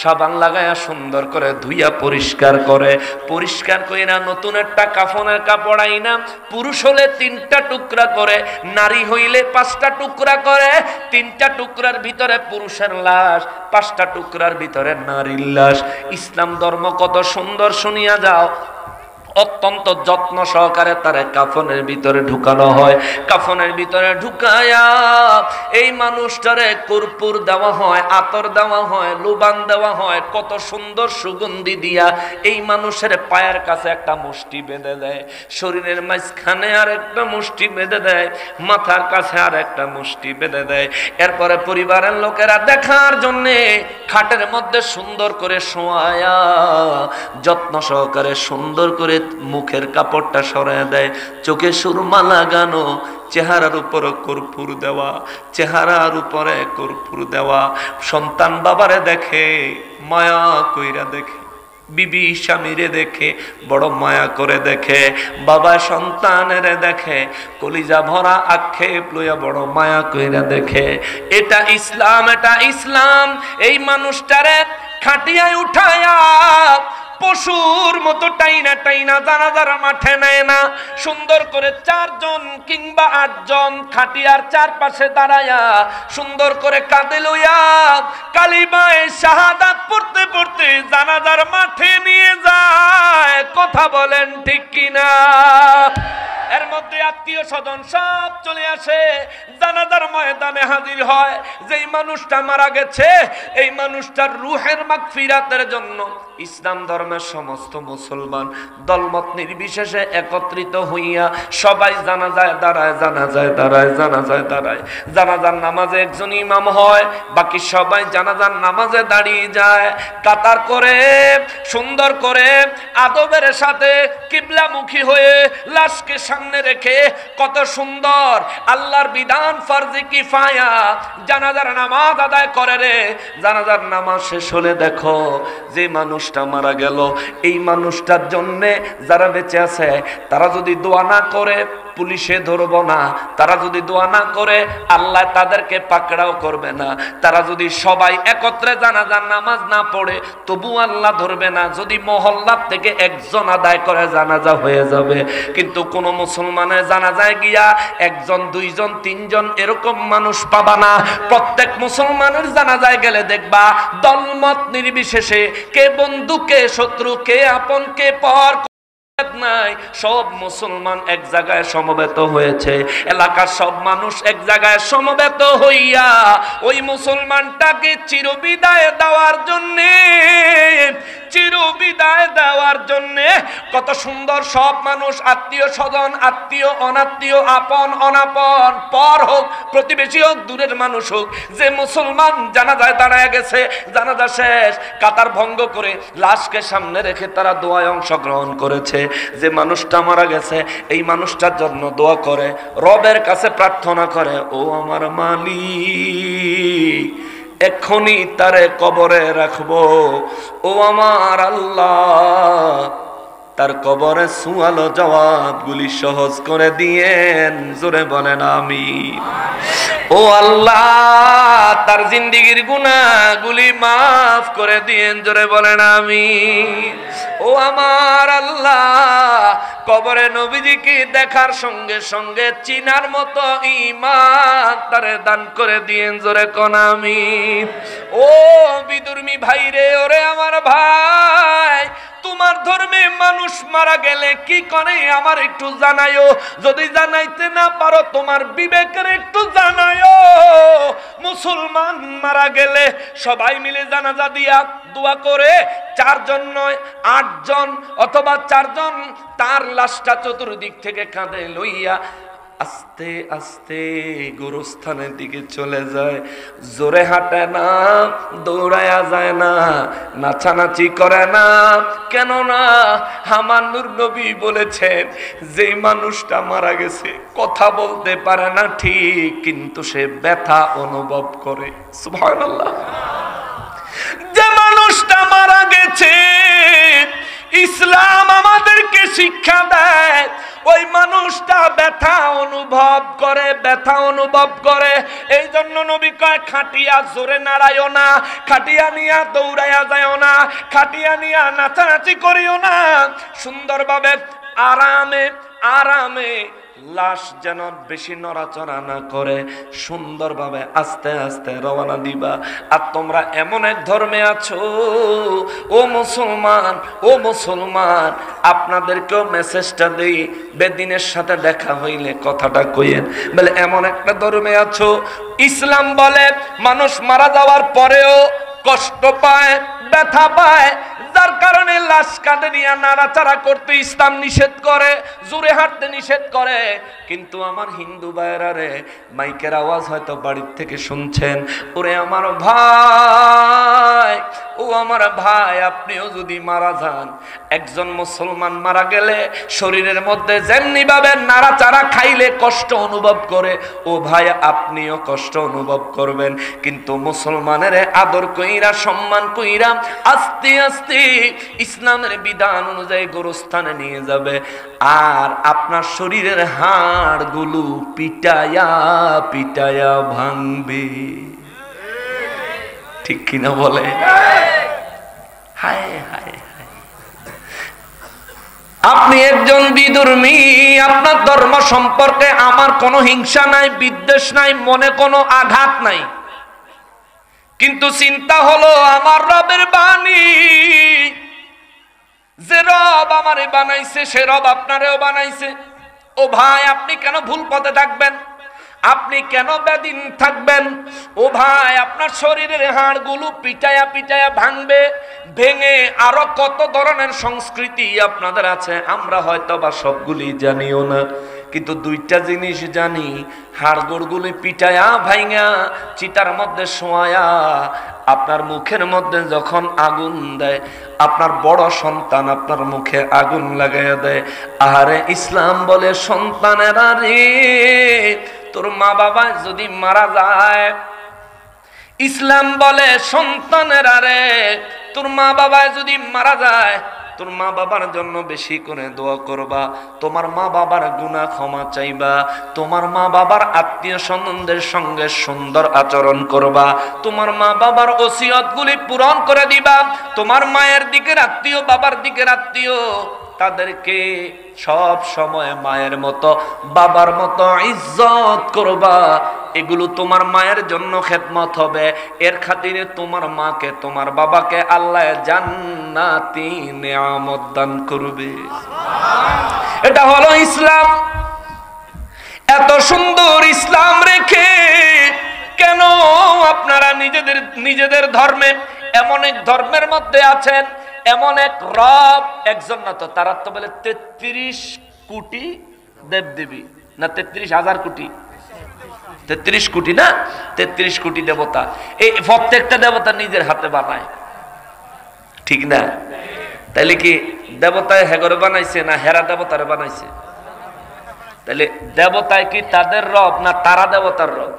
সাবান লাগায়া সুন্দর করে ধুইয়া পরিষ্কার করে। পরিষ্কার কইরা নতুন একটা কাফনের কাপড় আইনা পুরুষ হলে 3টা টুকরা করে, নারী হইলে 5টা টুকরা করে। 3টা টুকরার ভিতরে পুরুষের লাশ, 5টা টুকরার ভিতরে নারীর লাশ। ইসলাম ধর্ম কত সুন্দর শুনিয়া যাও। অত্যন্ত যত্ন সহকারে তারে কাফনের ভিতরে ঢুকানো হয়। কাফনের ভিতরে ঢুকায়া এই মানুষটারে কর্পূর দেওয়া হয়, আতর দেওয়া হয়, লোবান দেওয়া হয়, কত সুন্দর সুগন্ধি দিয়া এই মানুষের পায়ের কাছে একটা মুষ্টি বেঁধে দেয়, শরীরের মাঝখানে আর একটা মুষ্টি বেঁধে দেয়, মাথার কাছে আর একটা মুষ্টি বেঁধে দেয়। এরপরে পরিবারের লোকেরা দেখার জন্যে খাটের মধ্যে সুন্দর করে শোয়ায়া যত্ন সহকারে সুন্দর করে মুখের কাপড়টা সরায় দেয়, চোখে সুরমা লাগানো, চেহারার উপরে কর্পূর দেওয়া, চেহারার উপরে কর্পূর দেওয়া। সন্তান বাবারে দেখে মায়া কইরা দেখে, বিবি স্বামীরে দেখে বড় মায়া করে দেখে, বাবা সন্তানের দেখে কলিজা ভরা আক্ষেপ লইয়া বড় মায়া কইরা দেখে। এটা ইসলাম, এটা ইসলাম। এই মানুষটারে খাটিয়ায় উঠায়া পশুর মতো টাইনা টাইনা জানাজার মাঠে নেয় না, সুন্দর করে 4 জন কিংবা 8 জন খাটিয়ার চারপাশে দাঁড়ায়া সুন্দর করে কাঁধে লইয়া কালিমায়ে শাহাদাত পড়তে পড়তে জানাজার মাঠে নিয়ে যায়। কথা বলেন ঠিক কিনা? এর মধ্যে আত্মীয় স্বজন সব চলে আসে, জানাজার ময়দানে হাজির হয়। যেই মানুষটা মারা গেছে এই মানুষটার রূহের মাগফিরাতের জন্য ইসলাম ধর্মের সমস্ত মুসলমান দলমত নির্বিশেষে একত্রিত হইয়া সবাই জানাজায় দাঁড়ায়, জানাজায় দাঁড়ায়, জানাজায় দাঁড়ায়। জানাজার নামাজে একজন ইমাম হয়, বাকি সবাই জানাজার নামাজে দাঁড়িয়ে যায়। কাতার করে সুন্দর করে আদবের সাথে কিবলামুখী হয়ে লাশকে সামনে রেখে কত সুন্দর আল্লাহর বিধান ফরজে কিফায়া জানাজার নামাজ আদায় করে রে। জানাজার নামাজ শেষ হলে দেখো যে মানুষটা মারা গেল এই মানুষটার জন্যে যারা বেঁচে আছে তারা যদি দোয়া না করে পুলিশে ধরবো না, তারা যদি দোয়া না করে আল্লাহ তাদেরকে পাকড়াও করবে না, তারা যদি সবাই একত্রে জানাজার নামাজ না পড়ে তবু আল্লাহ ধরবে না, যদি মহল্লা থেকে একজন আদায় করে জানাজা হয়ে যাবে। কিন্তু কোন মুসলমানের জানাজায় গিয়া একজন, দুইজন, তিনজন এরকম মানুষ পাবা না। প্রত্যেক মুসলমানের জানাজায় গেলে দেখবা দলমত নির্বিশেষে কে বন্ধু, কে শত্রু, কে আপন, কে পর নাই, সব মুসলমান এক জায়গায় সমবেত হয়েছে। এলাকার সব মানুষ এক জায়গায় সমবেত হইয়া ওই মুসলমানটাকে চিরবিদায় দেওয়ার জন্যে, চিরবিদায় দেওয়ার জন্যে কত সুন্দর সব মানুষ, আত্মীয় স্বজন, আত্মীয় অনাত্মীয়, আপন অনাপন, পর হোক প্রতিবেশী হোক দূরের মানুষ হোক, যে মুসলমান জানাজায় দাঁড়ায় গেছে, জানাজা শেষ, কাতার ভঙ্গ করে লাশকে সামনে রেখে তারা দোয়ায় অংশগ্রহণ করেছে। যে মানুষটা মারা গেছে এই মানুষটার জন্য দোয়া করে, রবের কাছে প্রার্থনা করে, ও আমার মালিক এক্ষুনি তারে কবরে রাখবো, ও আমার আল্লাহ তার কবরে সুয়ালো জবাবগুলি সহজ করে দিয়েন, জোরে বলেন আমিন। ও আল্লাহ তার জিন্দেগীর গুনাহগুলি মাফ করে দিয়েন, জোরে বলেন আমিন। ও আমার আল্লাহ কবরে নবীজিকে দেখার সঙ্গে সঙ্গে চিনার মতো ঈমান তারে দান করে দিয়েন, জোরে কোন আমিন। ও বিদুর্মী ভাই রে, ওরে আমার ভাই, তোমার ধর্মে মানুষ মারা গেলে কি করে আমার একটু জানাইও, যদি জানাইতে না পারো তোমার বিবেকের একটু জানাইও। মুসলমান মারা গেলে সবাই মিলে জানাজা দিয়া দোয়া করে, 4 জন নয় 8 জন অথবা 4 জন তার লাশটা চতুর্দিক থেকে কাঁধে লইয়া আস্তে আস্তে গোরস্থানের দিকে চলে যায়। জোরে হাঁটে না, দৌড়ায়া যায় না, নাচানাচি করে না। কেন না? আমার নূর নবী বলেছেন যে মানুষটা মারা গেছে কথা বলতে পারে না ঠিক, কিন্তু সে ব্যথা অনুভব করে। সুবহানাল্লাহ। যে মানুষটা মারা গেছে ইসলাম আমাদেরকে শিক্ষা দেয় ওই মানুষটা ব্যথা অনুভব করে, ব্যথা অনুভব করে। এই জন্য নবী কয় খাটিয়া জোরে নাড়াইও না, খাটিয়া নিয়া দৌড়াইয়া যাইও না, খাটিয়া নিয়া নাচানাচি করিও না। সুন্দরভাবে আরামে আরামে লাশ যেন বেশি নড়াচড়া না করে সুন্দরভাবে আস্তে আস্তে রওনা দিবা। আর তোমরা এমন এক ধর্মে আছো ও মুসলমান, ও মুসলমান, আপনাদেরকেও মেসেজটা দেই, বেদিনের সাথে দেখা হইলে কথাটা কইেন, বলে এমন একটা ধর্মে আছো ইসলাম বলে মানুষ মারা যাওয়ার পরেও কষ্ট পায়, ব্যথা পায়, যার কারণে লাশ কাঁধে নিয়ে নাড়াচাড়া করতে ইসলাম নিষেধ করে, জোরে হাঁটতে নিষেধ করে। কিন্তু আমার হিন্দু ভাইয়েরা রে, মাইকের আওয়াজ হয়তো বাড়ির থেকে শুনছেন, ওরে আমার ভাই, ও আমার ভাই, আপনিও যদি মারা যান, একজন মুসলমান মারা গেলে শরীরের মধ্যে যেমনি ভাবে নাড়াচাড়া খাইলে কষ্ট অনুভব করে, ও ভাই আপনিও কষ্ট অনুভব করবেন। কিন্তু মুসলমানের আদর কইরা, সম্মান কইরা আস্তে আস্তে ইসলামের বিধান অনুযায়ী গোরস্থানে নিয়ে যাবে, আর আপনার শরীরের হাড়গুলো পিটায়া পিটায়া ভাঙবে। ঠিক কিনা বলে? হায় হায় হায়। আপনি একজন বিধর্মী, আপনার ধর্ম সম্পর্কে আমার কোনো হিংসা নাই, বিদ্বেষ নাই, মনে কোনো আঘাত নাই, কিন্তু চিন্তা হলো আমার রবের বাণী, যে রব আমারে বানাইছে সে রব আপনারেও বানাইছে। ও ভাই আপনি কেন ভুল পথে থাকবেন, আপনি কেন বেদিন থাকবেন? ও ভাই আপনার শরীরের হাড়গুলো পিটায়া পিটায়া ভাঙবে, ভেঙে আরো কত ধরনের সংস্কৃতি আপনাদের আছে, আমরা হয়তো বা সবগুলি জানিও না, কিন্তু দুইটা জিনিস জানি, হাড়গোড়গুলি পিটায়া ভাঙা চিতার মধ্যে শোয়া আপনার মুখের মধ্যে যখন আগুন দেয়, আপনার বড় সন্তান আপনার মুখে আগুন লাগাইয়া দেয়। আরে ইসলাম বলে সন্তানেরা রে, তোর মা বাবা যদি মারা যায়, ইসলাম বলে সন্তানেরা রে, তোর মা বাবা যদি মারা যায়, তোর মা বাবার জন্য বেশি করে দোয়া করবা, তোমার মা বাবার গুনাহ ক্ষমা চাইবা, তোমার মা বাবার আত্মীয় স্বজনদের সঙ্গে সুন্দর আচরণ করবা, তোমার মা বাবার ওসিয়তগুলি পূরণ করে দিবা, তোমার মায়ের দিকের আত্মীয়, বাবার দিকের আত্মীয়, তাদেরকে সব সময় মায়ের মতো বাবার মতো ইজ্জত করবা। এগুলো তোমার মায়ের জন্য খেদমত হবে। এর খাতিরে তোমার মাকে, তোমার বাবাকে আল্লাহ জান্নাতি নিয়ামত দান করবে। এটা হলো ইসলাম। এত সুন্দর ইসলাম রেখে কেন আপনারা নিজেদের ধর্মে, এমন এক ধর্মের মধ্যে আছেন, এমন এক রব, একজন না তো, তারা তো বলে 33 কোটি দেবদেবী, না 33,000 কোটি, 33 কোটি না, 33 কোটি দেবতা। এই প্রত্যেকটা দেবতা নিজের হাতে বানায়, ঠিক না? তাইলে কি দেবতায় হেগরে বানাইছে না হেরা দেবতারে বানাইছে? তাইলে দেবতায় কি তাদের রব না তারা দেবতার রব?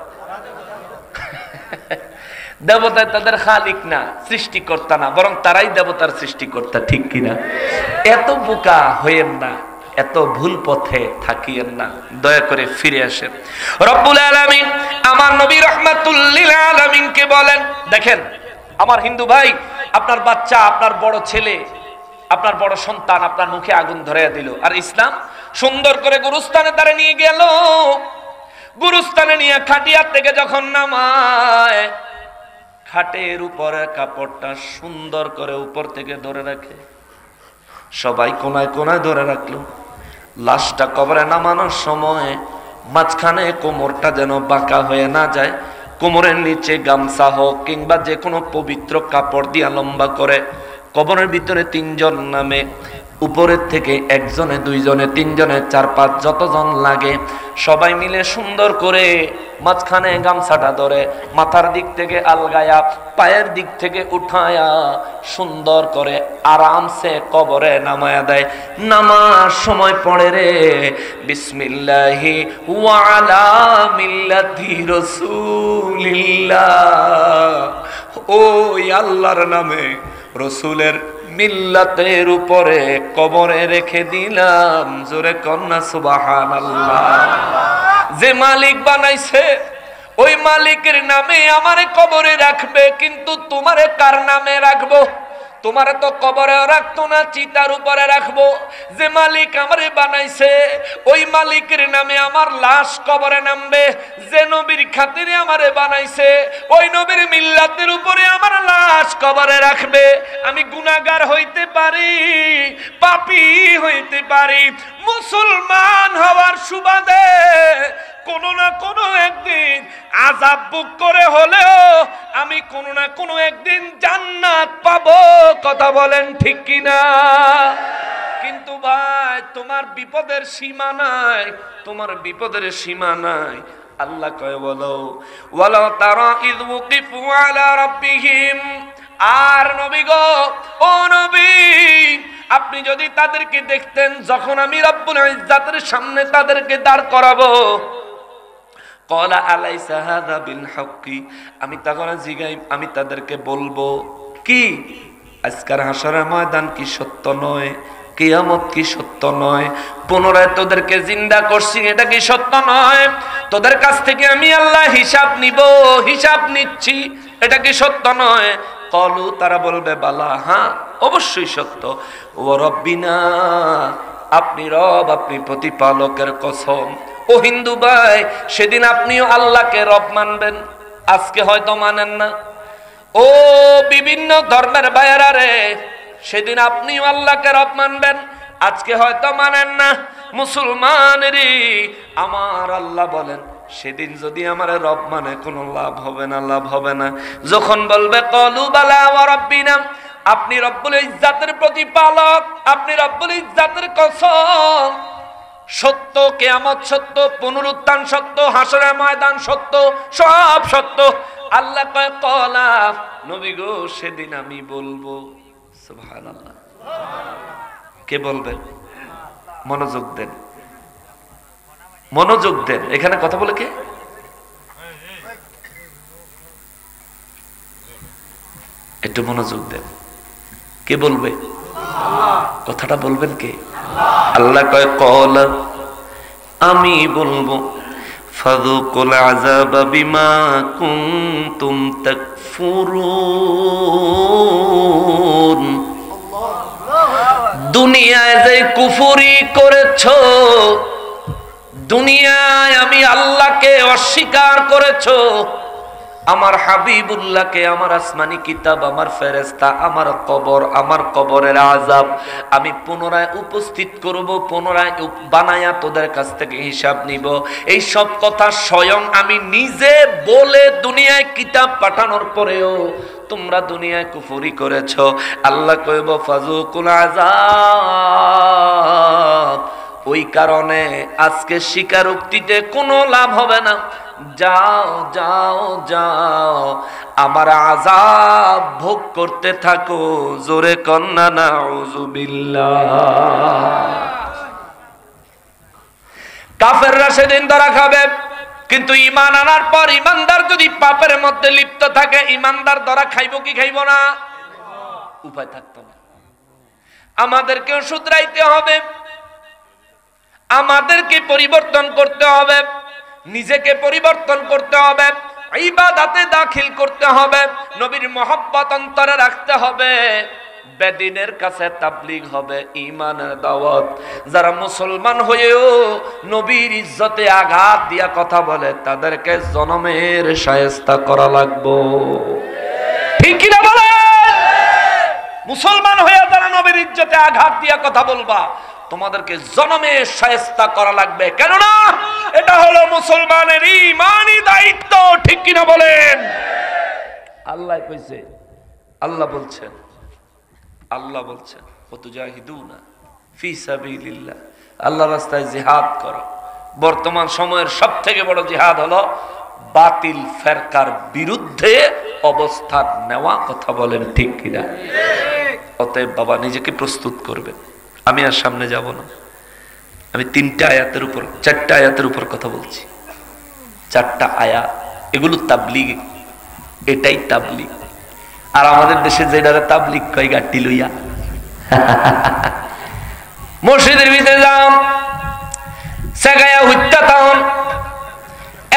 দেবতায় তাদের খালিক না, সৃষ্টিকর্তা না, বরং তারাই দেবতার সৃষ্টিকর্তা, ঠিক কিনা? এত বোকা হইয়েন না, এত ভুল পথে থাকিয়েন না, দয়া করে ফিরে আসেন। রব্বুল আলামিন আমার নবী রাহমাতুল লিল আলামিনকে বলেন, দেখেন আমার হিন্দু ভাই, আপনার বাচ্চা, আপনার বড় ছেলে, আপনার বড় সন্তান আপনার মুখে আগুন ধরাইয়া দিল, আর ইসলাম সুন্দর করে গুরুস্থানে তারে নিয়ে গেল। গুরুস্থানে নিয়ে খাটিয়া থেকে যখন নামায়, খাটের উপরে কাপড়টা সুন্দর করে উপর থেকে ধরে রাখে, সবাই কোনায় কোনায় ধরে রাখলো। লাশটা কবরে নামানোর সময় মাঝখানে কোমরটা যেন বাঁকা হয়ে না যায়, কোমরের নিচে গামছা হোক কিংবা যে কোনো পবিত্র কাপড় দিয়া লম্বা করে কবরের ভিতরে 3 জন নামে, উপরের থেকে 1 জনে 2 জনে 3 জনে 4 5 যতজন লাগে সবাই মিলে সুন্দর করে মাঝখানে গামছাটা ধরে মাথার দিক থেকে আলগায়া পায়ের দিক থেকে উঠায়া সুন্দর করে আরামসে কবরে নামায়া দেয়। নামার সময় পড়ে রে বিসমিল্লাহি ওয়া আলা মিল্লাতি রাসূলিল্লাহ, ওই আল্লাহর নামে রসুলের মিল্লাতের উপরে কবরে রেখে দিলাম। জোরে কন্যা সুবহানাল্লাহ। যে মালিক বানাইছে ওই মালিকের নামে আমারে কবরে রাখবে, কিন্তু তোমারে কার নামে রাখবো? তোমারে তো কবরে রাখতো না, চিতার উপরে রাখবো। যে মালিক আমারে বানাইছে ওই মালিকের নামে আমার লাশ কবরে নামবে। যে নবীর খাতিরে আমারে বানাইছে ওই নবীর মিল্লাতের উপরে আমার লাশ কবরে রাখবে। আমি গুনাহগার হইতে পারি, পাপী হইতে পারি, মুসলমান হওয়ার সুবাদে কোনো না কোনো একদিন আযাব বুক করে হলেও আমি কোনো না কোনো একদিন জান্নাত পাবো। কথা বলেন ঠিক কিনা? কিন্তু ভাই তোমার বিপদের সীমা নাই, তোমার বিপদের সীমা নাই। আল্লাহ কয় বলো ওয়ালা তারা ইয ওয়াকিফু আলা রাব্বিহিম। আর নবী গো, ও নবী, আপনি যদি তাদেরকে দেখতেন যখন আমি রব্বুল ইজ্জাতের সামনে তাদেরকে দাঁড় করাবো, ক্বালা আলাইসা হাযা বিল হাক্কি, আমি তখন জিগাই, আমি তাদেরকে বলবো কি আজকের হাসরের ময়দান কি সত্য নয়? কিয়ামত কি সত্য নয়? পুনরায় তোদেরকে জিন্দা করছি, এটা কি সত্য নয়? তোদের কাছ থেকে আমি আল্লাহ হিসাব নিব, হিসাব নিচ্ছি, এটা কি সত্য নয়? কলু, তারা বলবে বালা, হ্যাঁ অবশ্যই সত্য। ও রব্বিনা, আপনি রব, আপনি প্রতিপালকের কসম। ও হিন্দু ভাই, সেদিন আপনিও আল্লাহকে রব মানবেন, আজকে হয়তো মানেন না। ও বিভিন্ন ধর্মের ভাইয়েরা রে, সেদিন আপনিও আল্লাহকে রব মানবেন, আজকে হয়তো মানেন না। মুসলমান রে, আমার আল্লাহ বলেন সেদিন যদি আমার রব মানে কোনো লাভ হবে না, লাভ হবে না। যখন বলবে কলু বালা ওয়া রাব্বিনা, আপনি রব্বুল ইজ্জাতের প্রতিপালক, আপনি রব্বুল ইজ্জাতের কসম, সত্য, কিয়ামত সত্য, পুনরুত্থান সত্য, হাসরের ময়দান সত্য, সব সত্য। আল্লাহ কয় কলা, নবী গো সেদিন আমি বলবো। সুবহানাল্লাহ। কে বলবেন? মনোযোগ দেন, মনোযোগ দেন। এখানে কথা বলে কে? একটু মনোযোগ দেন। কে বলবে? কথাটা বলবেন কে? আল্লাহ কয় কলা, আমি বলবো। ফাযুকুল আযাবা বিমা কুনতুম তাকফুরুন, দুনিয়ায় যে কুফরি করেছো, দুনিয়ায় আমি আল্লাহকে অস্বীকার করেছো, আমার হাবিবুল্লাহকে, আমার আসমানি কিতাব, আমার ফেরেশতা, আমার কবর, আমার কবরের আযাব আমি পুনরায় উপস্থিত করব, পুনরায় বানায়া তোদের কাছ থেকে হিসাব নিব। এই সব কথা স্বয়ং আমি নিজে বলে দুনিয়ায় কিতাব পাঠানোর পরেও তোমরা দুনিয়ায় কুফরি করেছো। আল্লাহ কইব ফাযুকুল আযাব, ওই কারণে আজকে স্বীকারোক্তিতে কোনো লাভ হবে না। যাও যাও যাও, আমার আযাব ভোগ করতে থাকো। জোরে কন্না নাউযুবিল্লাহ। কাফেররা সেদিন ধরা খাবে, কিন্তু ঈমান আনার পর ঈমানদার যদি পাপের মধ্যে লিপ্ত থাকে, ঈমানদার ধরা খাইব কি খাইব না? উপায় থাকতো না। আমাদেরকেও শুধরাইতে হবে, আমাদেরকে পরিবর্তন করতে হবে, নিজেকে পরিবর্তন করতে হবে, ইবাদতে দাখিল করতে হবে, নবীর মহব্বত অন্তরে রাখতে হবে। বেদিনের কাছে তাবলীগ হবে ঈমানের দাওয়াত। যারা মুসলমান হয়েও নবীর ইজ্জতে আঘাত দিয়া কথা বলে, তাদেরকে জনমের শায়েস্তা করা লাগবে। ঠিক কি না বলেন? মুসলমান হয়ে যারা নবীর ইজ্জতে আঘাত দিয়া কথা বলবা, তোমাদেরকে জনমে শায়েস্তা করা লাগবে। কেননা এটা হলো মুসলমানের ঈমানি দায়িত্ব। ঠিক কিনা বলেন? আল্লাহ কইছে, আল্লাহ বলছেন, আল্লাহ বলছেন ওয়াতুজাহিদুনা ফি সাবিলিল্লাহ, আল্লাহর রাস্তায় জিহাদ করো। বর্তমান সময়ের সবথেকে বড় জিহাদ হলো বাতিল ফেরকার বিরুদ্ধে অবস্থান নেওয়া। কথা বলেন ঠিক কিনা? অতএব বাবা নিজেকে প্রস্তুত করবেন। আমি আর সামনে যাব না, আমি 3টা আয়াতের উপর, 4টা আয়াতের উপর কথা বলছি। 4টা আয়াত, এগুলো তাবলীগ, এটাই তাবলীগ। আর আমাদের দেশে যেটারে তাবলীগ কয় গাটি লইয়া মসজিদের ভিতরে যাও, সেগায়া হইতা তাহন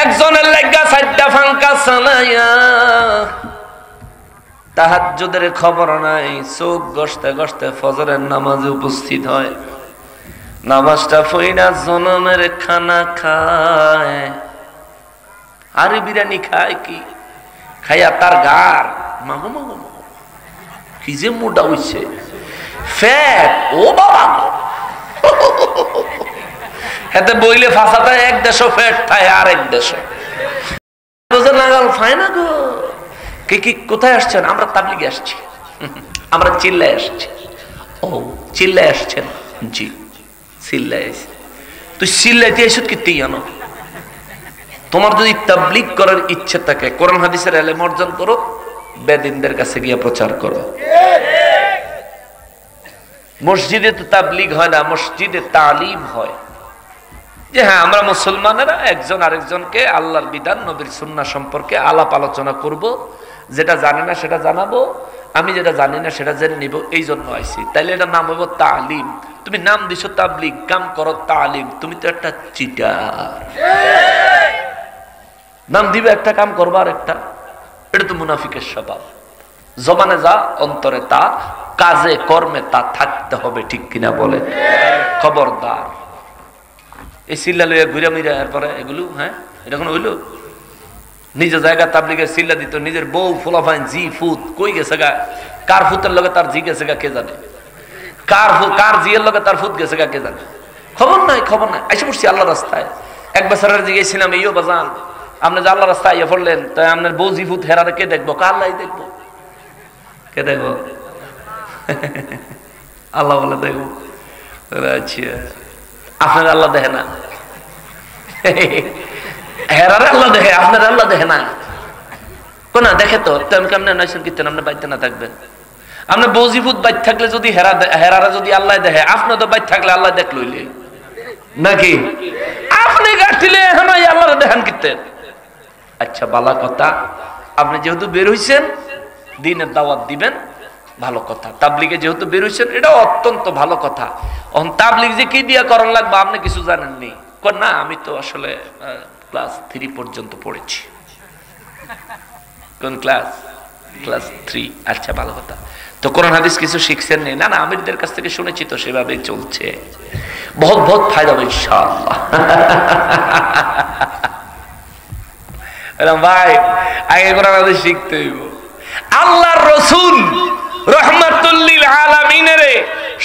একজনের লাগা 4টা ফাঙ্কা চালাইয়া, তাহাজ্জুদের খবর নাই, চোখ গসতে গসতে ফজরের নামাজে উপস্থিত হয়। নামাজটা পড়া জনমের খানা খায়। আরে বিরিয়ানি খায় কি খাইয়া তার গার মাগো মাগো মাগো কি যে মোটা হইছে, ফ্যাট। ও বাবা এতে বইলে ফাঁসাটা এক দেশ ফ্যাট থায় আর এক দেশ নাগাল ফায় না গো। কে কি কোথায় আসছেন? আমরা তাবলীগে আসছি, আমরা চিল্লায় আসছি। ও চিল্লায় আসছেন? জি চিল্লায় আসছি। তুই চিল্লাইতে এসে কি আনো? তোমার যদি তাবলীগ করার ইচ্ছে থাকে, কোরআন হাদিসের ইলম অর্জন করো, বেদিনদের কাছে গিয়ে প্রচার করো। মসজিদে তো তাবলীগ হয় না, মসজিদে তালিম হয়। যে হ্যাঁ আমরা মুসলমানেরা একজন আরেকজনকে আল্লাহর বিধান, নবীর সুন্নাহ সম্পর্কে আলাপ আলোচনা করব। যেটা জানি না সেটা জানাবো, আমি যেটা জানি না সেটা জেনে নিব, এই জন্য আইছি। তাইলে এটা নাম হইব তালিম। তুমি নাম দিছো তাবলীগ, কাম করো তালিম। তুমি তো একটা চিটার। নাম দিবে একটা, কাম করবা আর একটা। এটা তো মুনাফিকের স্বভাব। জবানে যা, অন্তরে তা, কাজে কর্মে তা থাকতে হবে। ঠিক কিনা বলে? খবরদার এই চিল্লা লইয়া ঘুরে মিরা এরপরে এগুলো, হ্যাঁ এটা কোনো হইল? নিজের জায়গা তাবলীগের চিল্লা দিত, নিজের বউ ফোলাফাইন জি ফুত কই গেছে গা, কার ফুতের লগে তার জি গেছে গা কে জানে, কার জিয়ের লগে তার ফুত গেছে গা কে জানে। খবর নাই এসে পড়ছি আল্লাহ রাস্তায়। এক বছরের জিজ্ঞেসছিলাম, এইও বাজান আপনি যে আল্লাহ রাস্তায় ইয়ে পড়লেন, তাই আপনার বৌজিফুত হেরারে কে দেখবো? আল্লাহ দেখবো। কে দেখবো? আল্লাহ বলে দেখবো। আচ্ছা, আপনার আল্লাহ দেখে না? হেরারে আল্লাহ দেখে, আপনার আল্লাহ দেখে না? কোনা দেখে তো তেমন কেমনে নয়ছেন কীর্তন আপনি বাইতে না থাকবেন? আপনার বৌজিফুত বাইত থাকলে যদি হেরারা যদি আল্লাহ দেখে, আপনার তো বাইত থাকলে আল্লাহ দেখ লইলে নাকি? আপনি গাঠিলে এখন আল্লাহ দেখান কীর্তেন। আচ্ছা, বালা কথা। আপনি যেহেতু বের হইছেন দ্বীনের দাওয়াত দিবেন, ভালো কথা। তাবলিগে যেহেতু বের হইছেন, এটা অত্যন্ত ভালো কথা। তাবলিগ যে কি দিয়া করার লাগবে আপনি কিছু জানেননি? না, আমি তো আসলে ক্লাস 3 পর্যন্ত পড়েছি। কোন ক্লাস? ক্লাস 3। আচ্ছা, ভালো কথা। তো কোরআন হাদিস কিছু শিখছেন নি? না, আমিরদের কাছ থেকে শুনেছি, তো সেভাবেই চলছে। বহুত বহুত ফায়দা হবে ইনশাআল্লাহ। ভাই, আগে কোরআন হাদিস শিখতে হইব। আল্লাহর রাসূল রাহমাতুল লিল আলামিনের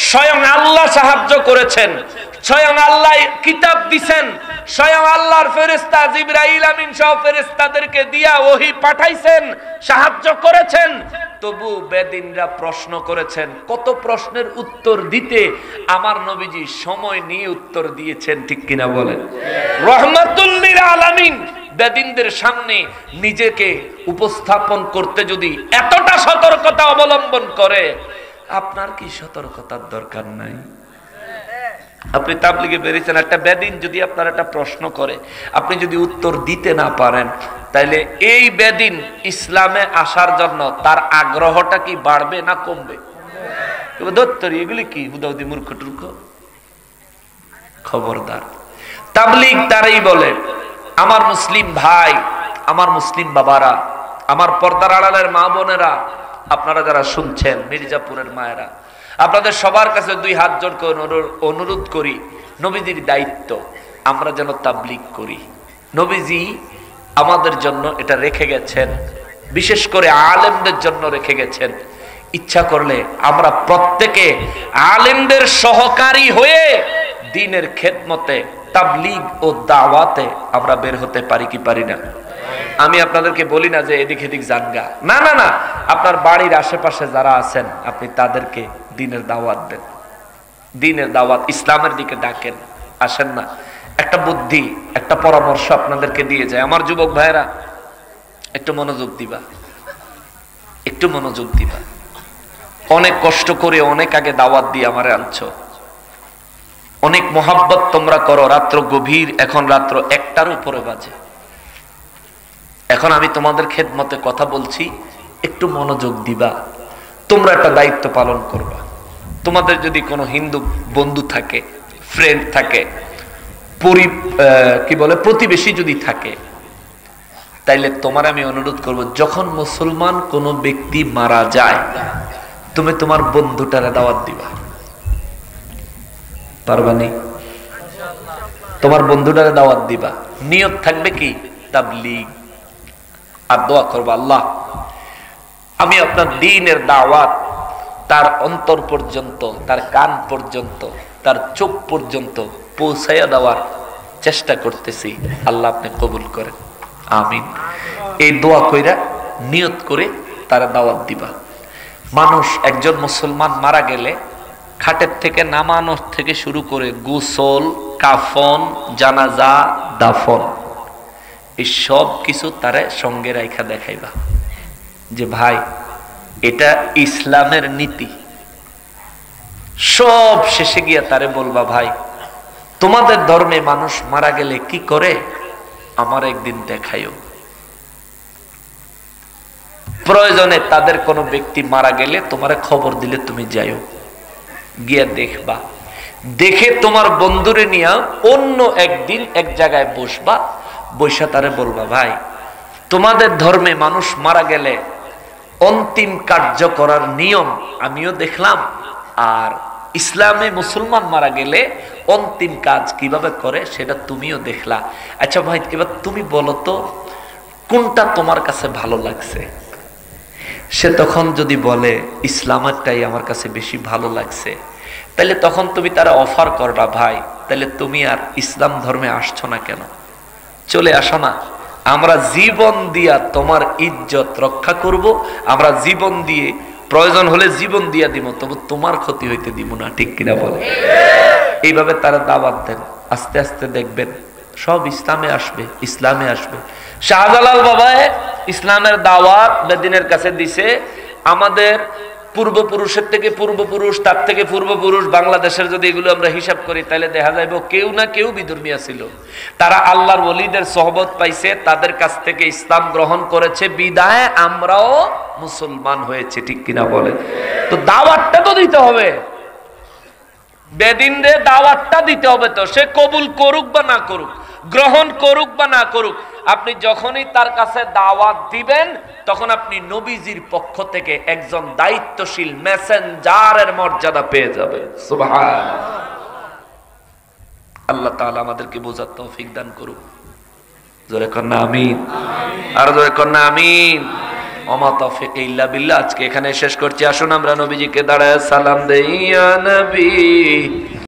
স্বয়ং আল্লাহ সাহায্য করেছেন, স্বয়ং আল্লাহ কিতাব দিবেন, স্বয়ং আল্লাহর ফেরেশতা জিবরাইল আমিন সহ ফেরেশতাদেরকে দিয়া ওহী পাঠাইছেন, সাহায্য করেছেন। তবু বেদিনরা প্রশ্ন করেছেন। কত প্রশ্নের উত্তর দিতে আমার নবীজি সময় নিয়ে উত্তর দিয়েছেন, ঠিক কিনা বলেন? রাহমাতুল লিল আলামিন বেদিনদের সামনে নিজেকে উপস্থাপন করতে যদি এতটা সতর্কতা অবলম্বন করে, আপনার কি সতর্কতার দরকার নাই? আপনি তাবলিগে বেরিয়েছেন, একটা বেদিন যদি আপনার একটা প্রশ্ন করে, আপনি যদি উত্তর দিতে না পারেন, তাইলে এই বেদিন ইসলামে আসার জন্য তার আগ্রহটা কি বাড়বে না কমবে? দত্তরি এগুলি কি হুদাহুদি মূর্খ টুর্খ? খবরদার। তাবলিগ তারাই বলে, আমার মুসলিম ভাই, আমার মুসলিম বাবারা, আমার পর্দার আড়ালের মা বোনেরা, আপনারা যারা শুনছেন, মির্জাপুরের মায়েরা, আপনাদের সবার কাছে 2 হাত জোড় করে অনুরোধ করি, নবীজির দায়িত্ব আমরা যেন তাবলিগ করি। নবীজি আমাদের জন্য এটা রেখে গেছেন, বিশেষ করে আলেমদের জন্য রেখে গেছেন। ইচ্ছা করলে আমরা প্রত্যেকে আলেমদের সহকারী হয়ে দ্বীনের খেদমতে, তাবলিগ ও দাওয়াতে আমরা বের হতে পারি কি পারি না? আমি আপনাদেরকে বলি না যে এদিক এদিক জানগা, না না না, আপনার বাড়ির আশেপাশে যারা আছেন আপনি তাদেরকে দ্বীনের দাওয়াত দেন, দ্বীনের দাওয়াত, ইসলামের দিকে ডাকেন। আসেন না, একটা বুদ্ধি, একটা পরামর্শ আপনাদেরকে দিয়ে যায়। আমার যুবক ভাইরা, একটু মনোযোগ দিবা, একটু মনোযোগ দিবা। অনেক কষ্ট করে অনেক আগে দাওয়াত দিয়ে আমারে আনছো, অনেক মোহাব্বত তোমরা করো, রাত্র গভীর, এখন রাত্র 1টার উপরে বাজে। এখন আমি তোমাদের খেদমতে কথা বলছি, একটু মনোযোগ দিবা। তোমরা একটা দায়িত্ব পালন করবা। তোমাদের যদি কোনো হিন্দু বন্ধু থাকে, ফ্রেন্ড থাকে, প্রতিবেশী যদি থাকে, তাইলে তোমার আমি অনুরোধ করব, যখন মুসলমান কোনো ব্যক্তি মারা যায়, তুমি তোমার বন্ধুটারে দাওয়াত দিবা। পারবানি? তোমার বন্ধুটারে দাওয়াত দিবা, নিয়ত থাকবে কি? তাবলীগ। আর দোয়া করবা, আল্লাহ আমি আপনার দ্বীনের দাওয়াত তার অন্তর পর্যন্ত, তার কান পর্যন্ত, তার চোখ পর্যন্ত পৌঁছাইয়া দেওয়ার চেষ্টা করতেছি, আল্লাহ আপনি কবুল করেন, আমিন। এই দোয়া কইরা নিয়ত করে তারা দাওয়াত দিবা। মানুষ, একজন মুসলমান মারা গেলে খাটের থেকে নামানো থেকে শুরু করে গোসল, কাফন, জানাজা, দাফন, এই সব কিছু তারে সঙ্গে রাইখা দেখাইবা যে ভাই এটা ইসলামের নীতি। সব শেষে গিয়া তারে বলবা, ভাই তোমাদের ধর্মে মানুষ মারা গেলে কি করে আমার একদিন দেখাইও। প্রয়োজনে তাদের কোনো ব্যক্তি মারা গেলে তোমারে খবর দিলে তুমি যাইও, গিয়া দেখবা, দেখে তোমার বন্ধুরে নিয়া অন্য একদিন এক জায়গায় বসবা, বৈশা তারে বলবা, ভাই তোমাদের ধর্মে মানুষ মারা গেলে অন্তিম কার্য করার নিয়ম আমিও দেখলাম, আর ইসলামে মুসলমান মারা গেলে অন্তিম কাজ কিভাবে করে সেটা তুমিও দেখলা। আচ্ছা ভাই, এবার তুমি বলো তো কোনটা তোমার কাছে ভালো লাগছে? সে তখন যদি বলে ইসলামেরটাই আমার কাছে বেশি ভালো লাগছে, তাহলে তখন তুমি তারা অফার করবা, ভাই তাহলে তুমি আর ইসলাম ধর্মে আসছো না কেন? চলে আসো না, আমরা জীবন দিয়া তোমার ইজ্জত রক্ষা করব, আমরা জীবন দিয়ে প্রয়োজন হলে জীবন দিয়া দিব, তবু তোমার ক্ষতি হইতে দিব না। ঠিক কিনা বলে? এইভাবে তারা দাওয়াত দেন। আস্তে আস্তে দেখবেন সব ইসলামে আসবে, ইসলামে আসবে। শাহজালাল বাবা ইসলামের দাওয়াত বেদিনের কাছে দিছে। আমাদের পূর্বপুরুষের থেকে পূর্বপুরুষ, তার থেকে পূর্বপুরুষ, বাংলাদেশের যদি এগুলো আমরা হিসাব করি তাহলে দেখা যাইব কেউ না কেউ বিধর্মীয় ছিল। তারা আল্লাহর ওলিদের সোহবত পাইছে, তাদের কাছ থেকে ইসলাম গ্রহণ করেছে, বিদায় আমরাও মুসলমান হয়েছে। ঠিক কিনা বলে? তো দাওয়াতটা তো দিতে হবে, বেদিনরে দাওয়াতটা দিতে হবে। তো সে কবুল করুক বা না করুক, গ্রহণ করুক বা না করুক, আপনি যখনই তার কাছে দাওয়াত দিবেন তখন আপনি নবীজির পক্ষ থেকে একজন দায়িত্বশীল মেসেঞ্জারের মর্যাদা পেয়ে যাবেন। সুবহানাল্লাহ। আল্লাহ তাআলা আমাদেরকে বোঝার তৌফিক দান করুক। জোরে কন্না আমিন, আর জোরে কন্না আমিন। ওমা তৌফিক ইল্লা বিল্লাহ। আজকে এখানে শেষ করছি। আসুন আমরা নবীজিকে দাঁড়ায় সালাম দেই, ইয়া নবী